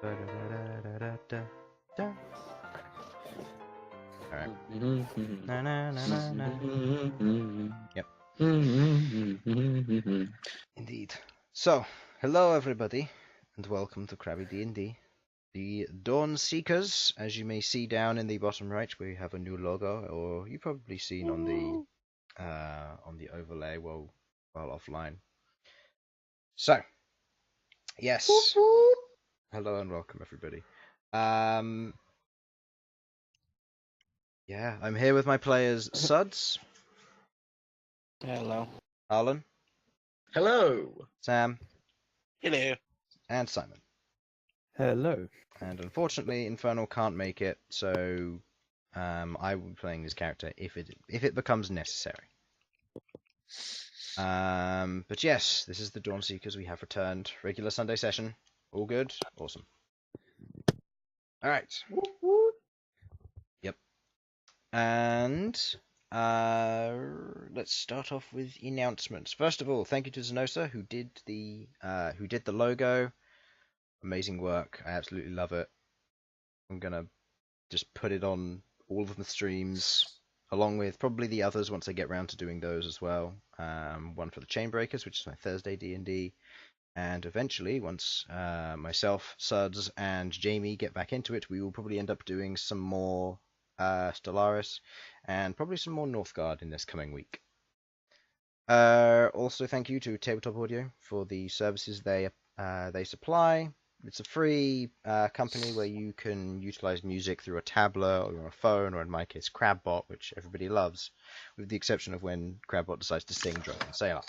Alright. Na na na na na. Yep. Indeed. So, hello everybody, and welcome to Crabby D&D. The Dawn Seekers, as you may see down in the bottom right, we have a new logo, or you've probably seen on the overlay while offline. So, yes. Hello and welcome everybody. Yeah, I'm here with my players Sudz, Hello. Harlan, Hello. Sam, Hello. and Simon. Hello. And unfortunately, Infernal can't make it, so I will be playing his character if it becomes necessary. But yes, this is the Dawn Seekers. We have returned. Regular Sunday session. All good. Awesome. All right. Yep. And let's start off with announcements. First of all, thank you to Zenosa who did the logo. Amazing work. I absolutely love it. I'm gonna just put it on all of the streams, along with probably the others once I get around to doing those as well. One for the Chainbreakers, which is my Thursday D&D, and eventually, once myself, Sudz, and Jamie get back into it, we will probably end up doing some more Stellaris, and probably some more Northgard in this coming week. Also, thank you to Tabletop Audio for the services they supply. It's a free company where you can utilize music through a tablet or on a phone, or in my case, Crabbot, which everybody loves, with the exception of when Crabbot decides to sing Drunken Sailor,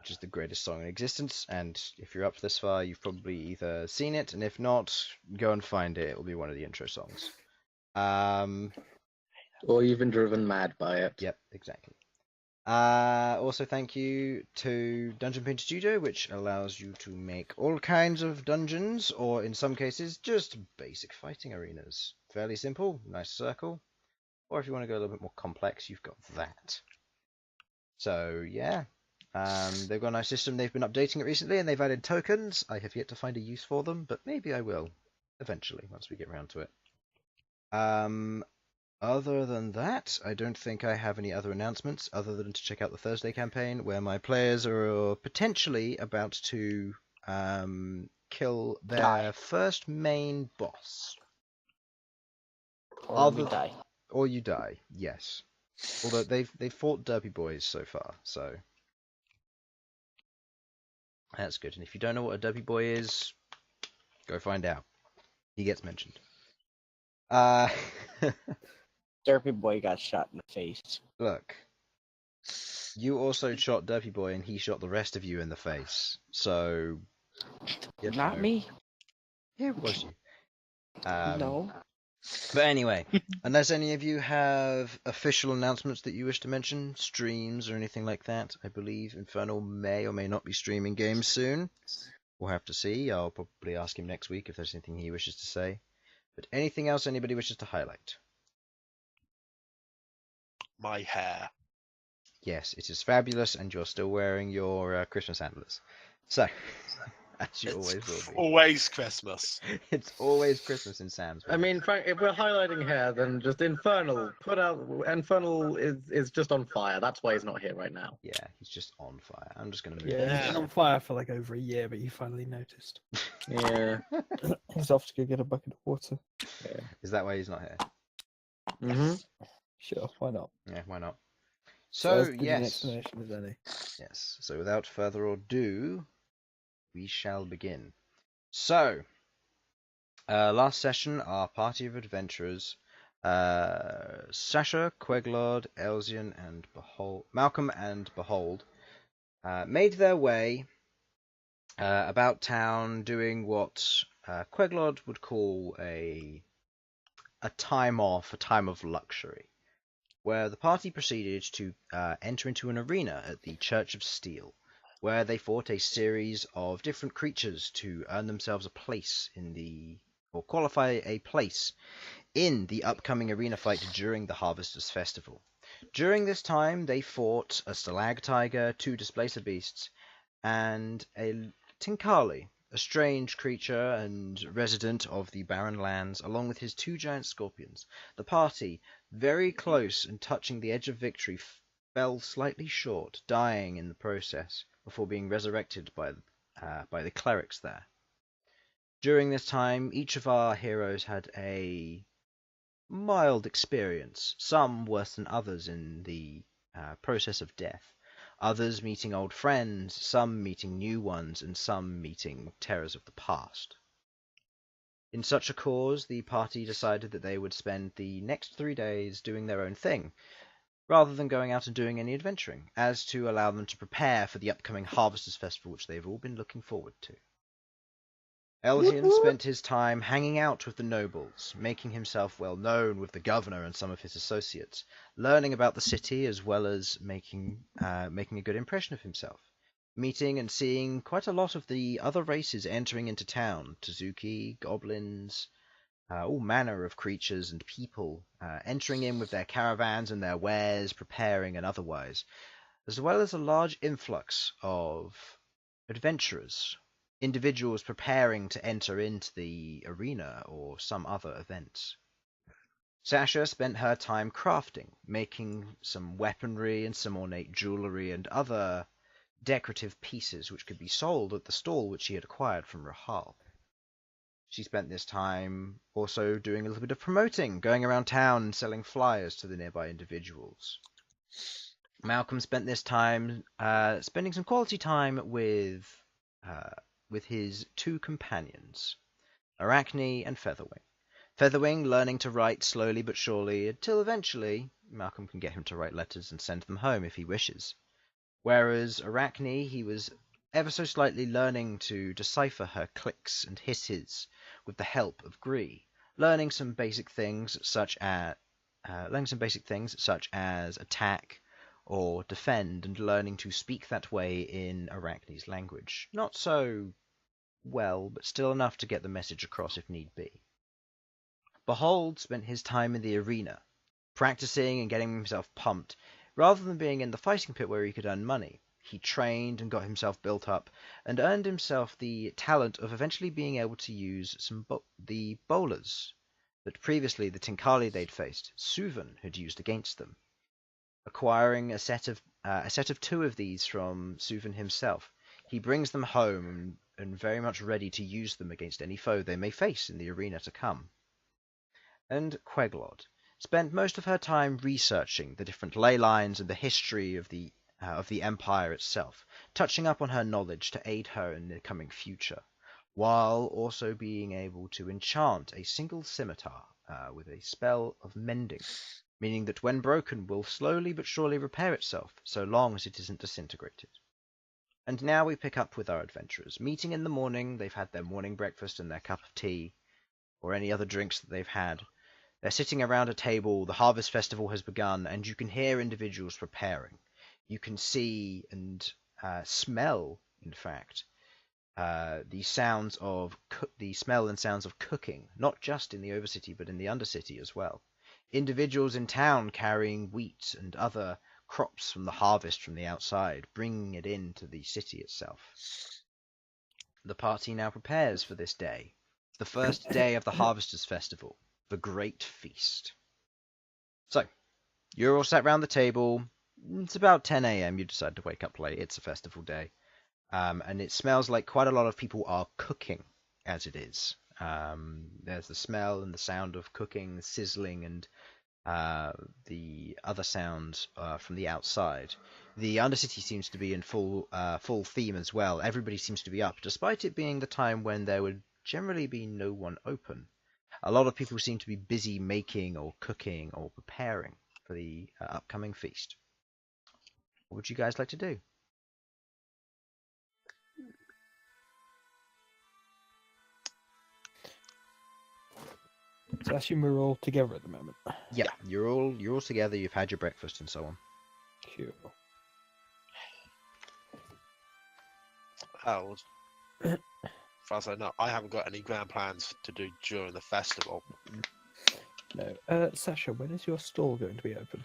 which is the greatest song in existence. And if you're up this far, you've probably either seen it, and if not, go and find it. It will be one of the intro songs. Or you've been driven mad by it. Yep, exactly. Also, thank you to Dungeon Painter Studio, which allows you to make all kinds of dungeons, or in some cases, just basic fighting arenas. Fairly simple, nice circle. Or if you want to go a little bit more complex, you've got that. So, yeah. They've got a nice system. They've been updating it recently, and they've added tokens. I have yet to find a use for them, but maybe I will, eventually, once we get around to it. Other than that, I don't think I have any other announcements other than to check out the Thursday campaign, where my players are potentially about to kill their first main boss. Or we die. Or you die, yes. Although they've fought derpy boys so far, so that's good. And if you don't know what a derpy boy is, go find out. He gets mentioned. Derpy boy got shot in the face. Look, you also shot Derpy Boy, and he shot the rest of you in the face. So, Not me. Yeah, it was you. No. But anyway, unless any of you have official announcements that you wish to mention, streams or anything like that, I believe Infernal may or may not be streaming games soon. We'll have to see. I'll probably ask him next week if there's anything he wishes to say. But anything else anybody wishes to highlight? My hair. Yes, it is fabulous, and you're still wearing your Christmas antlers. So, as you always will be. Always Christmas. It's always Christmas in Sam's I world. mean, Frank, if we're highlighting hair, then just Infernal. Infernal is just on fire. That's why he's not here right now. Yeah, he's just on fire. I'm just going to move Yeah, he's been on fire for like over a year, but you finally noticed. Yeah. He's off to go get a bucket of water. Is that why he's not here? Mm-hmm. Sure, why not? Yeah, why not? So So, as good an yes. explanation as any. Yes. So, without further ado, we shall begin. So, last session, our party of adventurers, Sasha, Queglod, Elsyan, and Malcom and Bhold, made their way about town, doing what Queglod would call a time off, a time of luxury, where the party proceeded to enter into an arena at the Church of Steel, where they fought a series of different creatures to earn themselves a place or qualify a place in the upcoming arena fight during the Harvesters Festival. During this time, they fought a Stalag Tiger, 2 Displacer Beasts, and a Tinkali, a strange creature and resident of the barren lands, along with his 2 giant scorpions. The party, very close and touching the edge of victory, fell slightly short, dying in the process before being resurrected by the clerics there. During this time, each of our heroes had a mild experience, some worse than others in the process of death. Others meeting old friends, some meeting new ones, and some meeting terrors of the past. In such a cause, the party decided that they would spend the next 3 days doing their own thing, rather than going out and doing any adventuring, as to allow them to prepare for the upcoming Harvesters Festival, which they've all been looking forward to. Elsyan spent his time hanging out with the nobles, making himself well known with the governor and some of his associates, learning about the city as well as making a good impression of himself, meeting and seeing quite a lot of the other races entering into town, Tazuki, goblins, all manner of creatures and people, entering in with their caravans and their wares, preparing and otherwise, as well as a large influx of adventurers, individuals preparing to enter into the arena or some other events. Sasha spent her time crafting, making some weaponry and some ornate jewellery and other decorative pieces which could be sold at the stall which she had acquired from Rahal. She spent this time also doing a little bit of promoting, going around town and selling flyers to the nearby individuals. Malcom spent this time spending some quality time with his 2 companions, Arachne and Featherwing. Featherwing learning to write slowly but surely until eventually Malcom can get him to write letters and send them home if he wishes. Whereas Arachne, he was ever so slightly learning to decipher her clicks and hisses with the help of Gree, learning some basic things such as attack or defend, and learning to speak that way in Arachne's language. Not so well, but still enough to get the message across if need be. Bhold spent his time in the arena, practicing and getting himself pumped, rather than being in the fighting pit where he could earn money. He trained and got himself built up, and earned himself the talent of eventually being able to use the bowlers that previously the Tinkali they'd faced, Suvan, had used against them. Acquiring a set of 2 of these from Suvan himself, he brings them home and very much ready to use them against any foe they may face in the arena to come. And Queglod spent most of her time researching the different ley lines and the history of the Empire itself, touching up on her knowledge to aid her in the coming future, while also being able to enchant a single scimitar with a spell of mending, meaning that when broken will slowly but surely repair itself, so long as it isn't disintegrated. And now we pick up with our adventurers. Meeting in the morning, they've had their morning breakfast and their cup of tea, or any other drinks that they've had. They're sitting around a table, the Harvest Festival has begun, and you can hear individuals preparing. You can see and smell, in fact, the smell and sounds of cooking, not just in the Overcity, but in the Undercity as well. Individuals in town carrying wheat and other crops from the harvest from the outside, bringing it into the city itself. The party now prepares for this day, the first day of the Harvesters Festival, the Great Feast. So, you're all sat round the table. It's about 10 a.m. You decide to wake up late. It's a festival day. And it smells like quite a lot of people are cooking as it is. There's the smell and the sound of cooking, the sizzling, and the other sounds from the outside. The Undercity seems to be in full theme as well. Everybody seems to be up, despite it being the time when there would generally be no one open. A lot of people seem to be busy making or cooking or preparing for the upcoming feast. What would you guys like to do? So I assume we're all together at the moment. Yeah, you're all together. You've had your breakfast and so on. Cool. Held. As far as I know, I haven't got any grand plans to do during the festival. No. Sasha, when is your stall going to be open?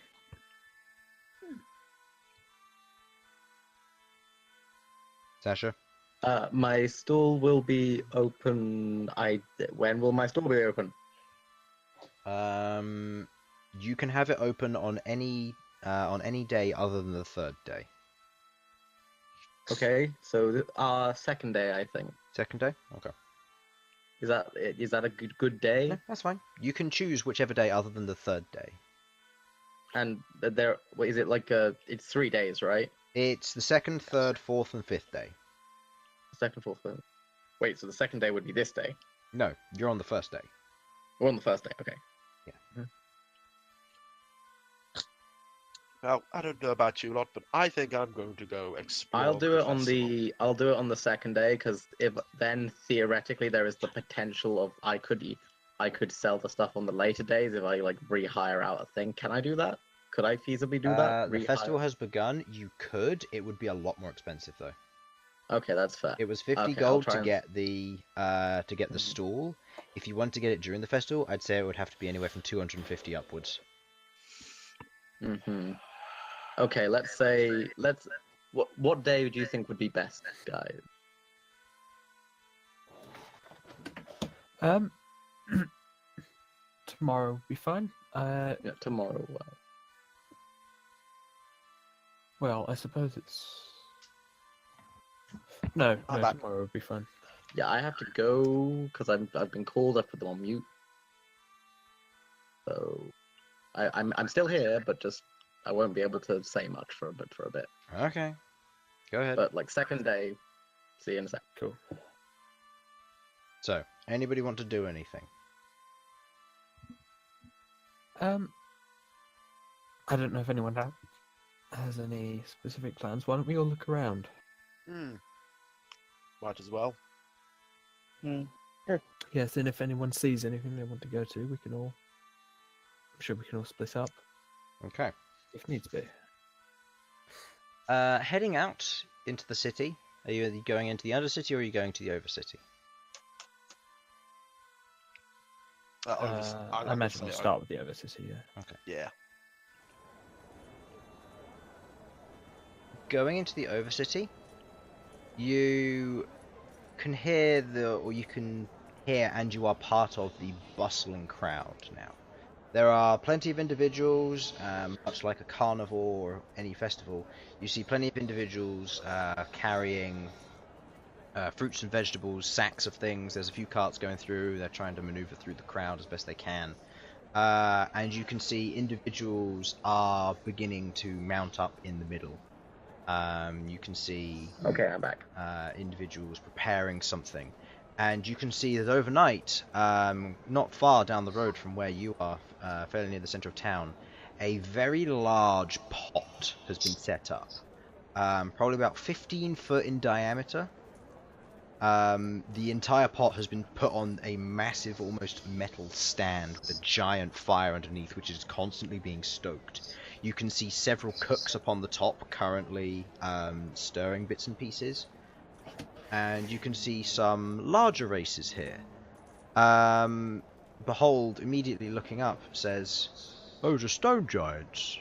Sasha? My stall will be open. When will my stall be open? You can have it open on any day other than the third day. Okay, so our second day, I think. Second day? Okay. Is that a good day? No, that's fine. You can choose whichever day other than the third day. And is it like it's 3 days, right? It's the second, third, fourth, and fifth day. Second, fourth, fifth. Wait, so the second day would be this day? No, you're on the first day. We're on the first day, okay. Yeah. Well, I don't know about you lot, but I think I'm going to go explore. I'll do it on festival. the second day, because if then theoretically there is the potential of I could sell the stuff on the later days if I like rehire out a thing. Can I do that? Could I feasibly do that? The festival has begun. You could. It would be a lot more expensive though. Okay, that's fair. It was 50 Okay, gold I'll to try get the stall. If you want to get it during the festival, I'd say it would have to be anywhere from 250 upwards. Mm-hmm. Okay, what day do you think would be best, guys? Tomorrow will be fine. Yeah, tomorrow. Well, I suppose it's... No, back. tomorrow will be fine. Yeah, I have to go because I've been called. I put them on mute. So I'm still here, but just I won't be able to say much for a bit. Okay. Go ahead. But like second day, see you in a sec. Cool. So, anybody want to do anything? I don't know if anyone has any specific plans. Why don't we all look around? Might as well. Yes, and if anyone sees anything they want to go to, I'm sure we can all split up Okay. if needs be. Heading out into the city. Are you going into the Undercity or are you going to the Overcity? I imagine we'll start with the Overcity, yeah. Okay. Yeah. Going into the Overcity, you can hear and you are part of the bustling crowd now. There are plenty of individuals, much like a carnival or any festival. You see plenty of individuals carrying fruits and vegetables, sacks of things. There's a few carts going through. They're trying to maneuver through the crowd as best they can. And you can see individuals are beginning to mount up in the middle. You can see Okay, I'm back. individuals preparing something. And you can see that overnight, not far down the road from where you are, fairly near the center of town, a very large pot has been set up. Probably about 15 foot in diameter. The entire pot has been put on a massive, almost metal stand with a giant fire underneath, which is constantly being stoked. You can see several cooks upon the top currently stirring bits and pieces. And you can see some larger races here. Bhold, immediately looking up, says, "Those are stone giants."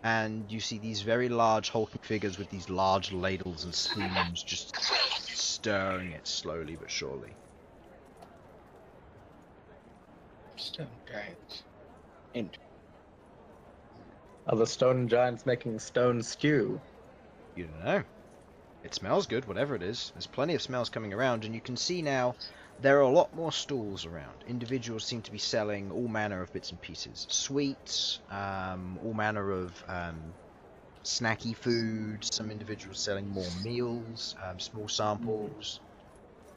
And you see these very large hulking figures with these large ladles and spoons just stirring it slowly but surely. Stone giants. Are the stone giants making stone stew? You don't know. It smells good, whatever it is. There's plenty of smells coming around, and you can see now there are a lot more stalls around. Individuals seem to be selling all manner of bits and pieces. Sweets, all manner of snacky food. Some individuals selling more meals, small samples,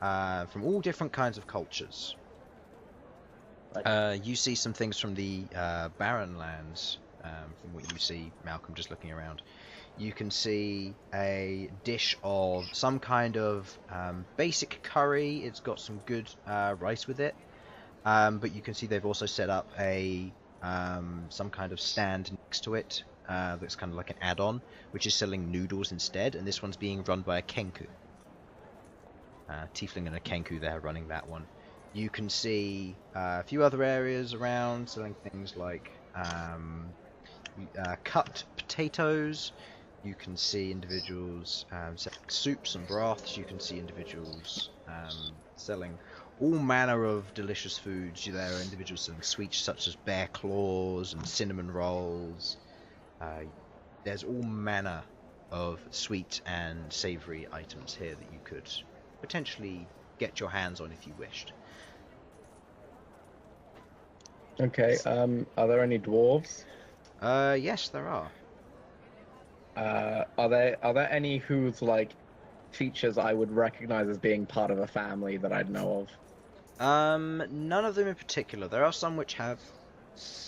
from all different kinds of cultures. You see some things from the Barren Lands, from what you see, Malcom, just looking around. You can see a dish of some kind of basic curry. It's got some good rice with it. But you can see they've also set up a some kind of stand next to it that's kind of like an add-on, which is selling noodles instead. And this one's being run by a Kenku. Tiefling and a Kenku there running that one. You can see a few other areas around selling things like cut potatoes. You can see individuals selling soups and broths. You can see individuals selling all manner of delicious foods. There are individuals selling sweets such as bear claws and cinnamon rolls. There's all manner of sweet and savoury items here that you could potentially get your hands on if you wished. Okay. Are there any dwarves? Yes, there are. Are there any whose like features I would recognize as being part of a family that I'd know of? None of them in particular. There are some which have.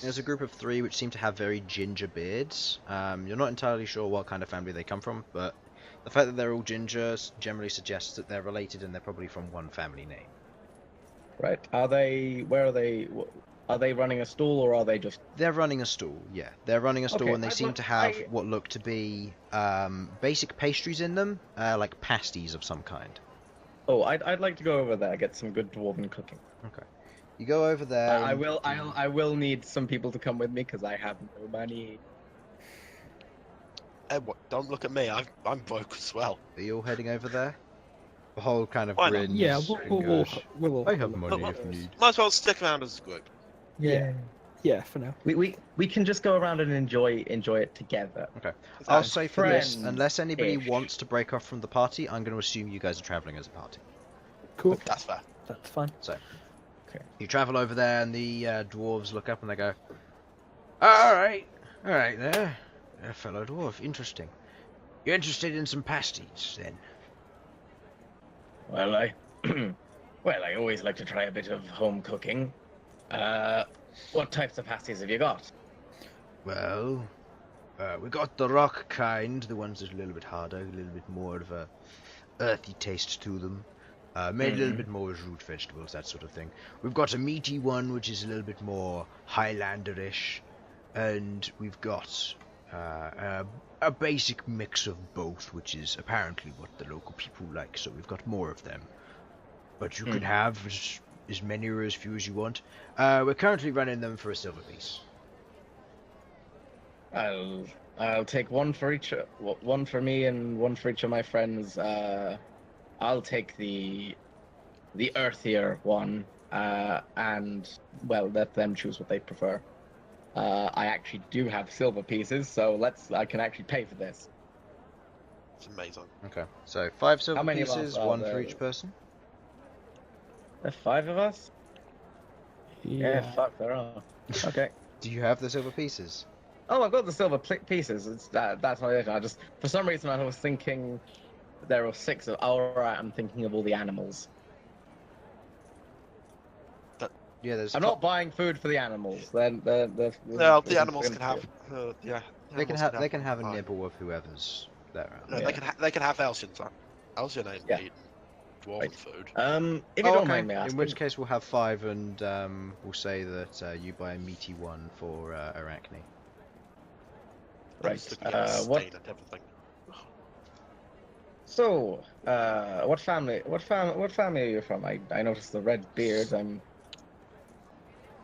There's a group of 3 which seem to have very ginger beards. You're not entirely sure what kind of family they come from, but the fact that they're all ginger generally suggests that they're related and they're probably from one family name. Right. Where are they? Are they running a stall or are they just... They're running a stall, yeah. They're running a stall, Okay, and they seem to have what look to be basic pastries in them, like pasties of some kind. Oh, I'd like to go over there, get some good dwarven cooking. Okay. You go over there. I will need some people to come with me because I have no money. What? Don't look at me. I'm broke as well. Are you all heading over there? The whole kind of Why not? grins. Yeah, and we'll goes, walk. I have money if you need. Might as well stick around as a group. Yeah, for now. We can just go around and enjoy it together. Okay. As I'll say for this, friends-ish. unless anybody wants to break off from the party, I'm going to assume you guys are travelling as a party. Cool. That's fair. That's fine. So, Okay. you travel over there, and the dwarves look up and they go, all right there, a fellow dwarf, interesting. You're interested in some pasties, then? Well, I always like to try a bit of home cooking. What types of pasties have you got? Well, we got the rock kind, the ones that are a little bit harder, a little bit more of a earthy taste to them. Made a little bit more with root vegetables, that sort of thing. We've got a meaty one, which is a little bit more Highlanderish, and we've got a basic mix of both, which is apparently what the local people like, so we've got more of them. But you can have as many or as few as you want. We're currently running them for a silver piece. I'll take one for each, one for me and one for each of my friends. I'll take the earthier one, and well, let them choose what they prefer. I actually do have silver pieces, so I can actually pay for this. It's amazing. Okay, so 5 silver many of us pieces, are 1 there? for each person. There's 5 of us? Yeah, fuck, there are. Okay. Do you have the silver pieces? Oh, I've got the silver pieces. That's not it. For some reason, I was thinking there were 6 of. Alright, I'm thinking of all the animals. Yeah, there's. I'm not buying food for the animals. No, the animals can have. Yeah. They can have a nibble of whoever's there. No, they can have Elsyan's. Elsyan ain't eating dwarven Right. food. If you don't mind me asking. In which case, we'll have 5, and we'll say that you buy a meaty one for Arachne. Right. Looking at the What? stain and everything. So, what family are you from? I noticed the red beard.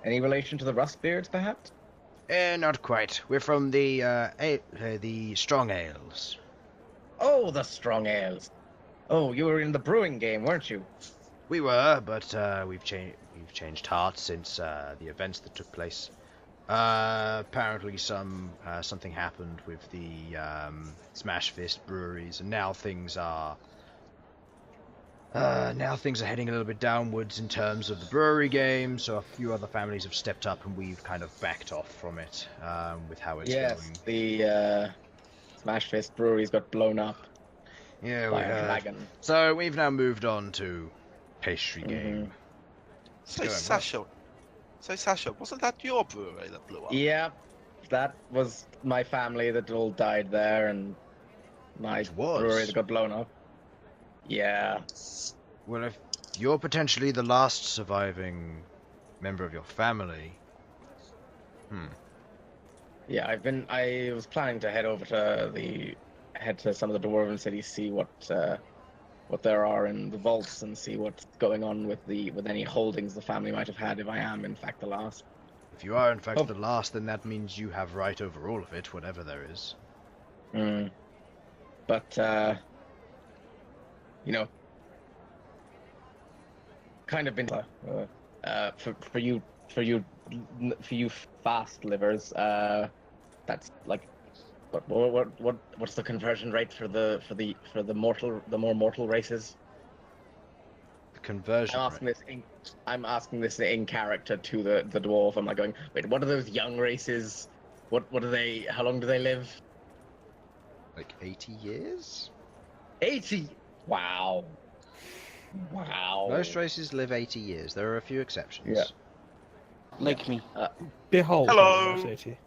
Any relation to the rust beards, perhaps? Not quite. We're from the Strong Ales. Oh, the strong ales. Oh, you were in the brewing game, weren't you? We were, but we've changed hearts since the events that took place. Apparently, something happened with the Smashfist breweries, and now things are heading a little bit downwards in terms of the brewery game. So a few other families have stepped up, and we've kind of backed off from it with how it's going. The Smashfist breweries got blown up Yeah, we by a heard. dragon. So we've now moved on to pastry game. So going Sasha, wasn't that your brewery that blew up? Yeah, that was my family that all died there, and my It was? brewery that got blown up. Yeah. Well, if you're potentially the last surviving member of your family, Yeah, I was planning to head over to some of the dwarven cities, see what there are in the vaults, and see what's going on with any holdings the family might have had if I am in fact the last. if you are in fact Oh. the last, then that means you have right over all of it, whatever there is. but you know, kind of been for you fast livers. That's like, what's the conversion rate for the more mortal races? The conversion. I'm asking this in character to the dwarf. I'm like going, wait, what are those young races? What are they? How long do they live? Like 80 years? 80. Wow. Most races live 80 years. There are a few exceptions. Yeah. Like me. Behold. Hello. 80.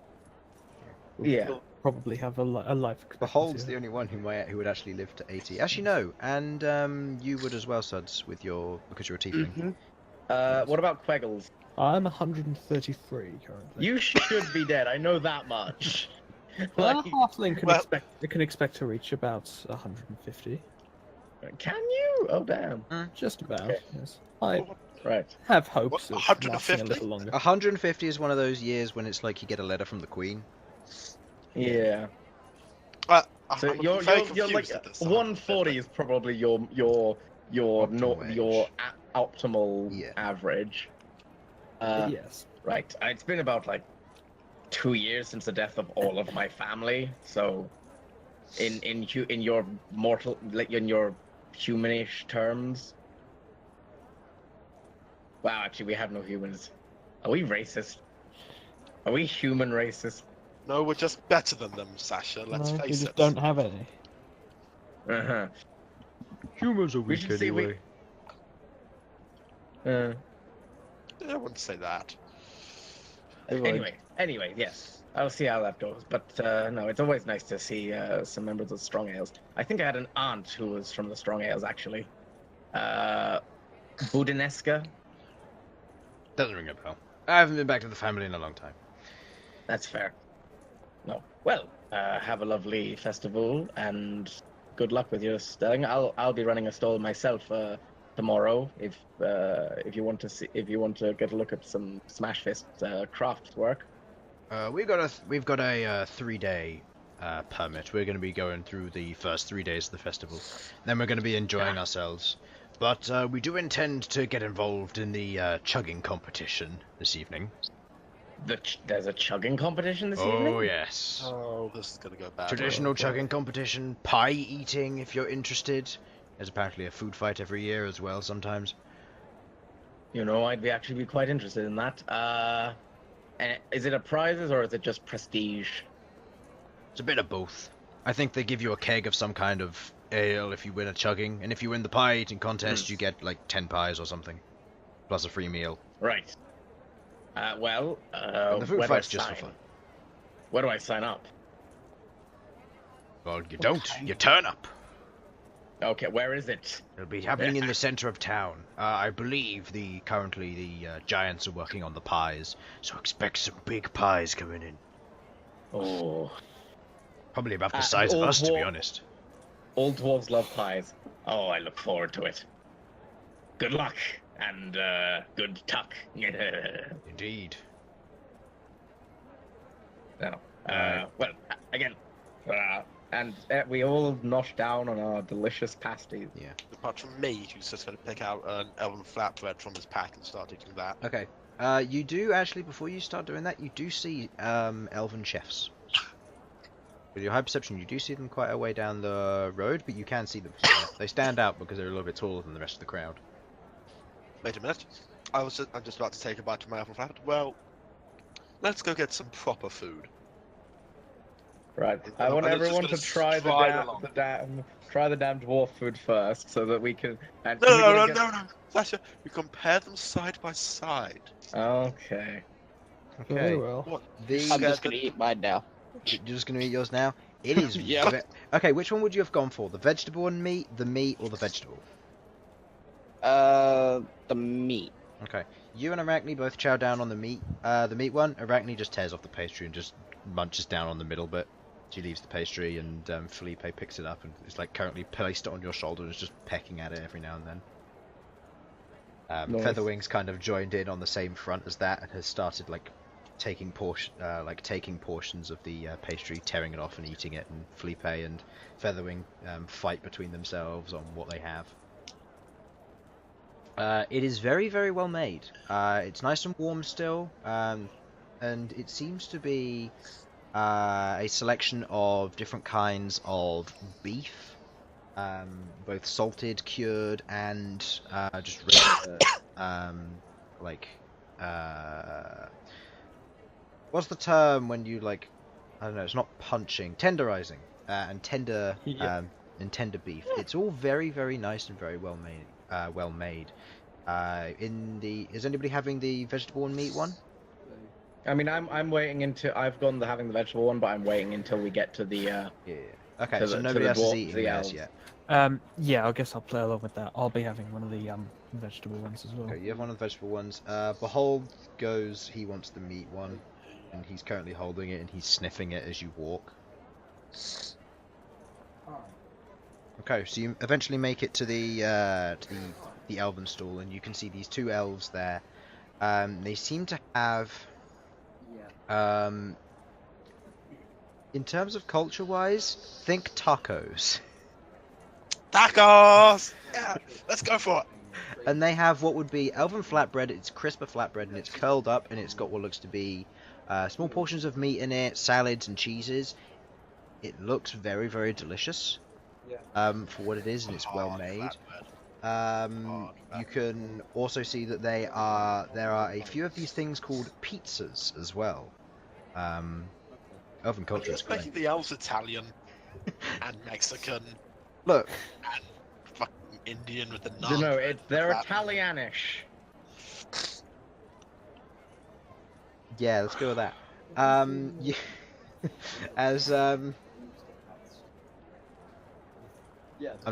Yeah. Probably have a life expectancy. Behold's the only one who would actually live to 80. Actually, no, and you would as well, Sudz, because you're a tiefling. What about Queggles? I'm 133 currently. You should be dead. I know that much. Halfling can well- expect to reach about 150. Can you? Oh damn. Just about. Okay. Yes. I Right. have hopes What, of lasting a 150? little longer. 150 is one of those years when it's like you get a letter from the Queen. Yeah. So I'm you're very like confused at this. 140 is probably your optimal Yeah. average. Yes. Right. It's been about like 2 years since the death of all of my family. So, in your mortal, like in your humanish terms. Wow. Actually, we have no humans. Are we racist? Are we human racist? No, we're just better than them, Sasha. Let's No, we face just it. don't have any. Uh-huh. Humans are We weak should see- we- I wouldn't say that. Anyway, yes. I'll see how that goes. But no, it's always nice to see some members of Strong Ales. I think I had an aunt who was from the Strong Ales, actually. Budineska. Doesn't ring a bell. I haven't been back to the family in a long time. That's fair. No. Well, have a lovely festival and good luck with your stelling. I'll be running a stall myself tomorrow if you want to get a look at some Smashfist craft work. We've got a 3-day permit. We're going to be going through the first 3 days of the festival. Then we're going to be enjoying ourselves. But we do intend to get involved in the chugging competition this evening. There's a chugging competition this evening? Oh yes. Oh, this is gonna go bad. Traditional chugging competition, pie eating if you're interested. There's apparently a food fight every year as well sometimes. You know, I'd actually be quite interested in that. And is it a prizes or is it just prestige? It's a bit of both. I think they give you a keg of some kind of ale if you win a chugging, and if you win the pie eating contest, you get like 10 pies or something, plus a free meal. Right. And the where food do I fight's just for sign? fun. Where do I sign up? Well, you don't. You turn up. Okay, where is it? It'll be happening in the center of town. I believe currently the giants are working on the pies, so expect some big pies coming in. Oh, Probably about the size of old us, to be dwarf- honest. all dwarves love pies. Oh, I look forward to it. Good luck and good tuck. Indeed. No. Well, again, and we all nosh down on our delicious pasties. Yeah. Apart from me, who's just gonna pick out an elven flatbread from his pack and start eating that. Okay. You do actually, before you start doing that, you do see elven chefs. With your high perception, you do see them quite a way down the road, but you can see them. They stand out because they're a little bit taller than the rest of the crowd. Wait a minute. I'm just about to take a bite of my elven flat. Well, let's go get some proper food. Right. I'm I want just everyone gonna to try stride along. the damn dwarf food first, so that we can. And No. Sasha, we compare them side by side. Okay. Very Okay. well. What? I'm just gonna eat mine now. You're just going to eat yours now? It is... Yeah. Okay, which one would you have gone for? The vegetable and meat, the meat, or the vegetable? The meat. Okay. You and Arachne both chow down on the meat one. Arachne just tears off the pastry and just munches down on the middle bit. She leaves the pastry and Felipe picks it up and it's like currently placed it on your shoulder and is just pecking at it every now and then. Nice. Featherwing's kind of joined in on the same front as that and has started like taking portions of the pastry, tearing it off and eating it, and Felipe and Featherwing fight between themselves on what they have. It is very, very well made. It's nice and warm still, and it seems to be a selection of different kinds of beef, both salted, cured, and just regular, what's the term when you I don't know, it's not punching, tenderizing, and tender beef. It's all very, very nice and very well made. Is anybody having the vegetable and meat one? I mean, I'm waiting until I've gone having the vegetable one, but I'm waiting until we get to the. Yeah. Okay, to so the- nobody to else the is dwarf- eating the theirs elves. yet. Yeah, I guess I'll play along with that. I'll be having one of the vegetable ones as well. Okay, you have one of the vegetable ones. Bhold goes, he wants the meat one, and he's currently holding it and he's sniffing it as you walk. Okay, so you eventually make it to the elven stall, and you can see these two elves there. They seem to have, in terms of culture-wise, think tacos. Tacos! Yeah, let's go for it. And they have what would be elven flatbread. It's crisper flatbread, and it's curled up, and it's got what looks to be small portions of meat in it, salads and cheeses. It looks very, very delicious for what it is, and it's well made. You can also see that there are a few of these things called pizzas as well. Elven culture is Just making great. the elves Italian and Mexican Look, and fucking Indian with the naan. No, they're That- Italianish. yeah, let's go with that. You, as I'm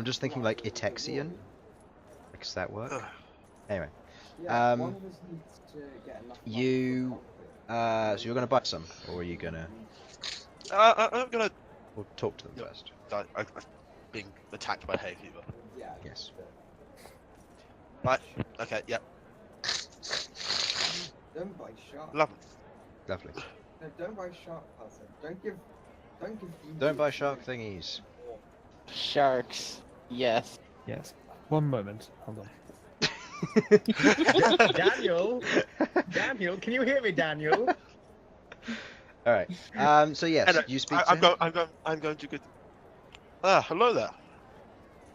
just thinking like Itexian. Does that work? Ugh. Anyway, so you're gonna buy some, or are you gonna I'm gonna. or talk to them Yeah. first? I'm being attacked by hay fever. Yes. Right. Okay. Yep. Don't buy shark. Love 'em. Lovely. No, don't buy shark puzzle. Don't give. Don't buy shark thingies. Sharks. Yes. Yes. One moment. Hold on. Daniel, can you hear me, Daniel? All right. So yes, And, you speak to I'm him. going. I'm going to get. Ah, hello there.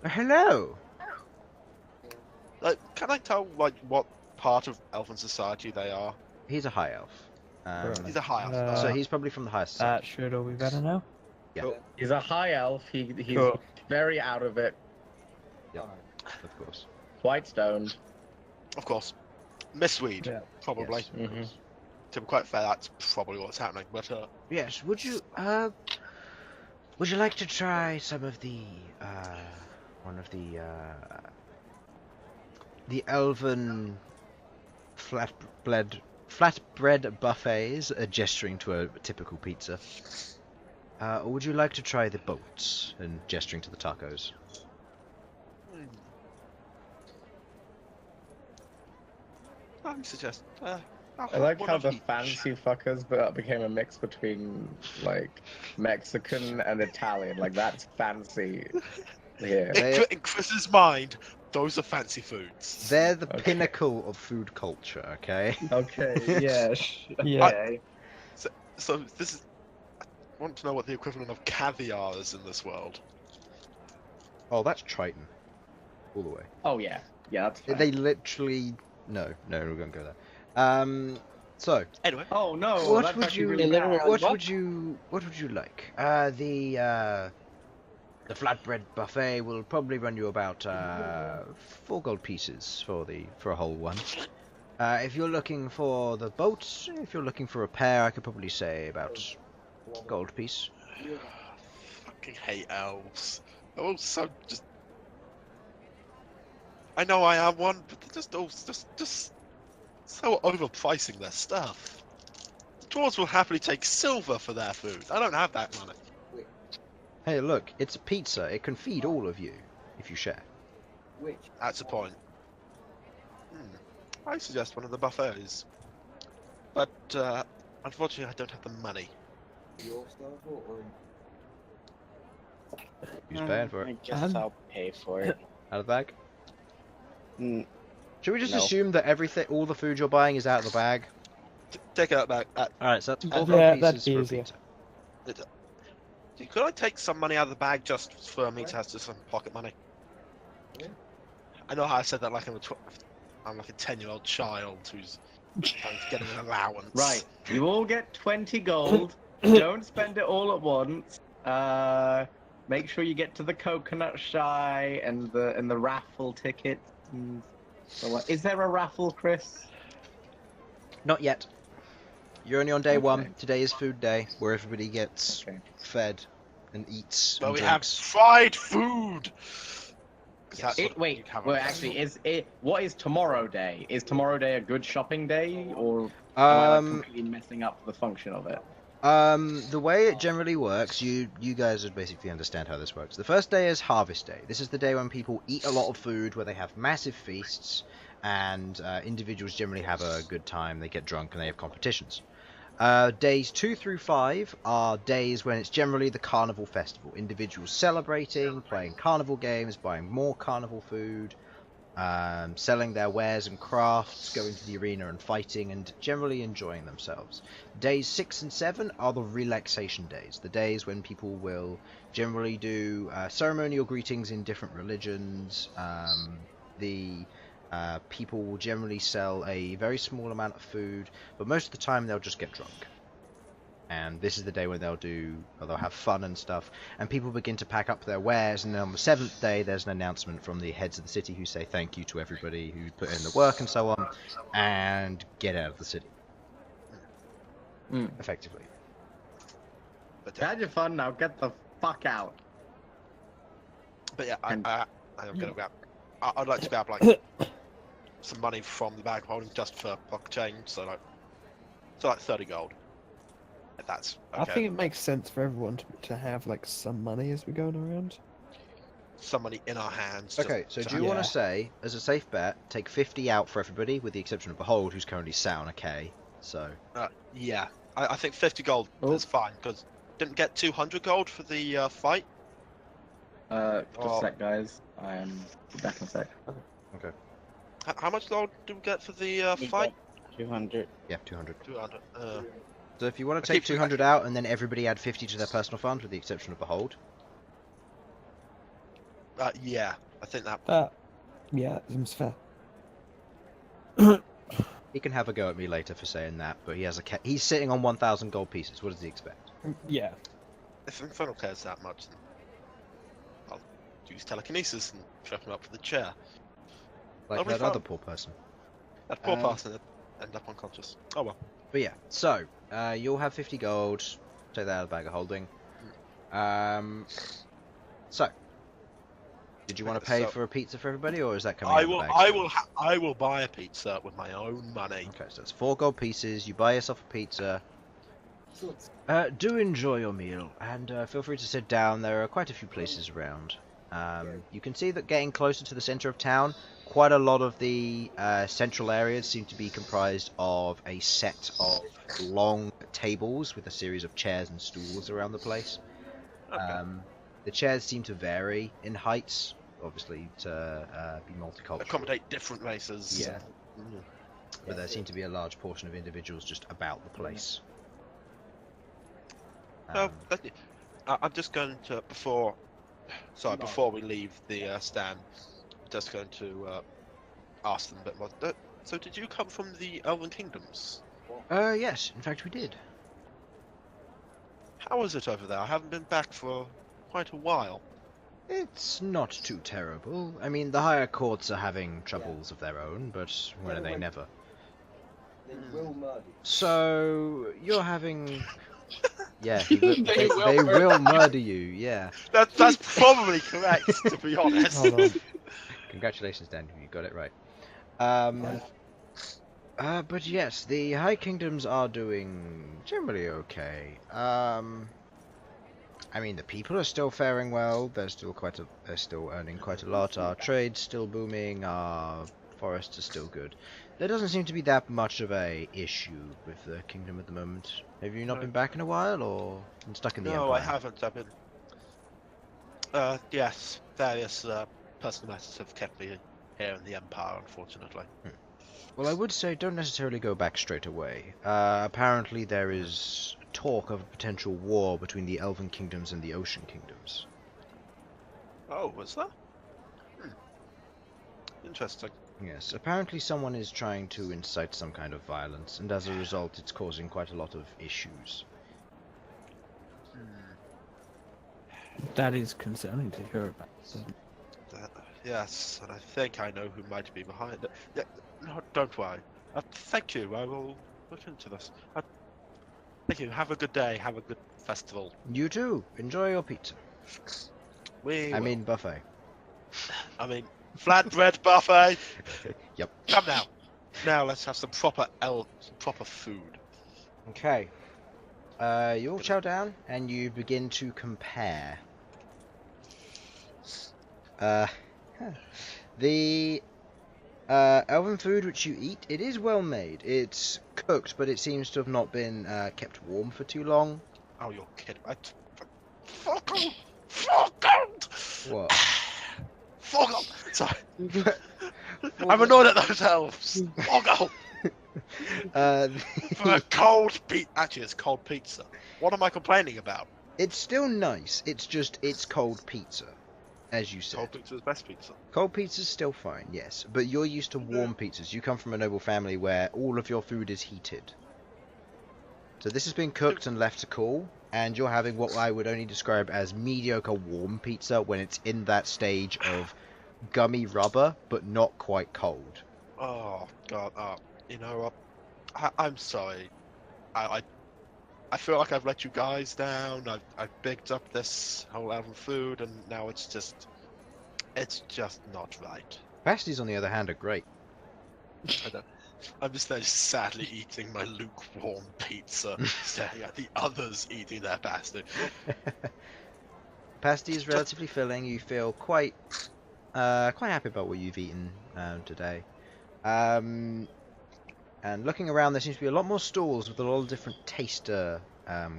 Hello. Can I tell what part of elven society they are? He's a high elf. He's a high elf. Uh, So he's probably from the highest society. That should all be better now. He's a high elf. He's Cool. very out of it. Of course. Quite stoned. Of course. Mistweed, Yeah. probably. Yes. Mhm. To be quite fair, that's probably what's happening. But Yes. Would you like to try some of the one of the elven flatbread buffets, gesturing to a typical pizza? Or would you like to try the bolts, and gesturing to the tacos? I suggest. I like how the fancy fuckers became a mix between like Mexican and Italian. Like that's fancy. Yeah. They- In Chris's mind, those are fancy foods. They're the Okay. pinnacle of food culture, okay? Okay. Yeah. Yeah. So this is. I want to know what the equivalent of caviar is in this world. Oh, that's Triton. All the way. Oh yeah. Yeah. That's fine. They literally... No, we won't go there. So, Anyway, Oh no. What that's would actually you- really They bad. literally- what what? would you like? The flatbread buffet will probably run you about 4 gold pieces for a whole one. If you're looking for the boats, if you're looking for a pair, I could probably say about gold piece. fucking hate elves. They're all so just. I know I am one, but they're just all just so overpricing their stuff. Dwarves will happily take silver for their food. I don't have that money. Hey, look, it's a pizza. It can feed all of you if you share. Which? That's the point. I suggest one of the buffets. But Unfortunately, I don't have the money. Your stuff or Who's paying for I it? guess I'll pay for it. Out of the bag? Mm, Should we just No. assume that all the food you're buying is out of the bag? Take it out back. Alright, so that's 4 Yeah, gold that'd pieces be for a easier. pizza. Could I take some money out of the bag just for me to have some pocket money? Yeah. I know how I said that like I'm like a 10-year-old child who's getting an allowance. Right, you all get 20 gold. Don't spend it all at once. Make sure you get to the coconut shy and the raffle tickets. And so on. Is there a raffle, Chris? Not yet. You're only on day Okay. 1. Today is food day, where everybody gets Okay. fed and eats Well, and we have drinks. fried food. That's what Wait, you have well, on- actually, what is tomorrow day? Is tomorrow day a good shopping day, or am I like completely messing up the function of it? The way it generally works, you guys would basically understand how this works. The first day is harvest day. This is the day when people eat a lot of food, where they have massive feasts, and individuals generally have a good time. They get drunk and they have competitions. Days 2 through 5 are days when it's generally the carnival festival. Individuals celebrating, playing carnival games, buying more carnival food, selling their wares and crafts, going to the arena and fighting, and generally enjoying themselves. Days 6 and 7 are the relaxation days, the days when people will generally do ceremonial greetings in different religions. People will generally sell a very small amount of food, but most of the time they'll just get drunk. And this is the day when they'll have fun and stuff, and people begin to pack up their wares, and then on the 7th day there's an announcement from the heads of the city who say thank you to everybody who put in the work and so on, and get out of the city. Effectively. But, Had your fun, now get the fuck out. but yeah, And- I'm gonna grab. I'd like to grab like some money from the bag of holding just for pocket change, so like 30 gold. If that's okay. I think it makes sense for everyone to have like some money as we're going around. Some money in our hands. Okay, so do you want to say, as a safe bet, take 50 out for everybody, with the exception of Bhold, who's currently sat on a K, so... Yeah, I think 50 gold Oh. is fine, because didn't get 200 gold for the fight. Just a sec, guys. I'm back in a sec. How much gold do we get for the fight? 200. Yeah, 200. 200. So if you want to I take keep- 200 out, and then everybody add 50 to their personal fund, with the exception of Bhold. Yeah, I think that. Yeah, seems fair. He can have a go at me later for saying that, but he has he's sitting on 1,000 gold pieces. What does he expect? Yeah. If Infernal cares that much, then I'll use telekinesis and trap him up for the chair. Like That'll be that fun. other poor person. That poor person end up unconscious. Oh well. But yeah, so you'll have 50 gold. Take that out of the bag of holding. So, did you want to pay So- for a pizza for everybody, or is that coming out I of the will. bag? I will buy a pizza with my own money. Okay, so it's 4 gold pieces. You buy yourself a pizza. Sudz. Do enjoy your meal, and feel free to sit down. There are quite a few places around. You can see that getting closer to the center of town, quite a lot of the central areas seem to be comprised of a set of long tables with a series of chairs and stools around the place. Okay. The chairs seem to vary in heights, obviously to be multicultural. Accommodate different races. Yeah. Mm. But there seem to be a large portion of individuals just about the place. I'm just going to before we leave the stand, just going to ask them a bit more. So, did you come from the Elven Kingdoms? Yes, in fact we did. How is it over there? I haven't been back for quite a while. It's not too terrible. I mean, the higher courts are having troubles of their own, but when are they never? They will murder you. So, you're having... Yeah, They they will will murder you, yeah. That's probably correct, to be honest. Hold on. Congratulations, Dan, you got it right. But yes, the High Kingdoms are doing generally okay. I mean, the people are still faring well. They're still earning quite a lot. Our trade's still booming. Our forests are still good. There doesn't seem to be that much of a issue with the kingdom at the moment. Have you not No. been back in a while, or been stuck in the No, Empire? I haven't. I've been. Yes, various personal matters have kept me here in the Empire, unfortunately. Well, I would say don't necessarily go back straight away. Apparently there is talk of a potential war between the Elven Kingdoms and the Ocean Kingdoms. Oh, was that? Interesting. Yes, apparently someone is trying to incite some kind of violence, and as a result it's causing quite a lot of issues. That is concerning to hear about. Yes, and I think I know who might be behind it. Yeah, no, don't worry. Thank you. I will look into this. Thank you. Have a good day. Have a good festival. You too! Enjoy your pizza. I mean buffet. flatbread buffet. Yep. Come now. Now let's have some proper food. Okay. You all chow down, and you begin to compare. The elven food which you eat, it is well made. It's cooked, but it seems to have not been kept warm for too long. Oh, you're kidding. Fuck out! Fuck out! What? Fuck out! Sorry. I'm annoyed at those elves. Fuck out! For a cold pizza. Actually, it's cold pizza. What am I complaining about? It's still nice. It's just, it's cold pizza, as you said. Cold pizza is best pizza. Cold pizza's still fine, yes. But you're used to warm pizzas. You come from a noble family where all of your food is heated. So this has been cooked and left to cool, and you're having what I would only describe as mediocre warm pizza when it's in that stage of gummy rubber, but not quite cold. Oh god. You know what? I'm sorry. I feel like I've let you guys down. I've bigged up this whole elven food, and now it's just not right. Pasties, on the other hand, are great. I'm just there sadly eating my lukewarm pizza, staring at the others eating their pasty. Pasty is relatively filling. You feel quite happy about what you've eaten today. And looking around, there seems to be a lot more stalls with a lot of different taster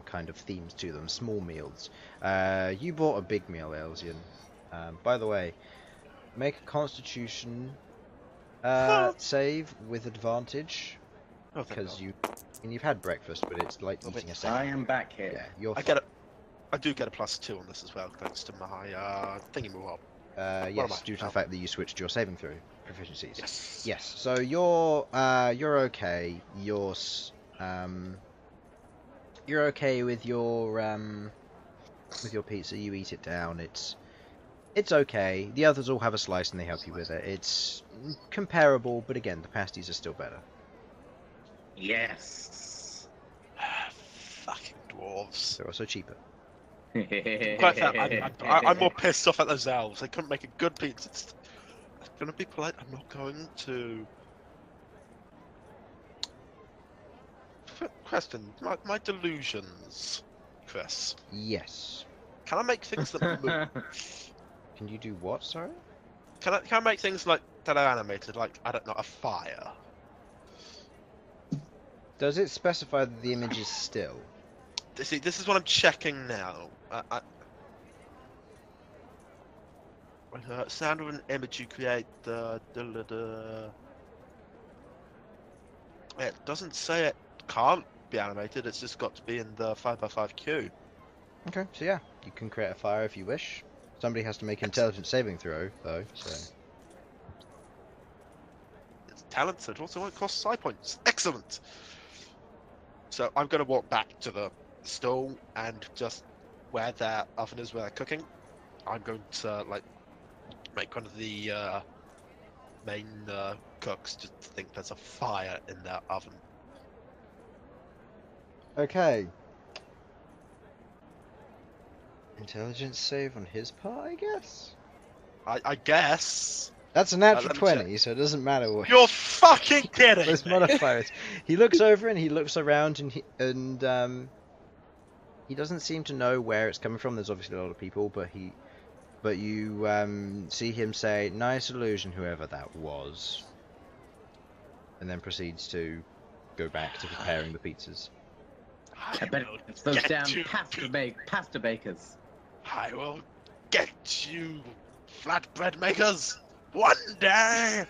kind of themes to them, small meals. You bought a big meal, Elsyan. By the way, make a Constitution save with advantage, Oh, thank because God. you've had breakfast, but it's like eating a I second. am back here. Yeah, you're. I do get a +2 on this as well, thanks to my thingy-move-up. Yes, due to the fact that you switched your saving throw proficiencies. Yes. Yes. So you're okay. You're okay with your pizza. You eat it down. It's okay. The others all have a slice and they help you with it. It's comparable, but again, the pasties are still better. Yes. Fucking dwarves. They're also cheaper. Quite fair, I'm more pissed off at those elves. They couldn't make a good pizza. I'm gonna be polite. I'm not going to. Question: my delusions, Chris. Yes. Can I make things that move? Can you do what? Sorry. Can I make things like that are animated, like I don't know, a fire? Does it specify that the image is still? See, this is what I'm checking now. When the sound of an image you create, it doesn't say it can't be animated. It's just got to be in the 5x5 queue. Okay. So yeah, you can create a fire if you wish. Somebody has to make an intelligence saving throw, though. So. It's talented. Also, won't cost side points. Excellent. So I'm going to walk back to the stall and just where their oven is, where they're cooking. I'm going to make one of the main cooks just think there's a fire in their oven. Okay. Intelligence save on his part, I guess. I guess. That's a natural let me 20, so it doesn't matter what. You're fucking kidding Let's me. modify it. He looks over and he looks around and he doesn't seem to know where it's coming from. There's obviously a lot of people, but you see him say, "Nice illusion, whoever that was." and then proceeds to go back to preparing the pizzas. I bet will it's those get damn you pasta bakers. I will get you, flatbread makers, one day!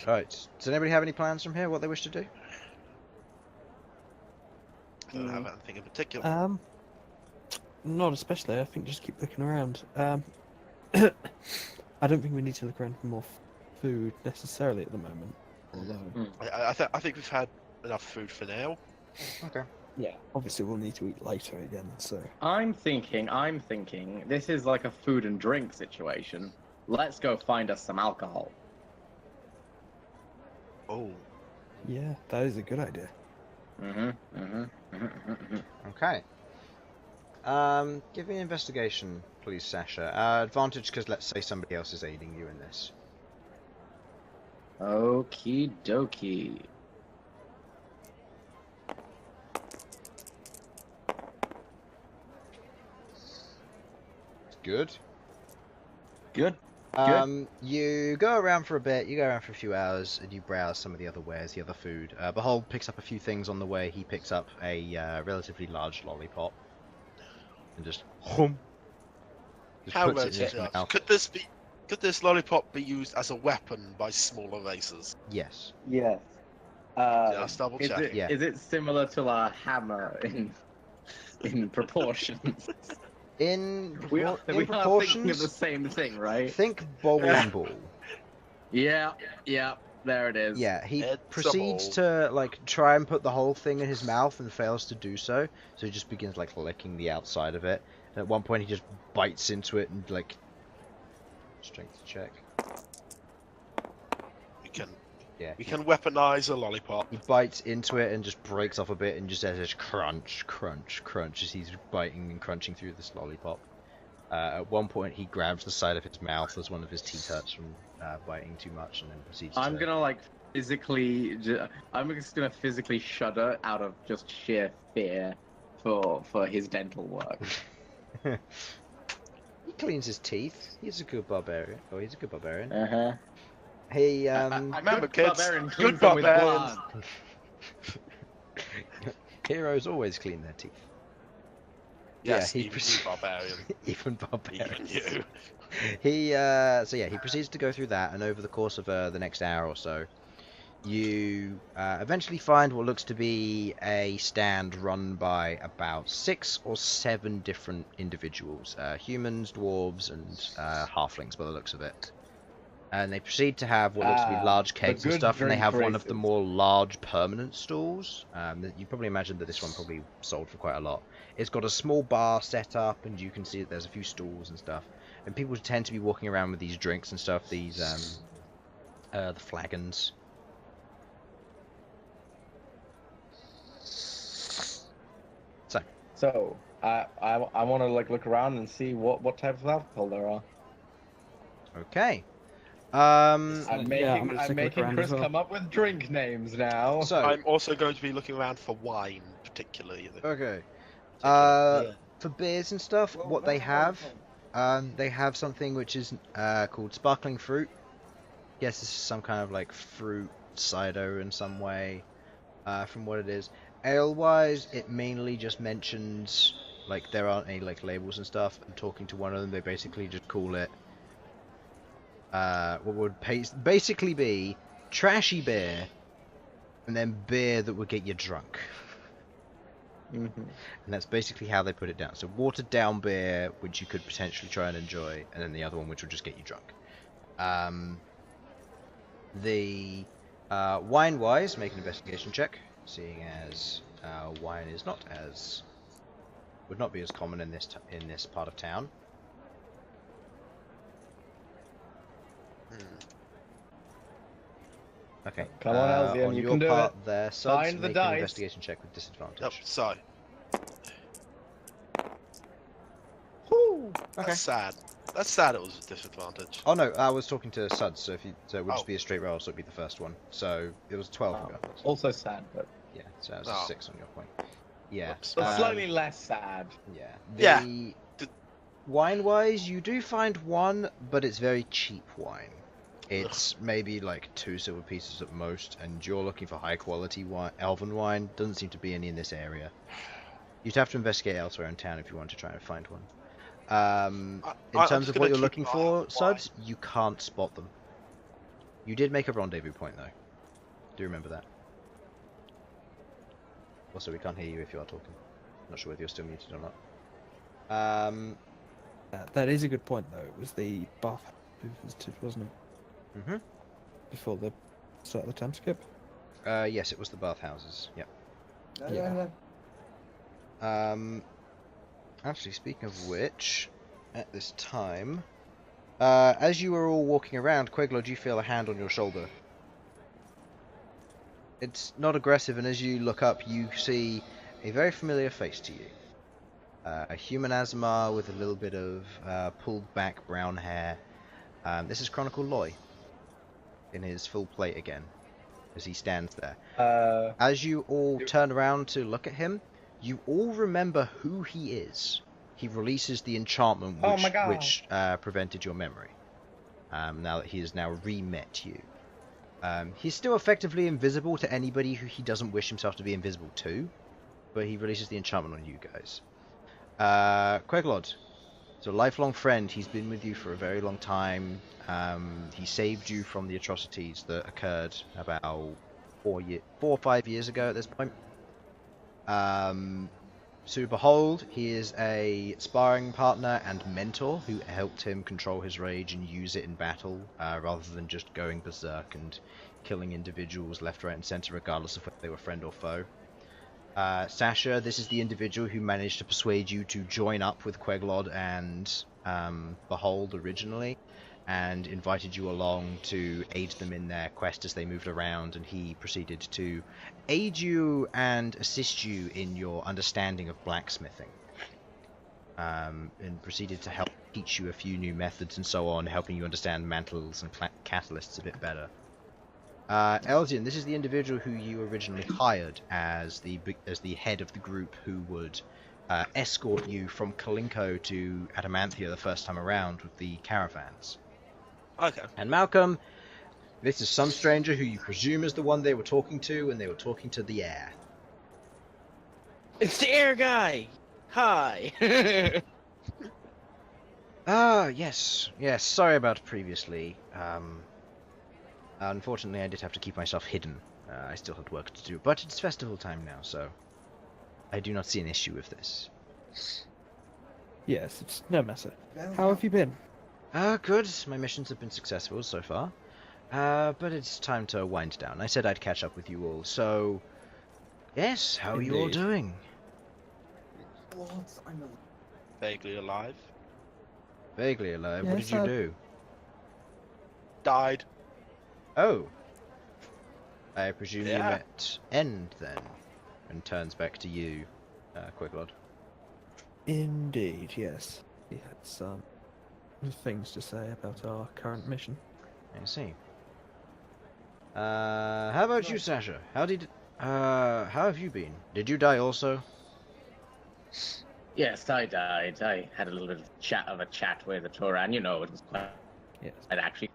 Right. Does anybody have any plans from here? What they wish to do? I don't have anything in particular. Not especially. I think just keep looking around. I don't think we need to look around for more food necessarily at the moment. Although, I think we've had enough food for now. Okay. yeah, obviously we'll need to eat later again. So I'm thinking, this is like a food and drink situation. Let's go find us some alcohol. Oh, yeah, that is a good idea. Okay. Give me an investigation, please, Sasha. Advantage because let's say somebody else is aiding you in this. Okie dokie. Good. Good. You go around for a bit, you go around for a few hours, and you browse some of the other wares, the other food. Bhold picks up a few things on the way. He picks up a relatively large lollipop, and just how puts it in his relative? mouth. Could this lollipop be used as a weapon by smaller races? Yes. Yes. Just double Is check. it, Yeah. is it similar to a hammer in proportions? In we are thinking proportions, of the same thing, right? think bowling ball. Yeah, there it is. Yeah, he It's a proceeds ball. to like try and put the whole thing in his mouth and fails to do so. So he just begins like licking the outside of it. And at one point, he just bites into it and like strength check. We can weaponize a lollipop. He bites into it and just breaks off a bit and just says this crunch, crunch, crunch as he's biting and crunching through this lollipop. At one point, he grabs the side of his mouth as one of his teeth hurts from biting too much, and then proceeds I'm to... gonna like I'm just gonna physically shudder out of just sheer fear for his dental work. He cleans his teeth. He's a good barbarian. Oh, he's a good barbarian. Uh-huh. He Remember, Good kids, barbarian good cleans them with barbarians. blood. Heroes always clean their teeth. Yes, he even proceeds- you, barbarian. Even barbarians. Even you. He he proceeds to go through that, and over the course of the next hour or so, you eventually find what looks to be a stand run by about 6 or 7 different individuals, humans, dwarves, and halflings by the looks of it. And they proceed to have what looks to be large the kegs and good stuff, and they drink have one of the races. more large permanent stalls. You probably imagine that this one probably sold for quite a lot. It's got a small bar set up, and you can see that there's a few stools and stuff. And people tend to be walking around with these drinks and stuff, these the flagons. So I want to like look around and see what type of alcohol there are. Okay. I'm I'm making gonna take a look making around Chris as well. come up with drink names now. So I'm also going to be looking around for wine, particularly. okay. Yeah. For beers and stuff, what they have something which is called sparkling fruit. Yes, this is some kind of like fruit cider in some way, from what it is. Ale-wise, it mainly just mentions, like, there aren't any like labels and stuff. I'm talking to one of them, they basically just call it what would basically be trashy beer, and then beer that would get you drunk. And that's basically how they put it down. So watered down beer, which you could potentially try and enjoy, and then the other one which would just get you drunk. The wine-wise, make an investigation check, seeing as wine is would not be as common in this part of town. Okay. Come on, Elsyan, on you your can do part it. there, Sudz, Find the make an dice. investigation check with disadvantage. Yep, so, Whew. that's sad. That's sad it was a disadvantage. Oh no, I was talking to Sudz, so it would just Oh. be a straight roll, so it'd be the first one. So it was 12 Oh, regardless. also sad, but Yeah, so that was Oh. a 6 on your point. Yeah. Whoops. slightly less sad. Yeah. Yeah. Wine-wise, you do find one, but it's very cheap wine. It's maybe like 2 silver pieces at most, and you're looking for high-quality wine. Elven wine doesn't seem to be any in this area. You'd have to investigate elsewhere in town if you want to try and find one. In I'm terms just of gonna what you're keep looking an eye for, on the Sudz, you can't spot them. You did make a rendezvous point, though. Do remember that. Also, we can't hear you if you are talking. Not sure whether you're still muted or not. That is a good point, though. It was the bath who visited, wasn't it? Mm-hmm. Before the start of the time skip. Yes, it was the bathhouses. Yep. No, Yeah. no, no. Actually, speaking of which, at this time, as you were all walking around, Queglod, you feel a hand on your shoulder. It's not aggressive, and as you look up, you see a very familiar face to you. A human Azamar with a little bit of pulled back brown hair. This is Chronicle Loy in his full plate again, as he stands there. As you all turn around to look at him, you all remember who he is. He releases the enchantment Oh my God. which prevented your memory. Now that he has now re-met you. He's still effectively invisible to anybody who he doesn't wish himself to be invisible to, but he releases the enchantment on you guys. Queglod, he's a lifelong friend. He's been with you for a very long time. He saved you from the atrocities that occurred about 4 or 5 years ago at this point. So Bhold, he is a sparring partner and mentor who helped him control his rage and use it in battle, rather than just going berserk and killing individuals left, right, and center, regardless of whether they were friend or foe. Sasha, this is the individual who managed to persuade you to join up with Queglod and Bhold originally, and invited you along to aid them in their quest as they moved around, and he proceeded to aid you and assist you in your understanding of blacksmithing. And proceeded to help teach you a few new methods and so on, helping you understand mantles and catalysts a bit better. Elsyan, this is the individual who you originally hired as the head of the group who would escort you from Kalinko to Adamanthia the first time around with the caravans. Okay. And Malcom, this is some stranger who you presume is the one they were talking to when they were talking to the air. It's the air guy. Hi. Yes. Sorry about previously. Unfortunately, I did have to keep myself hidden. I still had work to do, but it's festival time now, so I do not see an issue with this. Yes, it's no matter. How have you been? Good. My missions have been successful so far. But it's time to wind down. I said I'd catch up with you all, so... Yes, how are you all Indeed. doing? What? I'm a... Vaguely alive. Vaguely alive. What Yes, did you do? Died. Oh. I presume you Yeah. met End then, and turns back to you, Queglod. Indeed, yes. He had some things to say about our current mission. I see. How about you, Sasha? How have you been? Did you die also? Yes, I died. I had a little bit of a chat with the Toran. You know, it was quite Yes. actually,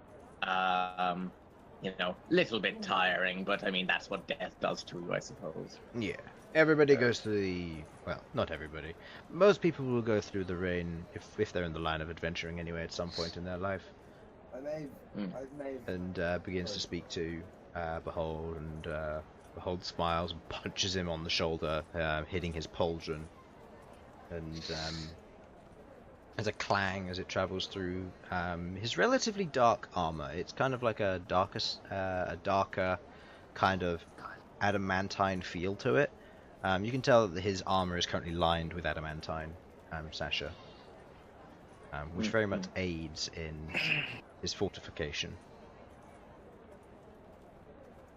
little bit tiring, but I mean, that's what death does to you, I suppose. Yeah. Everybody goes through the... Well, not everybody. Most people will go through the rain, if they're in the line of adventuring anyway, at some point in their life. I may have... And begins to speak to Bhold, and Behold smiles and punches him on the shoulder, hitting his pauldron. And there's a clang as it travels through his relatively dark armor. It's kind of like a darker kind of adamantine feel to it. You can tell that his armor is currently lined with adamantine, Sasha, which very much aids in his fortification.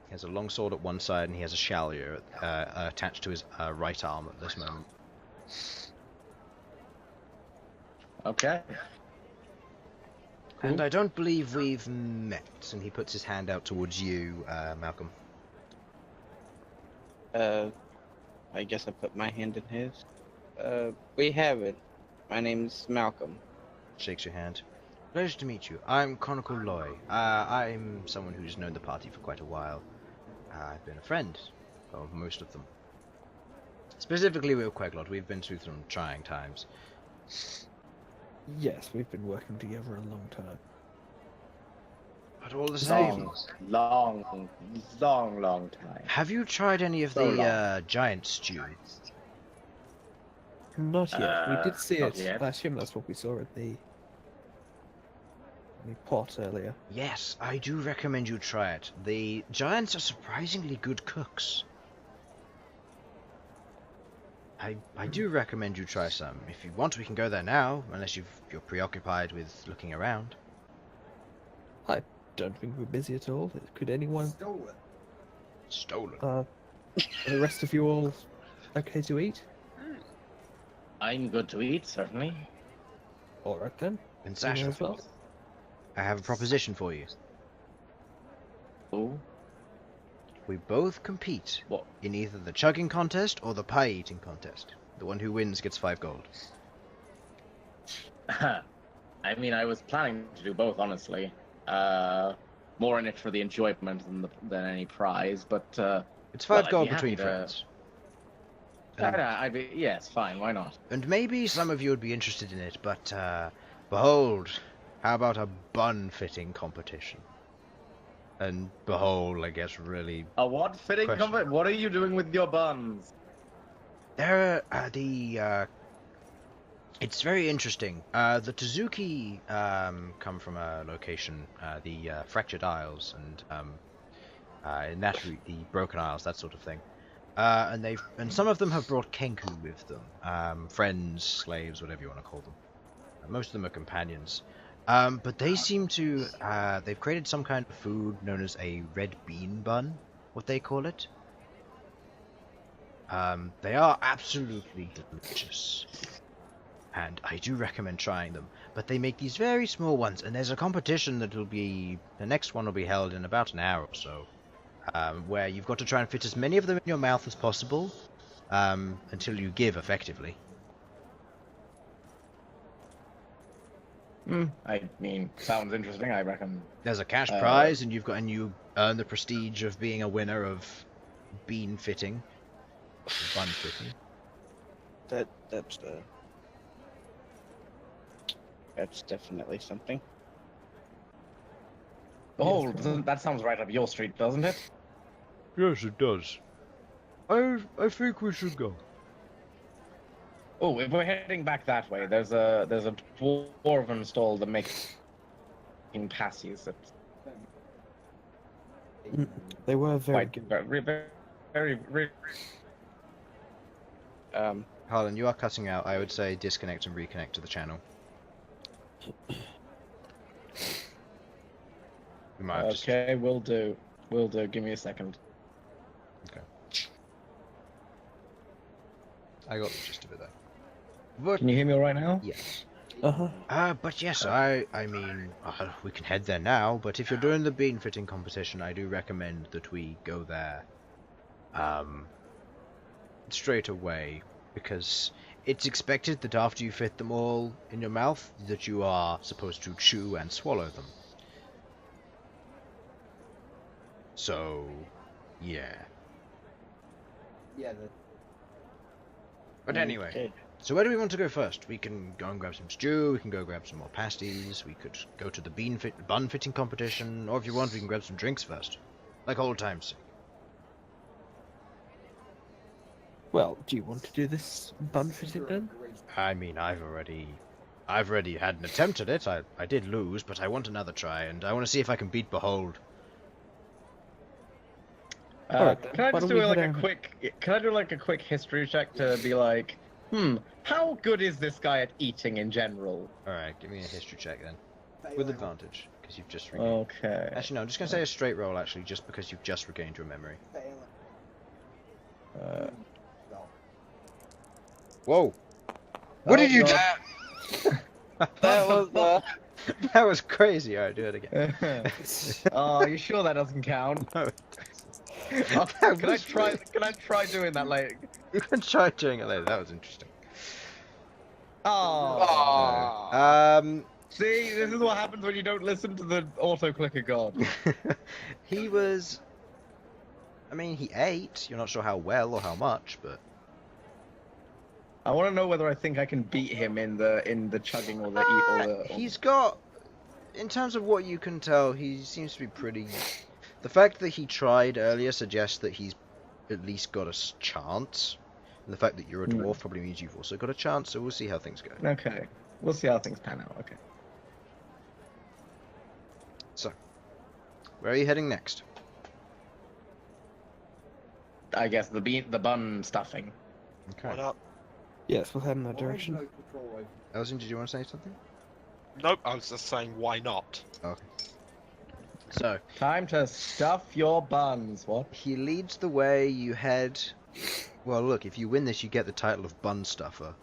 He has a long sword at one side, and he has a shalier attached to his right arm at this moment. Okay. And I don't believe we've met. And he puts his hand out towards you, Malcom. I guess I put my hand in his. We haven't. My name's Malcom. shakes your hand. Pleasure to meet you. I'm Chronicle Loy. I'm someone who's known the party for quite a while. I've been a friend of most of them. Specifically with Queglod, we've been through some trying times. Yes, we've been working together a long time. But all the same, Long time. have you tried any of So the giant stew? Not yet. We did see not it. yet. I assume that's what we saw at the pot earlier. Yes, I do recommend you try it. The giants are surprisingly good cooks. I do recommend you try some. If you want, we can go there now, unless you're preoccupied with looking around. I don't think we're busy at all. Could anyone? Stolen. Stolen. Are the rest of you all okay to eat? I'm good to eat, certainly. All right then. And You may Sasha, as well. I have a proposition for you. Oh, We both compete what? in either the chugging contest or the pie eating contest. The one who wins gets 5 gold. I mean, I was planning to do both, honestly. More in it for the enjoyment than any prize, but It's 5 Well, I'd gold be happy between to- friends. I'd be yes, fine, why not? And maybe some of you would be interested in it, but Behold, how about a bun fitting competition? And Behold, I guess, really. A what fitting Question. comfort? What are you doing with your buns? There are it's very interesting. The Tazuki come from a location, the Fractured Isles, and in that the Broken Isles, that sort of thing. And some of them have brought Kenku with them, friends, slaves, whatever you want to call them. Most of them are companions. But they seem to, they've created some kind of food known as a red bean bun, what they call it. They are absolutely delicious. And I do recommend trying them. But they make these very small ones, and there's a competition that will be, the next one will be held in about an hour or so. Where you've got to try and fit as many of them in your mouth as possible, until you give effectively. I mean, sounds interesting, I reckon. There's a cash prize, and you earn the prestige of being a winner of bean fitting, or bun fitting. That's definitely something. Oh, that sounds right up your street, doesn't it? Yes, it does. I think we should go. Oh, if we're heading back that way, there's a dwarven stall that makes pasties. They were very Quite good. very. Harlan, you are cutting out. I would say disconnect and reconnect to the channel. We might have just... Okay, will do. Will do. Give me a second. Okay. I got the gist of it though. But Can you hear me all right now? yes. Uh-huh. Yes, I mean, we can head there now, but if you're doing the bean fitting competition, I do recommend that we go there, straight away, because it's expected that after you fit them all in your mouth, that you are supposed to chew and swallow them. So, yeah. Yeah, But anyway. Okay. So where do we want to go first? We can go and grab some stew, we can go grab some more pasties, we could go to the bun fitting competition, or if you want we can grab some drinks first. Like old times. Well, do you want to do this bun fitting then? I mean, I've already had an attempt at it. I did lose, but I want another try, and I want to see if I can beat Behold. Alright then, Can I why just don't we do like head a over? quick? Can I do like a quick history check to be like, how good is this guy at eating in general? Alright, give me a history check then. With advantage, because you've just regained... Okay. Actually, no, I'm just going to say a straight roll, actually, just because you've just regained your memory. Uh, Whoa! What did you do? That was That was crazy. Alright, do it again. oh, you sure that doesn't count? No. Oh, That can I was try? really- Can I try doing that later? You can try doing it later. That was interesting. Oh. See, this is what happens when you don't listen to the auto-clicker god. He was. I mean, he ate. You're not sure how well or how much, but I want to know whether I think I can beat him in the chugging or the eat or the. he's got. In terms of what you can tell, he seems to be pretty. The fact that he tried earlier suggests that he's at least got a chance. And the fact that you're a dwarf probably means you've also got a chance. So we'll see how things go. Okay, we'll see how things pan out. Okay. So, where are you heading next? I guess the bun stuffing. Why Okay. not? Yes, we'll head in that I have direction. no control over. Elsin, did you want to say something? Nope, I was just saying, why not? Okay. So, Time to stuff your buns. What? he leads the way. You head. Well, look, if you win this, you get the title of Bun Stuffer.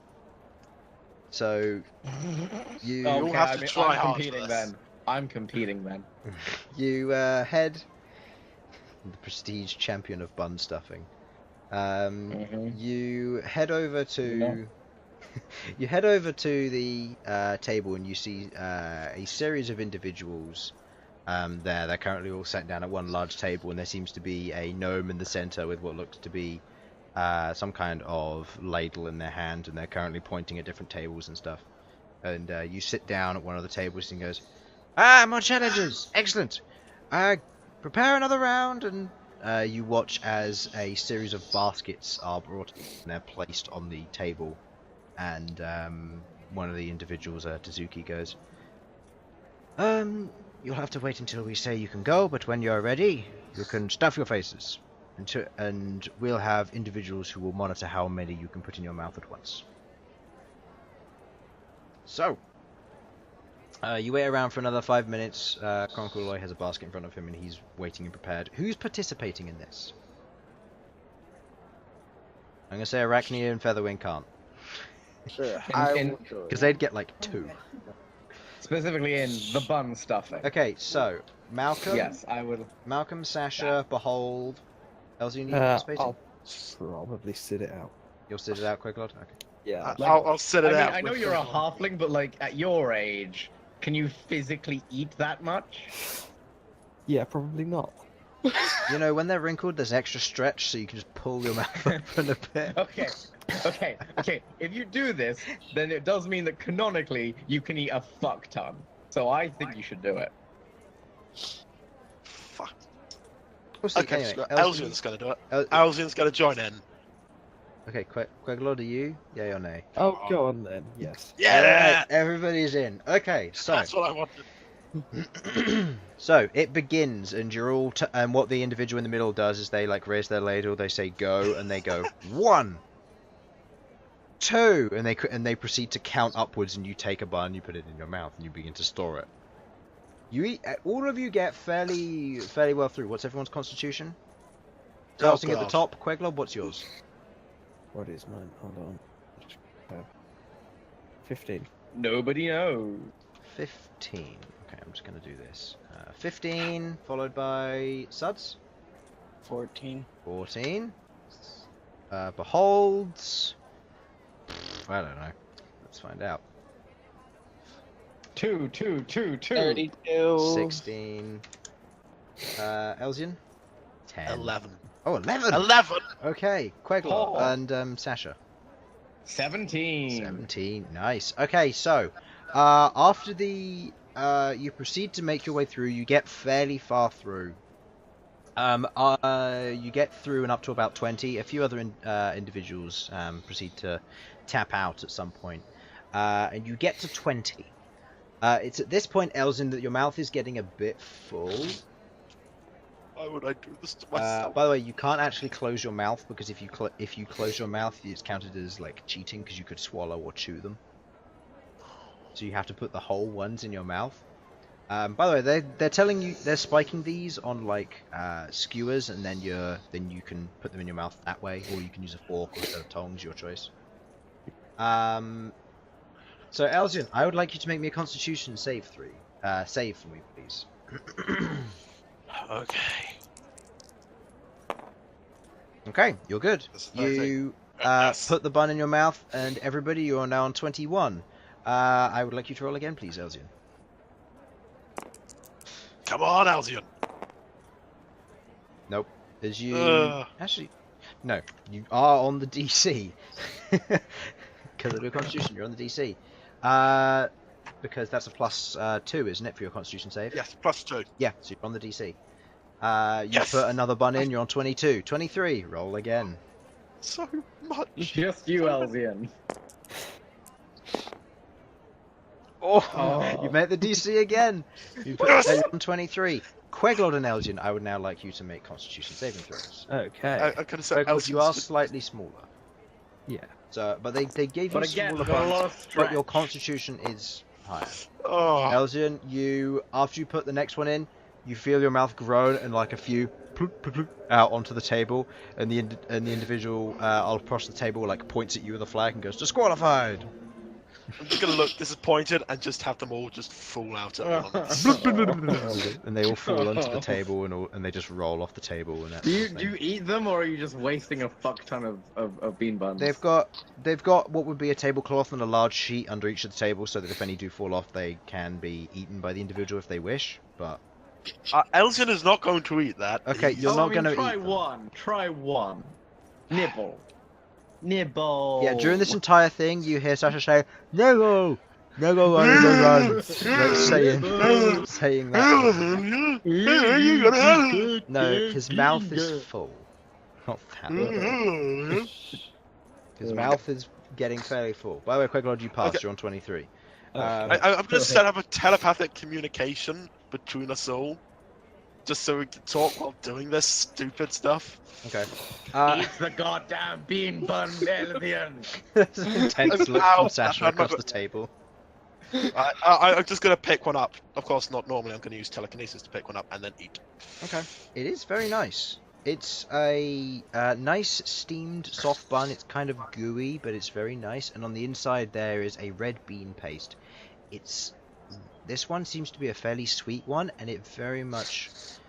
So, you You'll have to try I'm hard for competing this. then. I'm competing then. you head. The prestige champion of bun stuffing. You head over to. No. You head over to the table and you see a series of individuals there. They're currently all sat down at one large table, and there seems to be a gnome in the center with what looks to be some kind of ladle in their hand, and they're currently pointing at different tables and stuff. And you sit down at one of the tables and goes, more challenges! Excellent! Prepare another round, and you watch as a series of baskets are brought and they're placed on the table. And one of the individuals, Tazuki, goes, you'll have to wait until we say you can go, but when you're ready, you can stuff your faces. And we'll have individuals who will monitor how many you can put in your mouth at once. So, you wait around for another 5 minutes. Conqueror has a basket in front of him and he's waiting and prepared. Who's participating in this? I'm going to say Arachnia and Featherwing can't. Because they'd get like 2. Specifically in the bun stuffing. Okay, so Malcom. Yes, I would. Malcom, Sasha, Bhold. Elsyan, you participating? I'll probably sit it out. You'll sit it out, Queglod? Okay. Yeah. I'll sit it out. I know with you're a the- halfling, but like at your age, can you physically eat that much? Yeah, probably not. You know, when they're wrinkled, there's extra stretch, so you can just pull your mouth open a bit. Okay. If you do this, then it does mean that canonically you can eat a fuck ton. So I think you should do it. Fuck. We'll see. Okay, Anyway, so Elsyan's gonna do it. El- Elsyan's gonna join in. Okay, Queglod, are you? Yay or nay? Oh, go on then. Yes. Yeah! Alright, everybody's in. Okay, so That's what I wanted. so it begins, and you're all. And what the individual in the middle does is they like raise their ladle, they say go, and they go 1, 2, and they proceed to count upwards, and you take a bun, you put it in your mouth, and you begin to store it. You eat. All of you get fairly well through. What's everyone's constitution? Starting at the God. top, Queglod, what's yours? What is mine? Hold on. 15. Nobody knows. 15. Okay, I'm just going to do this. 15, followed by Sudz. 14. 14. Beholds. I don't know. Let's find out. 2. 32. 16. Elsyan. 10. 11. Oh, 11! 11! Okay, Queglod Oh. and Sasha. 17. 17. Nice. Okay, so after the you proceed to make your way through, you get fairly far through. You get through and up to about 20. A few other individuals proceed to tap out at some point, and you get to 20. It's at this point, Elsyan, that your mouth is getting a bit full. Why would I do this to myself? By the way, you can't actually close your mouth, because if you close your mouth, it's counted as like cheating, because you could swallow or chew them. So you have to put the whole ones in your mouth. By the way, they're telling you they're spiking these on like skewers, and then you can put them in your mouth that way, or you can use a fork or a set of tongs, your choice. So Elsyan, I would like you to make me a Constitution save save for me, please. Okay. Okay, you're good. That's 13. You Yes. put the bun in your mouth, and everybody, you are now on 21. I would like you to roll again, please, Elsyan. Come on, Elsyan. Nope. As you actually, no, you are on the DC because of your Constitution. You're on the DC. Because that's a +2, isn't it, for your Constitution save? Yes, +2. Yeah, so you're on the DC. You Yes! put another bun in. You're on 22. 23. Roll again. So much. Just you, Elsyan. Oh, you made the DC again. You put you're on 23. Queglod and Elsyan, I would now like you to make Constitution saving throws. Okay. I could have said Queglod, you are Elsyan's- slightly smaller. Yeah. So, but they gave you But again, smaller got a lot buns, of but your stretch. Constitution is higher. Oh, Elsyan, after you put the next one in, you feel your mouth groan and like a few ploop, ploop, ploop, out onto the table, and the individual across the table like points at you with a flag and goes disqualified. I'm just gonna look disappointed and just have them all just fall out at once. And they all fall onto the table and they just roll off the table. And that Do sort of you thing. eat them, or are you just wasting a fuck ton of bean buns? They've got what would be a tablecloth and a large sheet under each of the tables, so that if any do fall off, they can be eaten by the individual if they wish. But Elsyan is not going to eat that. okay, you're not going to try eat them. one. Try one. Nibble. Nibble. Yeah, during this entire thing, you hear Sasha say, "No, no, go run, go run," like saying that. No, his mouth is full. Not that. His mouth is getting fairly full. By the way, Queglod, you passed. Okay. You're on 23. I'm going to set up a telepathic communication between us all, just so we can talk while doing this stupid stuff. Okay. Eat the goddamn bean bun, Elsyan. There's an intense look Ow, from Sasha I'm not across the table. I'm just going to pick one up. Of course, not normally. I'm going to use telekinesis to pick one up and then eat. Okay. It is very nice. It's a nice steamed soft bun. It's kind of gooey, but it's very nice. And on the inside there is a red bean paste. This one seems to be a fairly sweet one, and it's very nice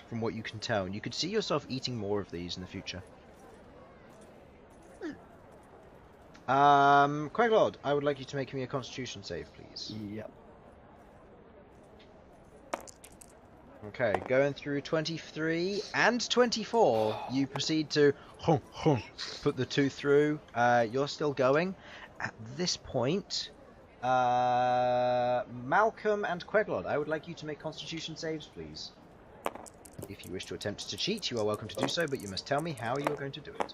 from what you can tell. And you could see yourself eating more of these in the future. Queglod, I would like you to make me a Constitution save, please. Yep. Okay, going through 23 and 24, you proceed to put the two through. You're still going. At this point, Malcom and Queglod, I would like you to make Constitution saves, please. If you wish to attempt to cheat, you are welcome to do so, but you must tell me how you are going to do it.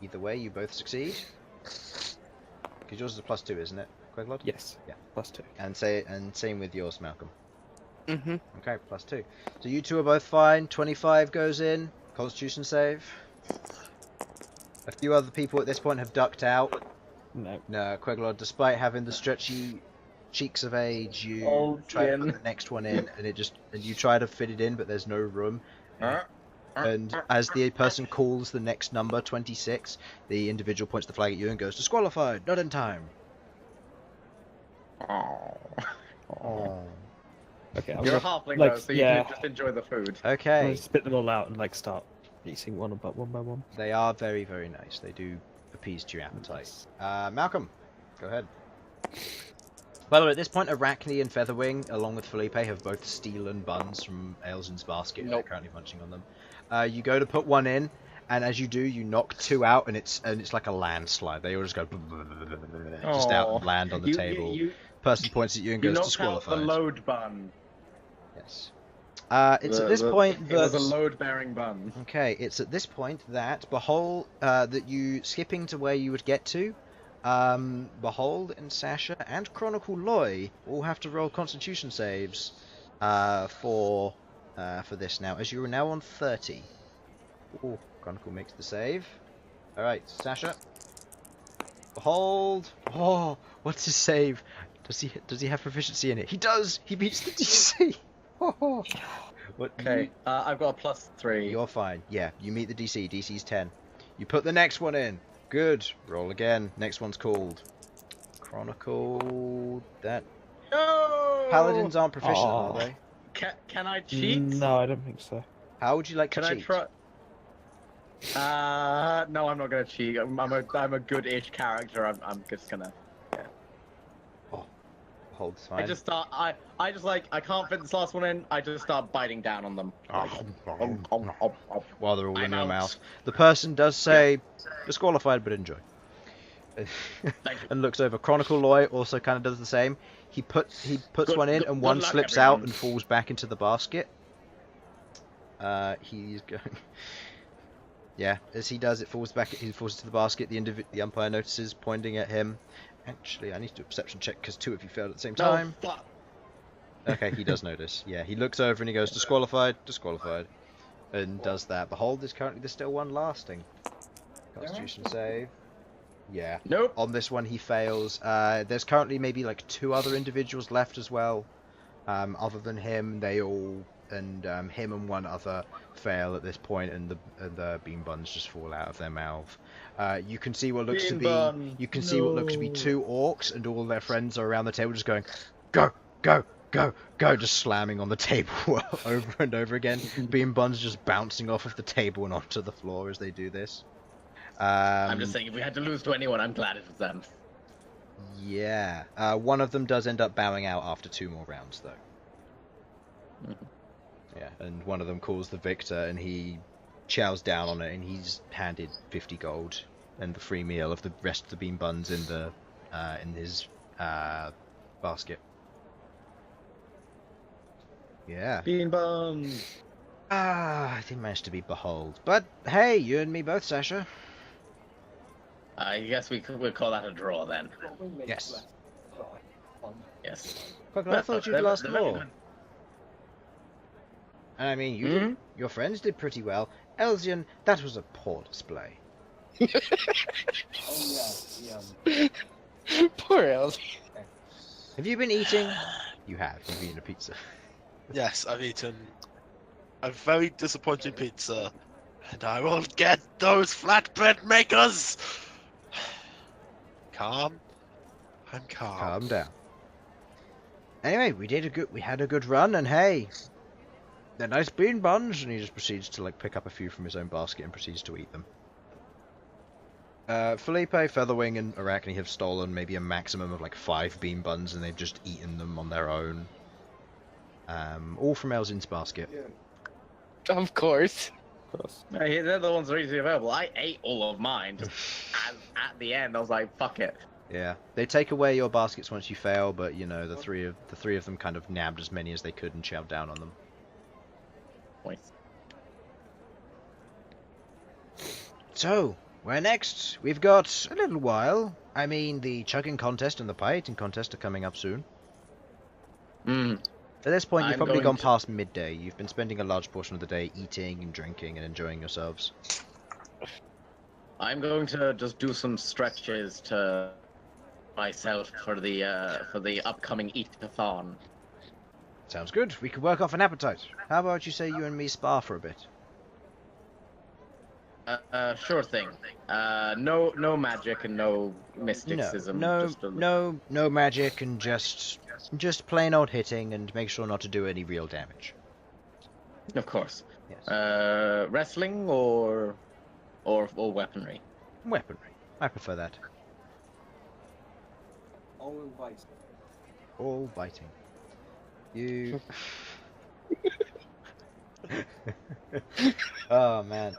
Either way, you both succeed. Because yours is a +2, isn't it, Queglod? Yes. Yeah. +2. And same with yours, Malcom. Mm-hmm. Okay, +2. So you two are both fine. 25 goes in. Constitution save. A few other people at this point have ducked out. No. No, Queglod, despite having the stretchy cheeks of age, you Oh, try to Jim. put the next one in, and you try to fit it in, but there's no room. And as the person calls the next number, 26, the individual points the flag at you and goes, disqualified, not in time. Oh. Okay, I'm You're a gonna, halfling like, though, so you yeah. can just enjoy the food. I'm Okay, gonna spit them all out and like start eating one by one. they are very, very nice. They do appease to your appetite. Malcom, go ahead. By the way, at this point, Arachne and Featherwing, along with Felipe, have both stolen buns from Elsyan's basket. And they're currently munching on them. You go to put one in, and as you do, you knock two out, and it's like a landslide. They all just go just out and land on the table. Person points at you and You goes knocked out disqualified. the load bun. Yes. It's at this point It was a that load-bearing bun. okay. It's at this point that Bhold, that you skipping to where you would get to. Bhold and Sasha and Chronicle Loy all have to roll Constitution saves for this now, as you are now on 30. Ooh, Chronicle makes the save. All right, Sasha. Bhold. Oh, what's his save? Does he have proficiency in it? He does. He beats the DC. Oh. What? Okay, I've got a +3. You're fine. Yeah, you meet the DC. DC's 10. You put the next one in. Good. Roll again. Next one's called Chronicle. That No! paladins aren't proficient, Aw. are they? Can I cheat? No, I don't think so. How would you like to Can I cheat? try? No, I'm not gonna cheat. I'm a good-ish character. I'm just gonna. Hold's fine. I just like, I can't fit this last one in. I just start biting down on them. Like, While they're all in I'm your out. mouth. The person does say, disqualified, but enjoy. And looks over. Chronicle Loy also kind of does the same. He puts one in, and one luck, slips out everyone. and falls back into the basket. He's going. Yeah, as he does, he falls into the basket. The umpire notices, pointing at him. Actually, I need to do a perception check because two of you failed at the same time. No, fuck. Okay, he does notice. Yeah, he looks over and he goes, disqualified, and does that. Behold, there's currently still one lasting. Constitution save. Yeah. Nope. On this one, he fails. There's currently maybe like 2 other individuals left as well. Other than him, him and one other fail at this point, and the bean buns just fall out of their mouth. You can see what looks to be what looks to be 2 orcs, and all their friends are around the table just going, go, go, go, go, just slamming on the table over and over again. Bean buns just bouncing off of the table and onto the floor as they do this. I'm just saying, if we had to lose to anyone, I'm glad it was them. Yeah. One of them does end up bowing out after 2 more rounds, though. Yeah, and one of them calls the victor, and he chows down on it, and he's handed 50 gold and the free meal of the rest of the bean buns in his basket. Yeah. Bean buns. I didn't manage to beat Bhold, but hey, you and me both, Sasha. I guess we'll call that a draw then. Yes. Yes. Queglod, I thought you'd lost very more. good. I mean, your friends did pretty well. Elsyan, that was a poor display. Oh yeah. Poor Elsyan. Have you been eating? You have. You've eaten a pizza. Yes, I've eaten a very disappointing pizza, and I will get those flatbread makers. Calm. I'm calm. Calm down. Anyway, we had a good run, and hey, they're nice bean buns, and he just proceeds to pick up a few from his own basket and proceeds to eat them. Felipe, Featherwing, and Arachne have stolen maybe a maximum of 5 bean buns, and they've just eaten them on their own. All from Elsyan's basket. Of course. Hey, they're the ones that are easily available. I ate all of mine. Just at the end, I was like, "Fuck it." Yeah, they take away your baskets once you fail, but the three of them kind of nabbed as many as they could and chowed down on them. Nice. So, where next? We've got a little while. I mean, the chugging contest and the pie eating contest are coming up soon. At this point, you've I'm probably going gone to- past midday. You've been spending a large portion of the day eating and drinking and enjoying yourselves. I'm going to just do some stretches to myself for the upcoming eat-a-thon. Sounds good. We could work off an appetite. How about you say you and me spar for a bit? Sure thing. No magic and no mysticism. Just a No magic and just plain old hitting, and make sure not to do any real damage. Of course. Yes. Wrestling or weaponry. Weaponry. I prefer that. All advice. All biting. You. Oh man,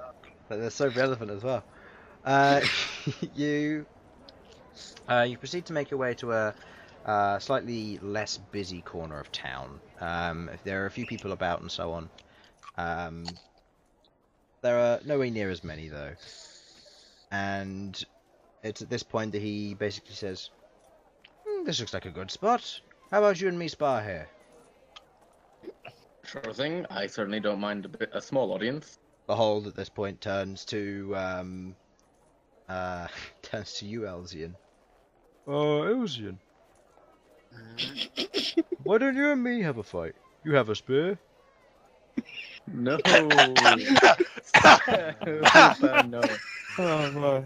they're so relevant as well. You proceed to make your way to a slightly less busy corner of town. There are a few people about and so on. There are nowhere near as many though, and it's at this point that he basically says, "This looks like a good spot. How about you and me spar here?" Sure thing. I certainly don't mind a small audience. Bhold at this point turns to you, Elsyan. Elsyan. Why don't you and me have a fight? You have a spear. No. No. Oh my.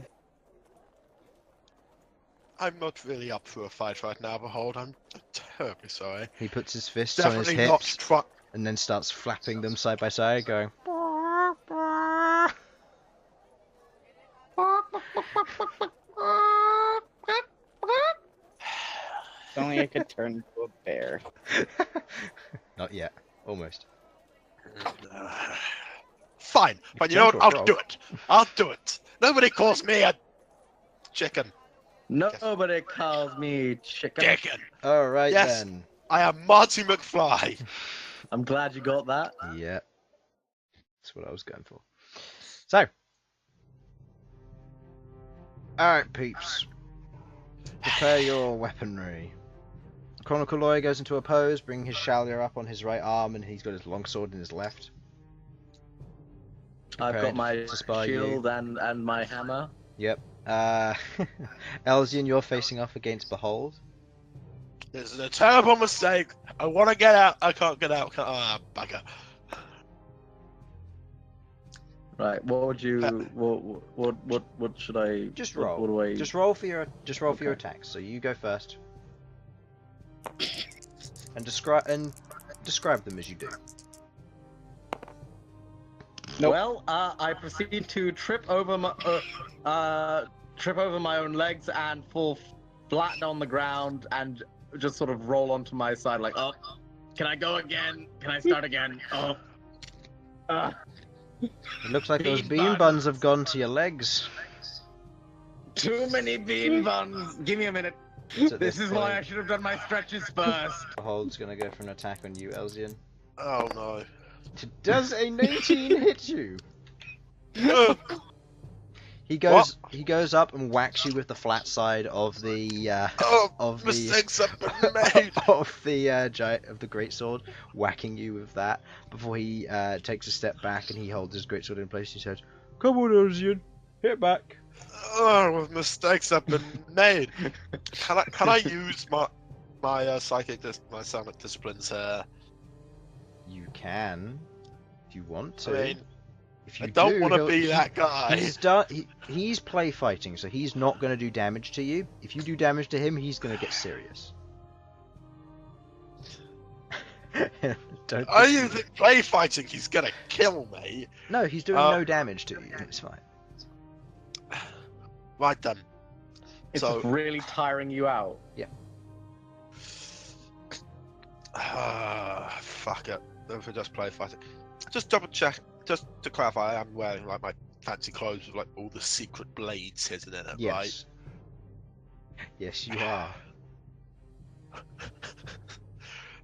I'm not really up for a fight right now, Behold. I'm terribly sorry. He puts his fists on his Definitely not hips try. and then starts flapping them side by side, going. only I could turn into a bear. Not yet. Almost. Fine. But you know what? turn I'll to a do it. I'll do it. Nobody calls me a chicken. Nobody calls me chicken. Chicken. Alright Yes. then. I am Marty McFly. I'm glad you got that. Yeah. That's what I was going for. So. Alright, peeps. Prepare your weaponry. Chronicle Lawyer goes into a pose, bringing his Shalier up on his right arm, and he's got his longsword in his left. I've got Prepared my to spy shield and my hammer. Yep. Elsyan, you're facing off against Bhold. This is a terrible mistake. I want to get out. I can't get out. Ah, bugger. Right. What would you? What should I? Just roll. What do I? Just roll for your for your Okay. attacks. So you go first. And describe them as you do. Nope. Well, I proceed to trip over my own legs and fall flat on the ground and just sort of roll onto my side like, oh, can I go again? Can I start again? Oh. It looks like those Bean bean buns have gone to your legs. Too many bean buns. Give me a minute. So at This is why I point, should have done my stretches first. Behold's gonna go for an attack on you, Elsyan. Oh no. Does a 19 hit you? Ugh. He goes up and whacks you with the flat side of the Oh, of the mistakes have been made. of the giant of the greatsword, whacking you with that before he takes a step back and he holds his greatsword in place. He says, "Come on, Elsyan, hit back." Oh, mistakes have been made. Can I use my my sonic disciplines here? You can, if you want to. I mean, if you I don't do, want to he'll- be that guy. He's play fighting, so he's not going to do damage to you. If you do damage to him, he's going to get serious. Don't Are think you think play fighting? He's gonna kill me. No, he's doing no damage to you. It's fine. Right then. It's So, really tiring you out. fuck it. If we just play fighting, just double check. Just to clarify, I am wearing like my fancy clothes with like all the secret blades hidden in it, Yes. right? Yes, you are.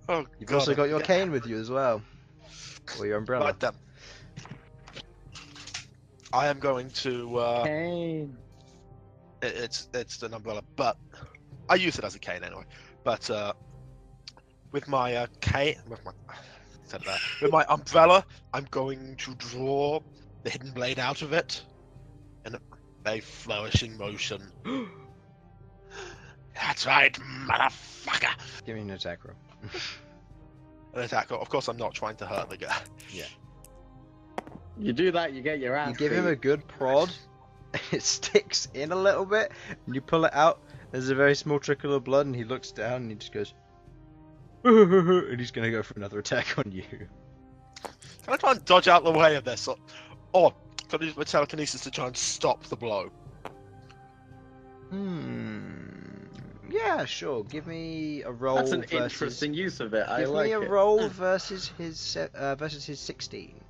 Oh, You've God, also got your yeah. cane with you as well, or your umbrella. Right then. I am going to. Cane. It's an umbrella, but I use it as a cane anyway. But with my cane, with my umbrella, I'm going to draw the hidden blade out of it in a flourishing motion. That's right, motherfucker. Give me an attack roll. An attack. Of course, I'm not trying to hurt the guy. You do that, you get your ass. You give him beat. a good prod. It sticks in a little bit, and you pull it out. There's a very small trickle of blood, and he looks down and he just goes, and he's gonna go for another attack on you. Can I try and dodge out the way of this, or can I use my telekinesis to try and stop the blow? Yeah, sure. Give me a roll. That's an versus... interesting use of it. I Give like me a it. roll versus his 16,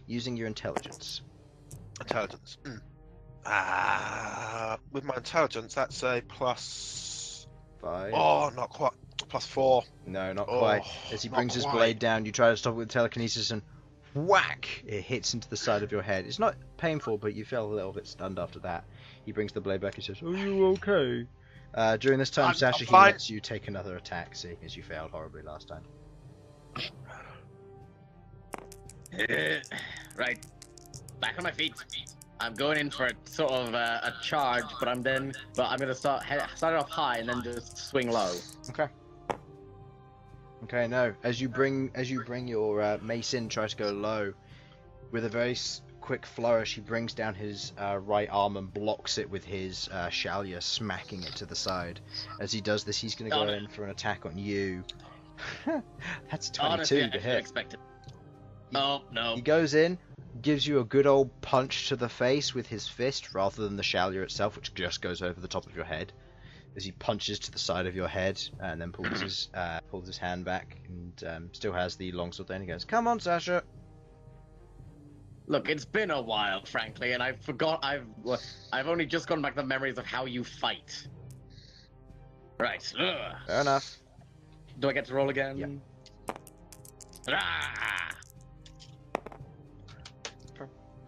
using your intelligence. Intelligence. With my intelligence, that's a plus. 5. Oh, not quite. +4. No, not Oh, quite. As he not brings his quite. blade down, you try to stop it with telekinesis, and whack! It hits into the side of your head. It's not painful, but you feel a little bit stunned after that. He brings the blade back and says, "Are you okay?" During this time, I'm Sasha, he fine. lets you take another attack, seeing as you failed horribly last time. Right. Back on my feet. I'm going in for a sort of a charge, but I'm gonna start it off high and then just swing low. Okay, no. As you bring your mace in, try to go low. With a very quick flourish, he brings down his right arm and blocks it with his Shalier, smacking it to the side. As he does this, he's going to go in for an attack on you. That's 22 Honestly, I to should hit. expect it. Oh no. He goes in, gives you a good old punch to the face with his fist, rather than the Shalier itself, which just goes over the top of your head. as he punches to the side of your head and then pulls his hand back and still has the longsword there. And he goes, "Come on, Sasha." Look, it's been a while, frankly, and I've only just gone back to the memories of how you fight. Right. Ugh. Fair enough. Do I get to roll again? Yep. Ah!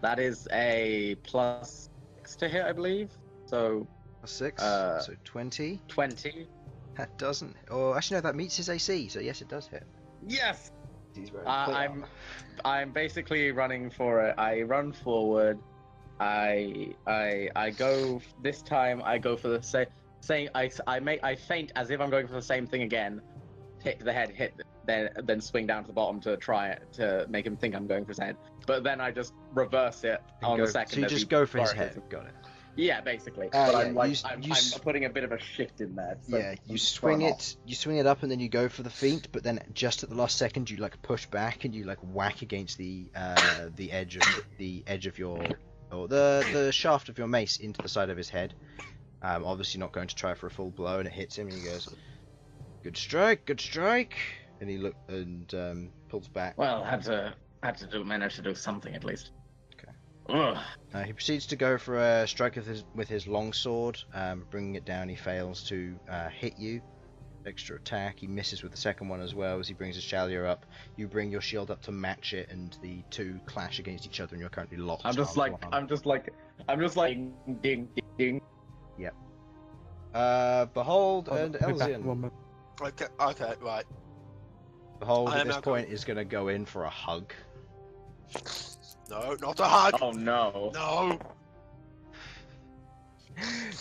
That is a +6 to hit, I believe. So +6, so 20. 20. That doesn't. Or actually, no, that meets his AC. So yes, it does hit. Yes. He's wearing plate armor. I'm basically running for it. I run forward. I go this time. I go for the same. I feint as if I'm going for the same thing again. Hit the head. Then swing down to the bottom to try it to make him think I'm going for his head. But then I just reverse it on the second. So you just go for his head. Got it. Yeah, basically. But yeah, I'm putting a bit of a shift in there. So yeah, you swing it up, and then you go for the feint. But then just at the last second, you like push back and you like whack against the edge of your or the shaft of your mace into the side of his head. Obviously not going to try for a full blow, and it hits him, and he goes, "Good strike, good strike." And he pulls back. Well, manage to do something at least. He proceeds to go for a strike with his longsword, bringing it down. He fails to hit you. Extra attack. He misses with the second one as well as he brings his Aleuir up. You bring your shield up to match it, and the two clash against each other, and you're currently locked. I'm just like ding ding ding. Yep. Bhold and Elsyan. Okay, right. Bhold at this point is going to go in for a hug. No, not a hug. Oh no. No.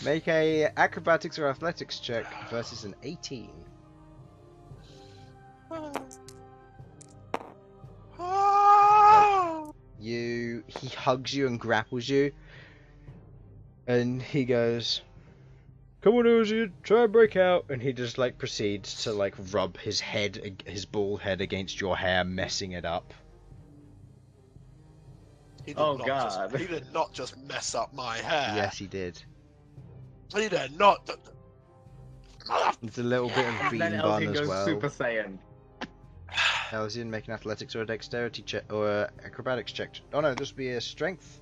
Make a acrobatics or athletics check versus an 18. He hugs you and grapples you, and he goes, "Come on, Elsyan, try and break out." And he just like proceeds to like rub his bald head against your hair, messing it up. God! He did not just mess up my hair. Yes, he did. He did not. It's a little bit of bean bun as well. Super Saiyan. Elsyan, make an athletics or a dexterity check or an acrobatics check. Oh no, this will be a strength.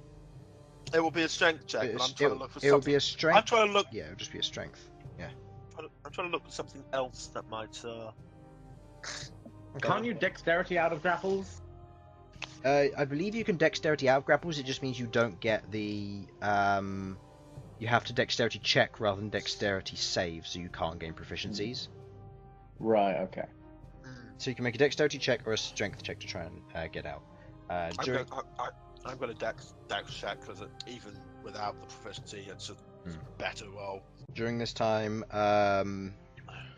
It will be a strength check, but I'm trying to look for something. It will be a strength. I'm trying to look. Yeah, it'll just be a strength. Yeah. I'm trying to look for something else that might. Can't you dexterity out of grapples? I believe you can dexterity out of grapples. It just means you don't get the. You have to dexterity check rather than dexterity save, so you can't gain proficiencies. Right. Okay. So you can make a dexterity check or a strength check to try and get out. I'm going to dex check because even without the proficiency, it's a better roll. During this time,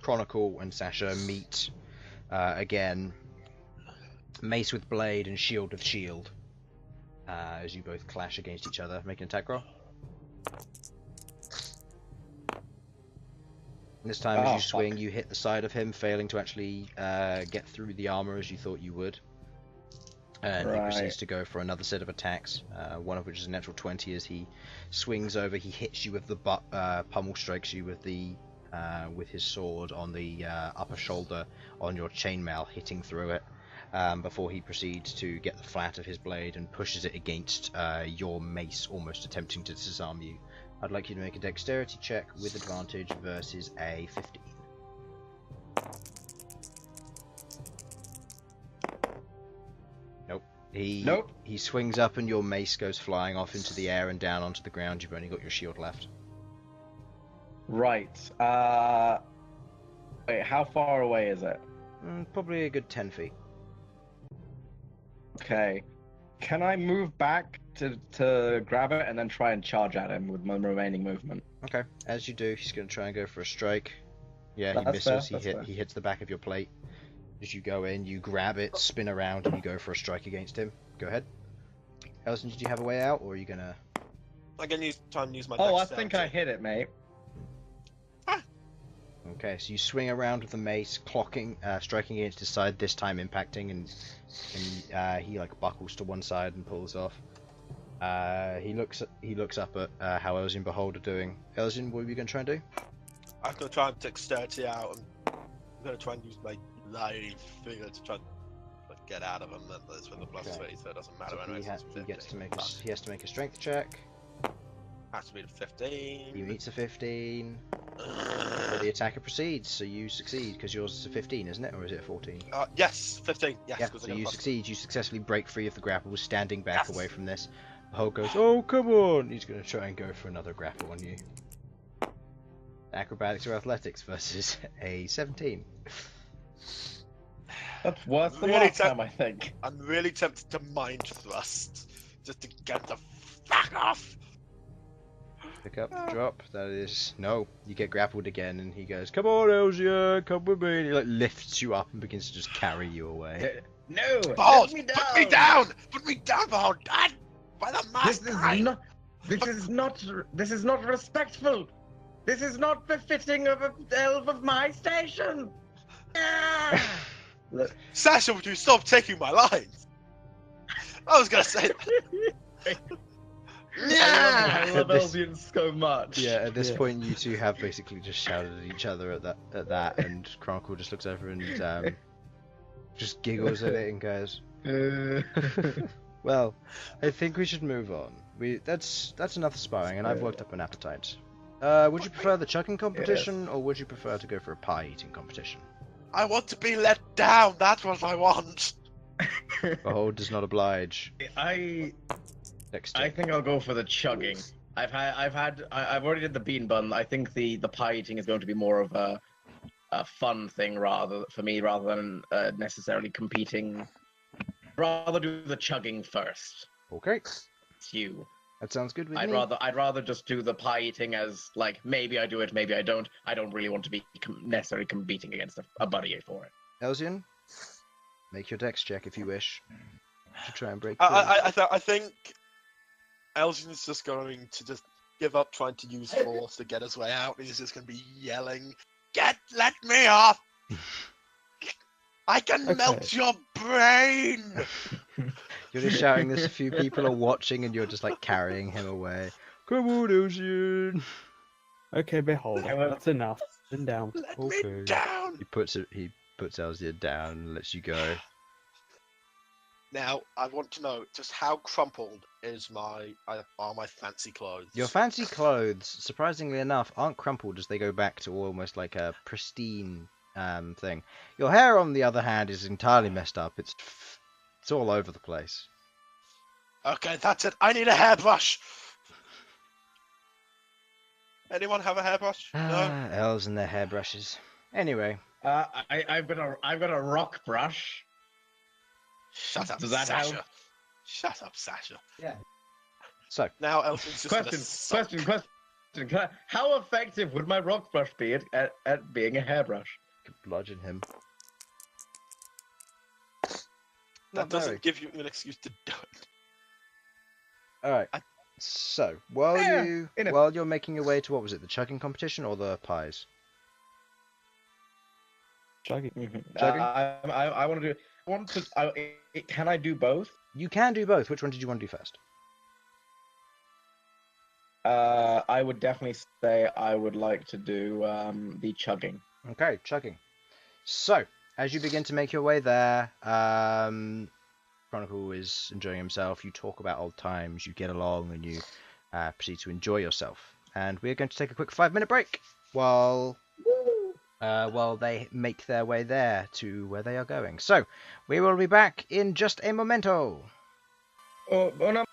Chronicle and Sasha meet again. Mace with blade and shield with shield. As you both clash against each other. Make an attack roll. And this time, as you swing, you hit the side of him, failing to actually get through the armor as you thought you would. And he proceeds to go for another set of attacks, one of which is a natural 20 as he swings over. He hits you with the pummel strikes you with his sword on the upper shoulder on your chainmail, hitting through it. Before he proceeds to get the flat of his blade and pushes it against your mace, almost attempting to disarm you. I'd like you to make a dexterity check with advantage versus a 15. Nope. He swings up and your mace goes flying off into the air and down onto the ground. You've only got your shield left. Right. Wait, how far away is it? Probably a good 10 feet. Okay. Can I move back to grab it and then try and charge at him with my remaining movement? Okay. As you do, he's going to try and go for a strike. Yeah, he That's misses. fair. He hits the back of your plate. As you go in, you grab it, spin around, and you go for a strike against him. Go ahead. Elsyan, did you have a way out, or are you going to... I can try and use my Oh, I dexterity. think I hit it, mate. Okay, so you swing around with the mace, striking against his side, this time impacting, and he like buckles to one side and pulls off. He looks up at how Elsyan and Bhold are doing. Elsyan, what are you going to try and do? I'm gonna try and dexterity out, and I'm gonna try and use my live finger to try and get out of him. And that's with a +3, so it doesn't matter So anyway. he gets to make he has to make a strength check. Has to be the 15. He meets a 15. Well, the attacker proceeds, so you succeed because yours is a 15, isn't it, or is it a 14? Yes, 15. Yes, Yeah. 'cause I So got a you plus- succeed. You successfully break free of the grapple, standing back Yes. away from this. Bhold goes, "Oh, come on!" He's going to try and go for another grapple on you. Acrobatics or athletics versus a 17. That's worse than Really last time, I think. I'm really tempted to mind thrust just to get the fuck off. Pick up, drop. That is no. You get grappled again, and he goes, "Come on, Elsyan, come with me." And he like lifts you up and begins to just carry you away. No! Bhold, Let me put me down! Put me down, Bhold! Dad! By the This master! is not. This is not respectful. This is not befitting of an elf of my station. Ah! Look, Sasha, would you stop taking my lines? I was gonna say. I love This- Elsyan so much. Yeah, at this Yeah. point, you two have basically just shouted at each other at that, and Chronicle just looks over and just giggles at it and goes, "Well, I think we should move on. That's enough sparring, and I've worked up an appetite. Would you prefer the chugging competition, or would you prefer to go for a pie eating competition?" I want to be let down. That's what I want. Behold does not oblige. I Dexter. think I'll go for the chugging. I've already did the bean bun. I think the pie eating is going to be more of a fun thing for me rather than necessarily competing. Rather do the chugging first. Okay, It's you. that sounds good with I'd me. rather just do the pie eating as like maybe I do it, maybe I don't. I don't really want to be necessarily competing against a buddy for it. Elsyan, make your dex check if you wish to try and break through. I think Elsyan's just going to just give up trying to use force to get his way out. He's just going to be yelling, let me off! I can melt your brain! You're just shouting this. A few people are watching, and you're just like carrying him away. Come on, Elsyan. Okay, Behold, However- that's enough. Sit down. Let Okay. me down! He puts Elsyan down and lets you go. Now, I want to know just how crumpled are my fancy clothes? Your fancy clothes, surprisingly enough, aren't crumpled as they go back to almost like a pristine thing. Your hair, on the other hand, is entirely messed up. It's all over the place. Okay, that's it. I need a hairbrush. Anyone have a hairbrush? No. Elves and their hairbrushes. Anyway, I've got a rock brush. Shut up, Does that Sasha. help? Shut up, Sasha. so Now Elsyan's just gonna sulk. Question. How effective would my rock brush be at being a hairbrush? bludgeon him. That Not doesn't very. give you an excuse to do it. All right. I- So while Yeah, while you're making your way to what was it, the chugging competition or the pies? Chugging. Chugging? I want to do. Can I do both? You can do both. Which one did you want to do first? I would definitely say I would like to do the chugging. Okay, chugging. So, as you begin to make your way there, Chronicle is enjoying himself. You talk about old times, you get along, and you proceed to enjoy yourself. And we're going to take a quick 5-minute break while they make their way there to where they are going. So, we will be back in just a momento. Oh no.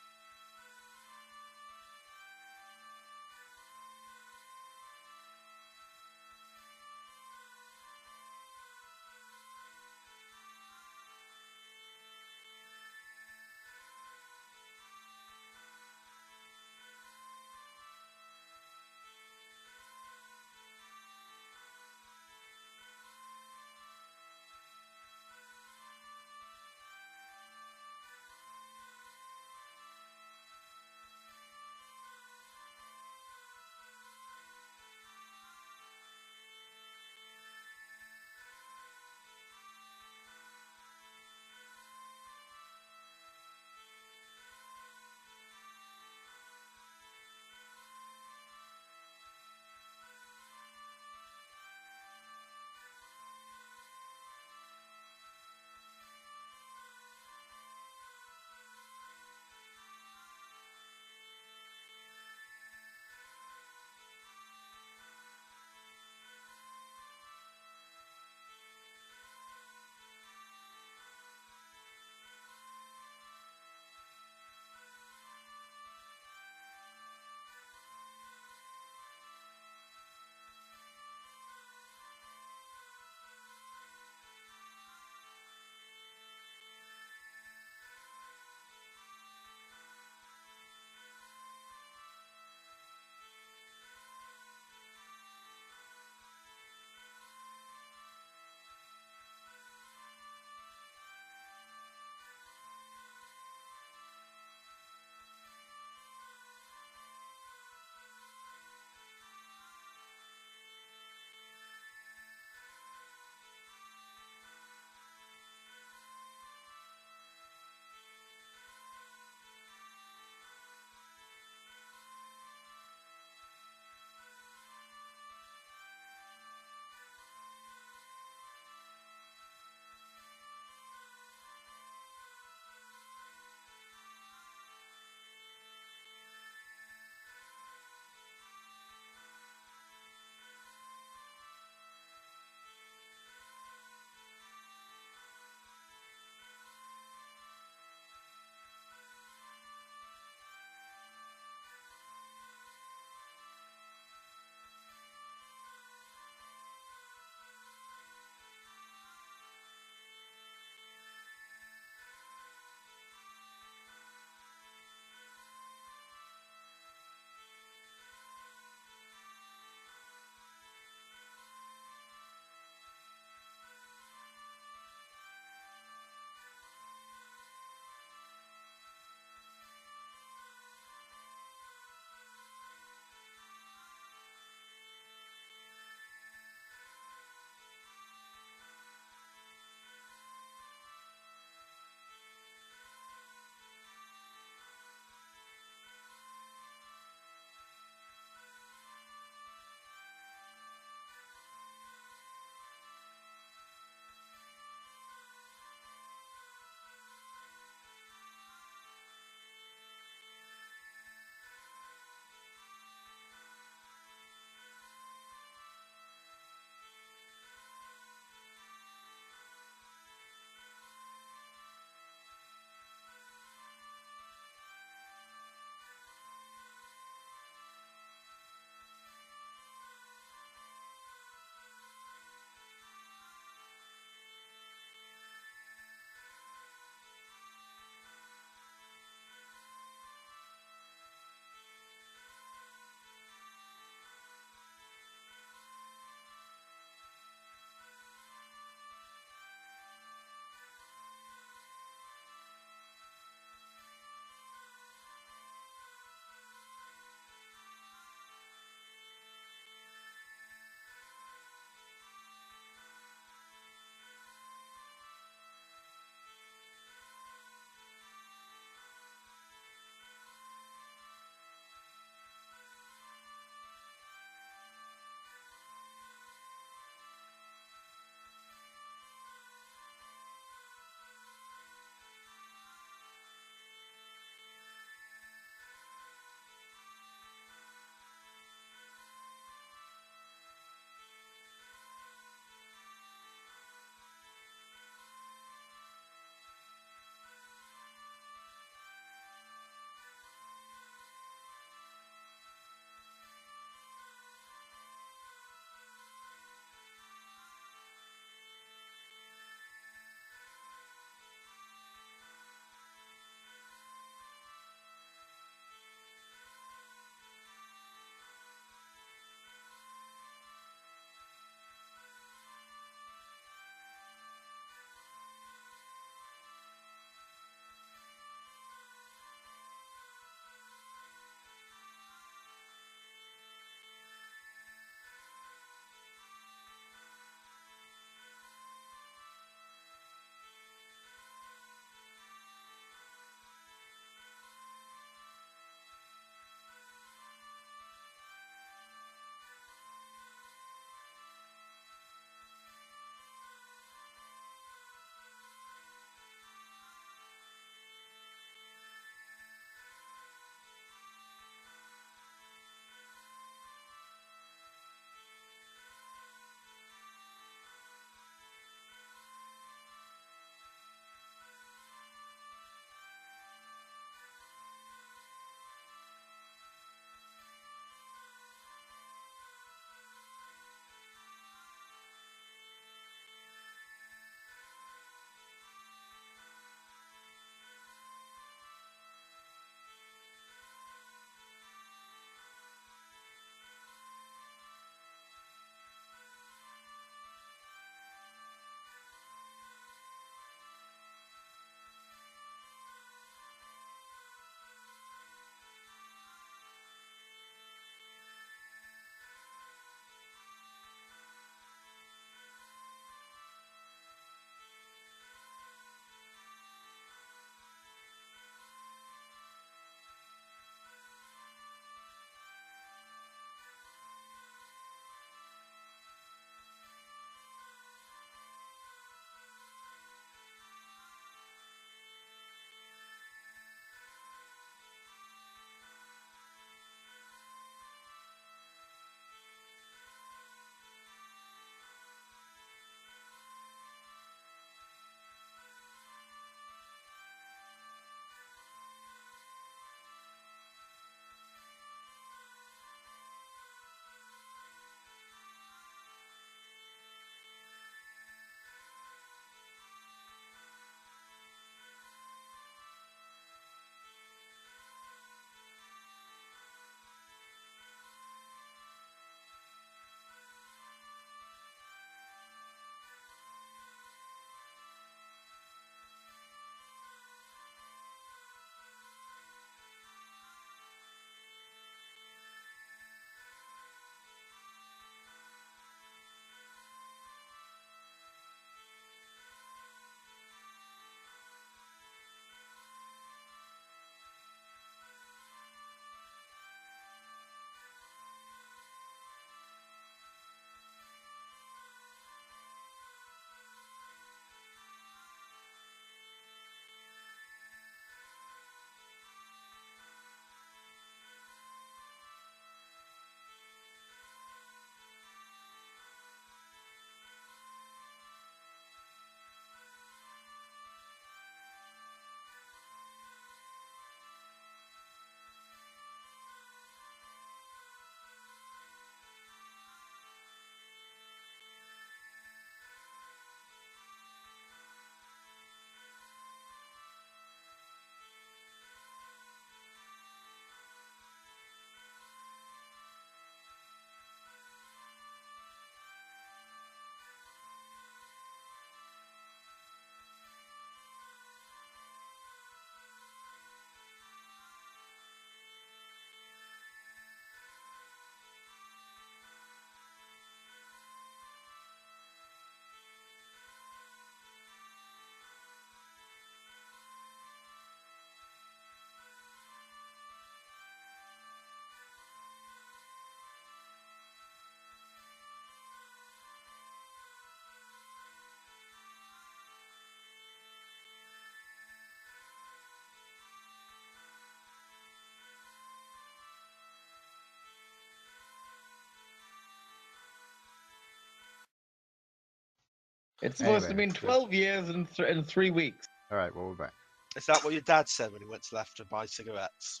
It's supposed to Anyway. mean 12 years and 3 weeks. All right, well, we're back. Is that what your dad said when he went to left to buy cigarettes?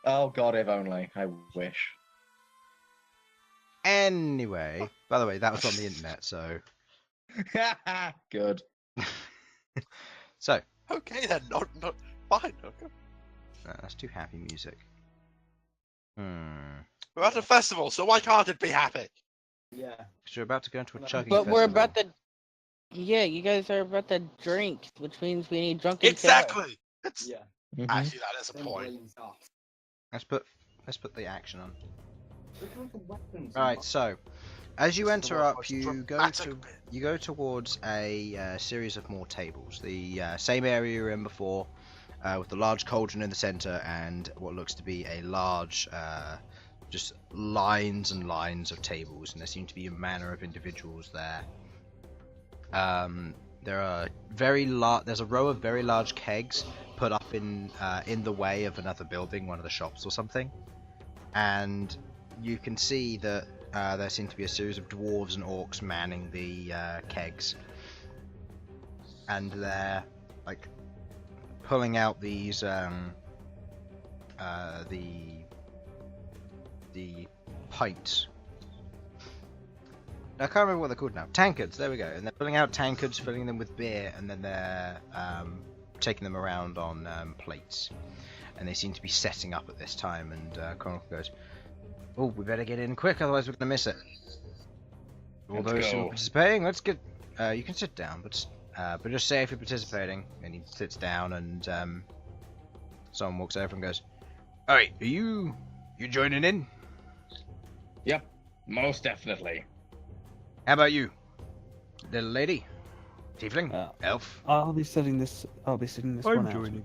Oh god, if only. I wish. Anyway, by the way, that was on the internet, so. Good. So, Okay then, not fine. Okay. that's too happy music. We're at a festival, so why can't it be happy? Yeah. Because you're about to go into a chugging But we're festival. about to. Yeah, you guys are about to drink, which means we need drunken Exactly. It's Yeah. Mhm. actually that is a Then point. blames off. Let's put the action on. Look at the weapons. Right, so as you It's the enter most up, you go dramatic to bit. you go towards a series of more tables. The same area you were in before, with the large cauldron in the center and what looks to be a large, just lines and lines of tables, and there seem to be a manner of individuals there. There are there's a row of very large kegs put up in the way of another building, one of the shops or something, and you can see that there seem to be a series of dwarves and orcs manning the kegs, and they're like pulling out these the pints. I can't remember what they're called now. Tankards, there we go. And they're pulling out tankards, filling them with beer, and then they're taking them around on plates. And they seem to be setting up at this time, and Chronicle goes, "Oh, we better get in quick, otherwise we're going to miss it." All Let's those who go. are participating, let's get... you can sit down, but just say if you're participating. And he sits down, and someone walks over and goes, "Alright, are you joining in? Yep, most definitely. How about you, little lady? Tiefling? Elf?" I'll be sitting this. I'll be sitting this I'm one out. joining.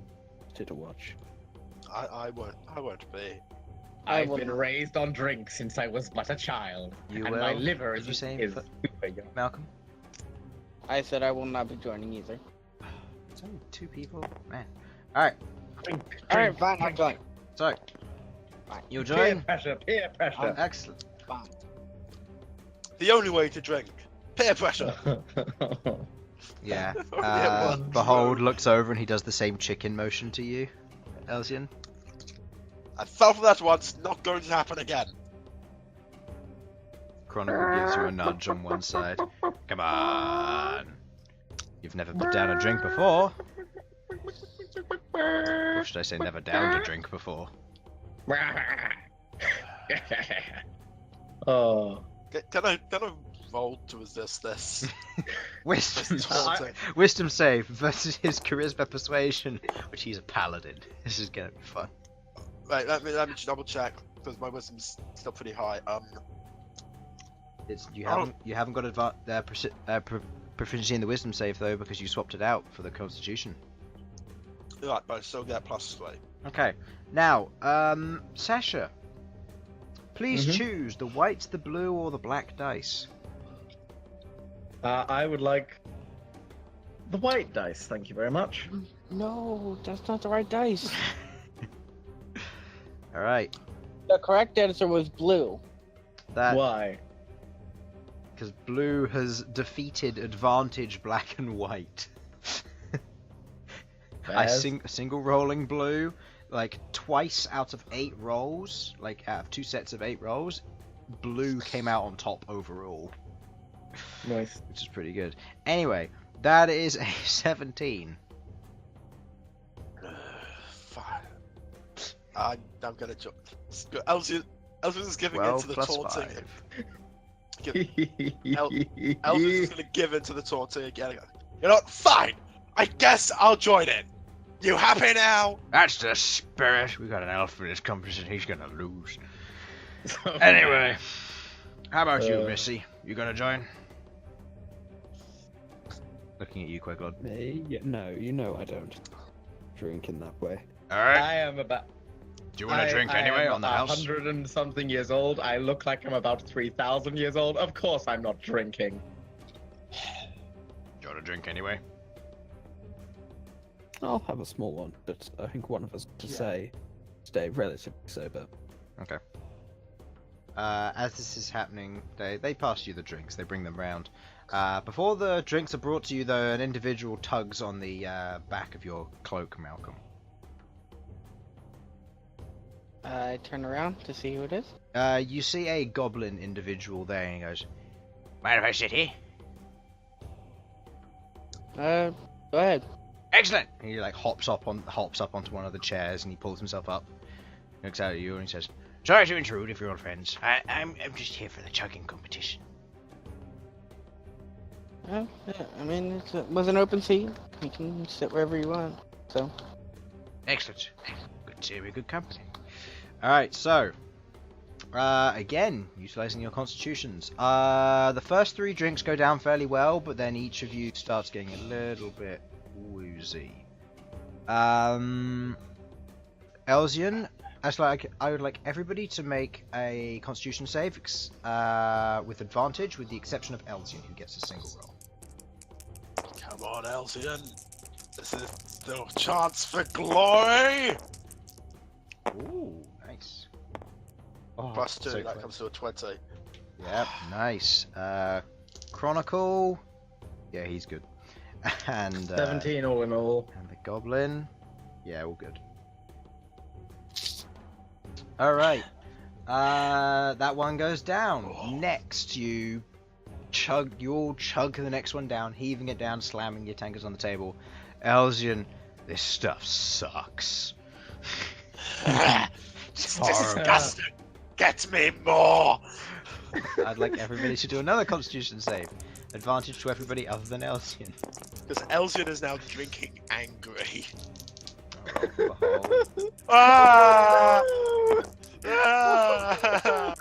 To watch. I won't be. I I've will been not. raised on drink since I was but a child. You and will? my liver Did you is say Malcolm? I said I will not be joining either. It's only 2 people? Man. Alright, Alright, fine, I'll join. so, Fine. you'll Peer join? pressure, peer pressure. Excellent. Fine. The only way to drink. Peer pressure. Yeah. Yeah, well, Behold no. looks over and he does the same chicken motion to you, Elsyan. I fell for that once. Not going to happen again. Chronicle gives you a nudge on one side. Come on. You've never put down a drink before. Or should I say never downed a drink before? Oh. Can I roll to resist this? Wisdom, This taunting. wisdom save versus his charisma persuasion, which he's a paladin. This is gonna be fun. Right, let me just double check because my wisdom's still pretty high. You Oh. haven't got proficiency in the wisdom save though because you swapped it out for the constitution. Right, but I still get +3. Okay, now Sasha, please Mhm. choose the white, the blue, or the black dice. I would like the white dice, thank you very much. No, that's not the right dice. All right, The correct answer was blue. that Why? because blue has defeated advantage black and white. Single rolling blue, like twice out of 8 rolls, like out of 2 sets of 8 rolls, blue came out on top overall, Nice. which is pretty good. Anyway, that is a 17. Fine. I'm gonna jump. Elsyan is giving in 12 to the plus taunting. 5. Elsyan's gonna give in to the taunting again. You know what? Fine. I guess I'll join in. You happy now? That's the spirit. We got an elf in this competition. He's gonna lose. Anyway, how about you, Missy? You gonna join? Looking at you, Queglod. No, you know I don't drink in that way. All right. I am about. Do you want to drink anyway am on the house? 100 and something years old. I look like I'm about 3,000 years old. Of course, I'm not drinking. Do you want to drink anyway? I'll have a small one, but I think one of us to stay relatively sober. Okay. as this is happening, they pass you the drinks. They bring them round. Before the drinks are brought to you, though, an individual tugs on the back of your cloak, Malcom. I turn around to see who it is. You see a goblin individual there, and he goes, "Mind if I sit here?" Go ahead. Excellent. And he like hops up onto one of the chairs, and he pulls himself up, looks out at you, and he says, "Sorry to intrude if you're all friends. I'm just here for the chugging competition." Yeah, I mean, it was an open seat. You can sit wherever you want. So. Excellent. Good to see you. Good company. Alright, so again, utilizing your constitutions. The first 3 drinks go down fairly well, but then each of you starts getting a little bit woozy. Elsyan, I would like everybody to make a constitution save with advantage, with the exception of Elsyan, who gets a single roll. Come on, Elsyan. This is the chance for glory. Ooh, nice. Oh, +2, so that close. comes to a 20. Yep, nice. Chronicle. Yeah, he's good. And 17 all in all. And the goblin. Yeah, all good. Alright. That one goes down. Next, you all chug the next one down, heaving it down, slamming your tankards on the table. Elsyan, this stuff sucks. It's disgusting. Get me more. I'd like everybody to do another constitution save. Advantage to everybody other than Elsyan. Because Elsyan is now drinking angry. Oh, Ah! Ah!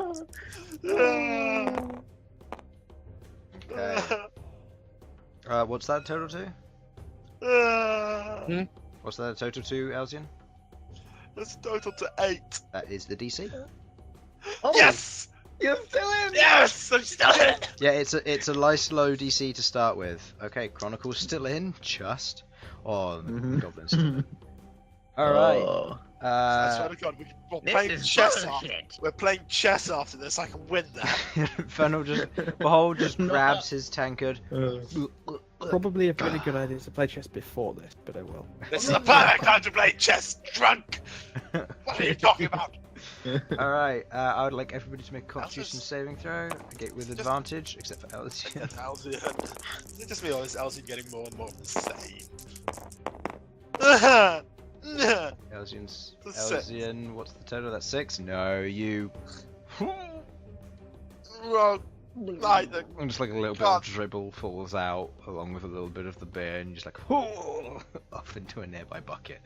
okay. What's that total to? Ah! What's that total to, Elsyan? It's total to 8. That is the DC. Oh, Yes! you're still in. Yes! I'm still in! Yeah, it's a nice low DC to start with. Okay, Chronicle's still in, just. Oh, the Goblin's still in. Alright. Oh. I swear to God, we're playing chess after. We're playing chess after this. I can win that. Infernal Bhold just grabs his tankard. Probably a really good idea to play chess before this, but I will. This is the perfect time to play chess, drunk. What are you talking about? Alright, I would like everybody to make a Constitution Just- saving throw, get with advantage, except for Elsyan. Elsyan. Just be honest, Elsyan getting more and more insane. Elsyan's That's 6. Elsyan, what's the total? That's 6? No, you. Wrong. Neither. And just like a little bit of dribble falls out, along with a little bit of the beer, and you just like off into a nearby bucket.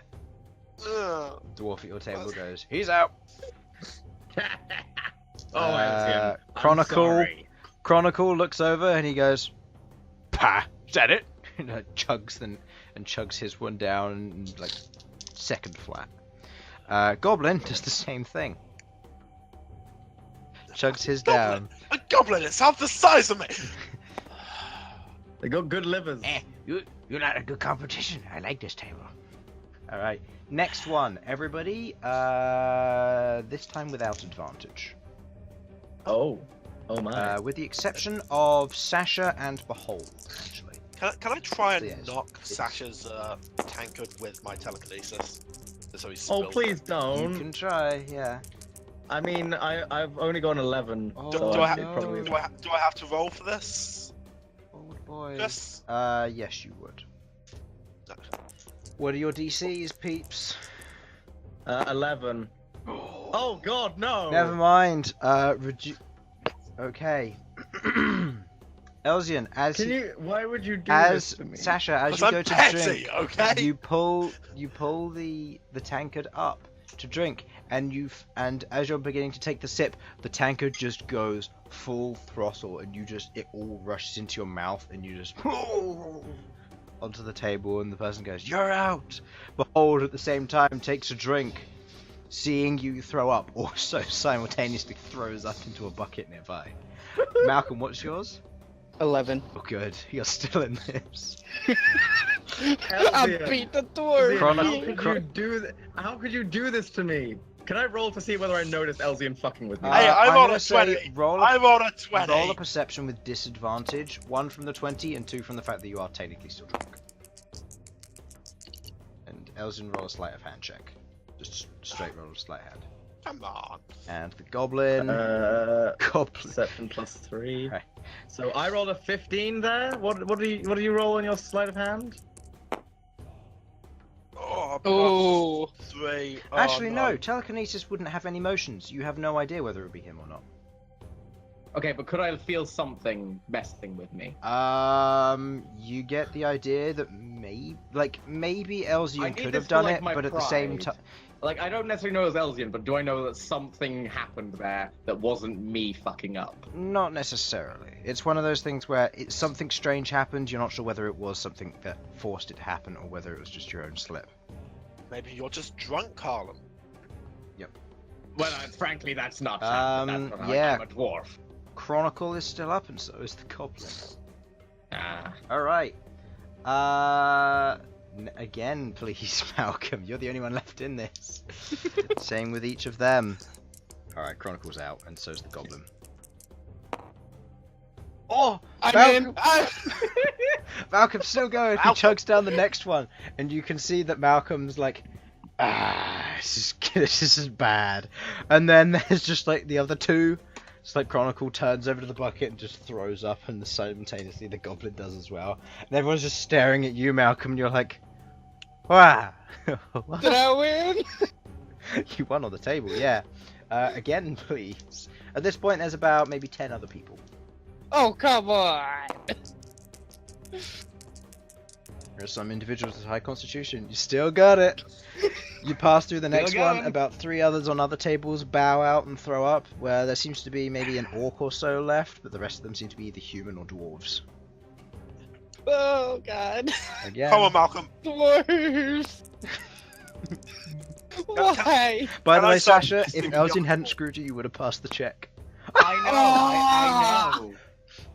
Dwarf at your table goes, "He's out." Elsyan, I'm Chronicle. sorry. Chronicle looks over and he goes, "Pah, is that it?" And chugs his one down and like second flat. Goblin does the same thing. Chugs his down. A goblin is half the size of me. They got good livers. You're not a good competition. I like this table. All right, next one, everybody. This time without advantage. Oh my. With the exception of Sasha and Bhold, actually. Can I try and Yes. knock Sasha's tankard with my telekinesis? So he Oh, spills please it. don't. You can try, yeah. I mean, I've only gone 11. Oh, Do, so do, I it ha- probably... do I have to roll for this? Oh boy. Yes. Yes, you would. What are your DCs, peeps? 11. Oh God, no! Never mind. Okay. Elsyan, Why would you do this as to me? Sasha, as Because you I'm go to petty, drink, okay? you pull the tankard up to drink, and as you're beginning to take the sip, the tankard just goes full throttle, and it all rushes into your mouth, and you just onto the table, and the person goes, "You're out." Bhold at the same time takes a drink, seeing you throw up, also simultaneously throws up into a bucket nearby. Malcom, what's yours? 11. Oh, good. You're still in this. I beat the dwarf. How could you do this to me? Can I roll to see whether I noticed Elsyan fucking with me? Hey, I'm on gonna a say 20. Roll I'm on a 20. roll a perception with disadvantage. 1 from the 20 and 2 from the fact that you are technically still drunk. And Elsyan, roll a sleight of hand check. Just straight roll a sleight of hand. Come on. And the goblin. Goblin. Perception plus 3. Right. So I rolled a 15 there. What do you roll on your sleight of hand? Oh, Oh. plus 3. Oh, Actually, no. Telekinesis wouldn't have any motions. You have no idea whether it would be him or not. Okay, but could I feel something messing with me? You get the idea that maybe I Elsyan need could this have done for, like, it, my but at the same pride. time, Like, I don't necessarily know it was Elsyan, but do I know that something happened there that wasn't me fucking up? not necessarily. It's one of those things where something strange happened. You're not sure whether it was something that forced it to happen or whether it was just your own slip. Maybe you're just drunk, Harlan. Well, frankly, that's not happening. That's not yeah. I'm a dwarf. Chronicle is still up, and so is the goblin. Ah. All right. Again, please, Malcolm. You're the only one left in this. Same with each of them. All right, Chronicle's out, and so's the goblin. Oh, I'm in. Malcolm's still going. He chugs down the next one, and you can see that Malcolm's like, this is bad. And then there's just like the other two. It's like Chronicle turns over to the bucket and just throws up, and simultaneously the goblin does as well. And everyone's just staring at you, Malcolm, and you're like, wow. Did I win? You won on the table, yeah. Again, please. At this point, there's about maybe 10 other people. Oh, come on. There are some individuals with high constitution. You still got it. You pass through the Still next one. going. About 3 others on other tables bow out and throw up, where there seems to be maybe an orc or so left, but the rest of them seem to be either human or dwarves. Oh, God. Again. Come on, Malcolm. Dwarves. Why? By the Can I way, stop Sasha, if pissing me Elsyan off? hadn't screwed you, you would have passed the check. I know.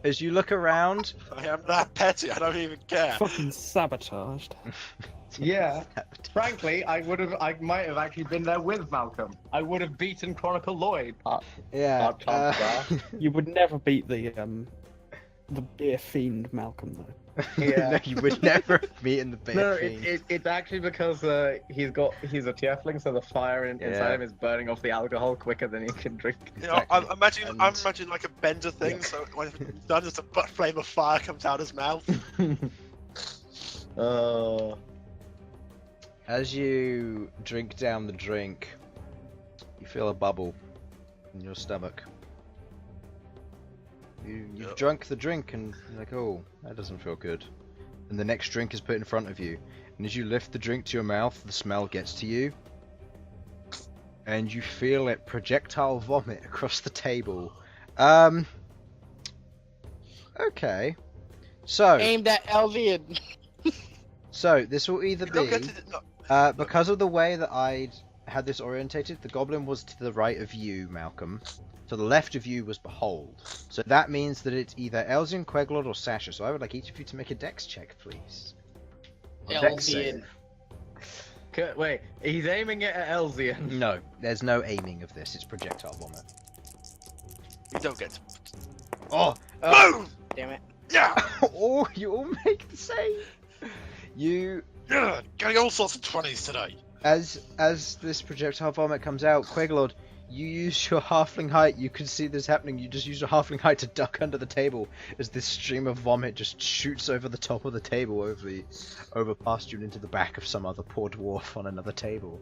As you look around, I am that petty. I don't even care. Fucking sabotaged. Yeah. Frankly, I might have actually been there with Malcolm. I would have beaten Chronicle Lloyd. yeah. You would never beat the beer fiend Malcolm though. Yeah. No, you would never meet in the bear No, fiend. it's actually because he's a Tiefling, so the fire inside him is burning off the alcohol quicker than he can drink. You know, I'm Exactly. imagining like a bender thing. So when it's done, just a flame of fire comes out his mouth. As you drink down the drink, you feel a bubble in your stomach. You've drunk the drink and you're like, oh, that doesn't feel good. And the next drink is put in front of you. And as you lift the drink to your mouth, the smell gets to you. And you feel it projectile vomit across the table. Okay. So, Aimed at Elsyan. this will either You don't get be... to, no, because of the way that I'd had this orientated, the goblin was to the right of you, Malcolm. To the left of you was Bhold. So that means that it's either Elsyan, Queglod, or Sasha. So I would like each of you to make a dex check, please. Or dex save. Wait, he's aiming it at Elsyan. No, there's no aiming of this. It's projectile vomit. you don't get to. Oh! Boom! Damn it. Yeah! Oh, you all make the save! You... Yeah! Getting all sorts of 20s today. As this projectile vomit comes out, Queglod, you use your halfling height. You can see this happening. You just use your halfling height to duck under the table as this stream of vomit just shoots over the top of the table, over past you and into the back of some other poor dwarf on another table.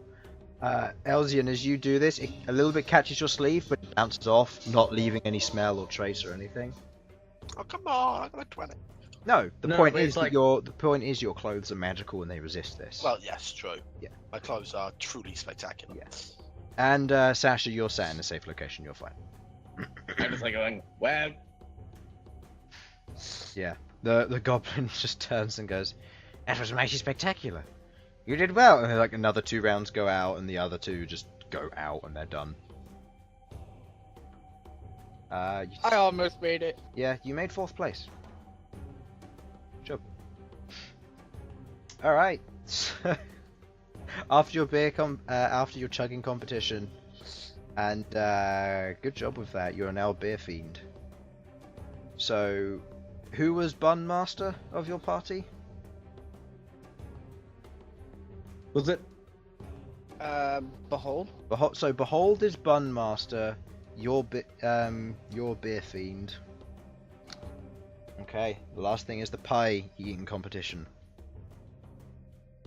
Elsyan, as you do this, it a little bit catches your sleeve, but it bounces off, not leaving any smell or trace or anything. Oh, come on. I got a 20. No, the No, point but is it's that like- your clothes are magical and they resist this. Well, yes, true. Yeah. My clothes are truly spectacular. Yes. And Sasha, you're sat in a safe location. You're fine. I'm just like going, well, Yeah. The goblin just turns and goes, "That was mighty spectacular. You did well." And like another 2 rounds go out, and the other 2 just go out, and they're done. I almost made it. Yeah, you made 4th place. Good job. All right. after your after your chugging competition, and good job with that. You're now a beer fiend. So, who was Bun Master of your party? Was it? Behold. So Behold is Bun Master. You're beer fiend. Okay. The last thing is the pie eating competition.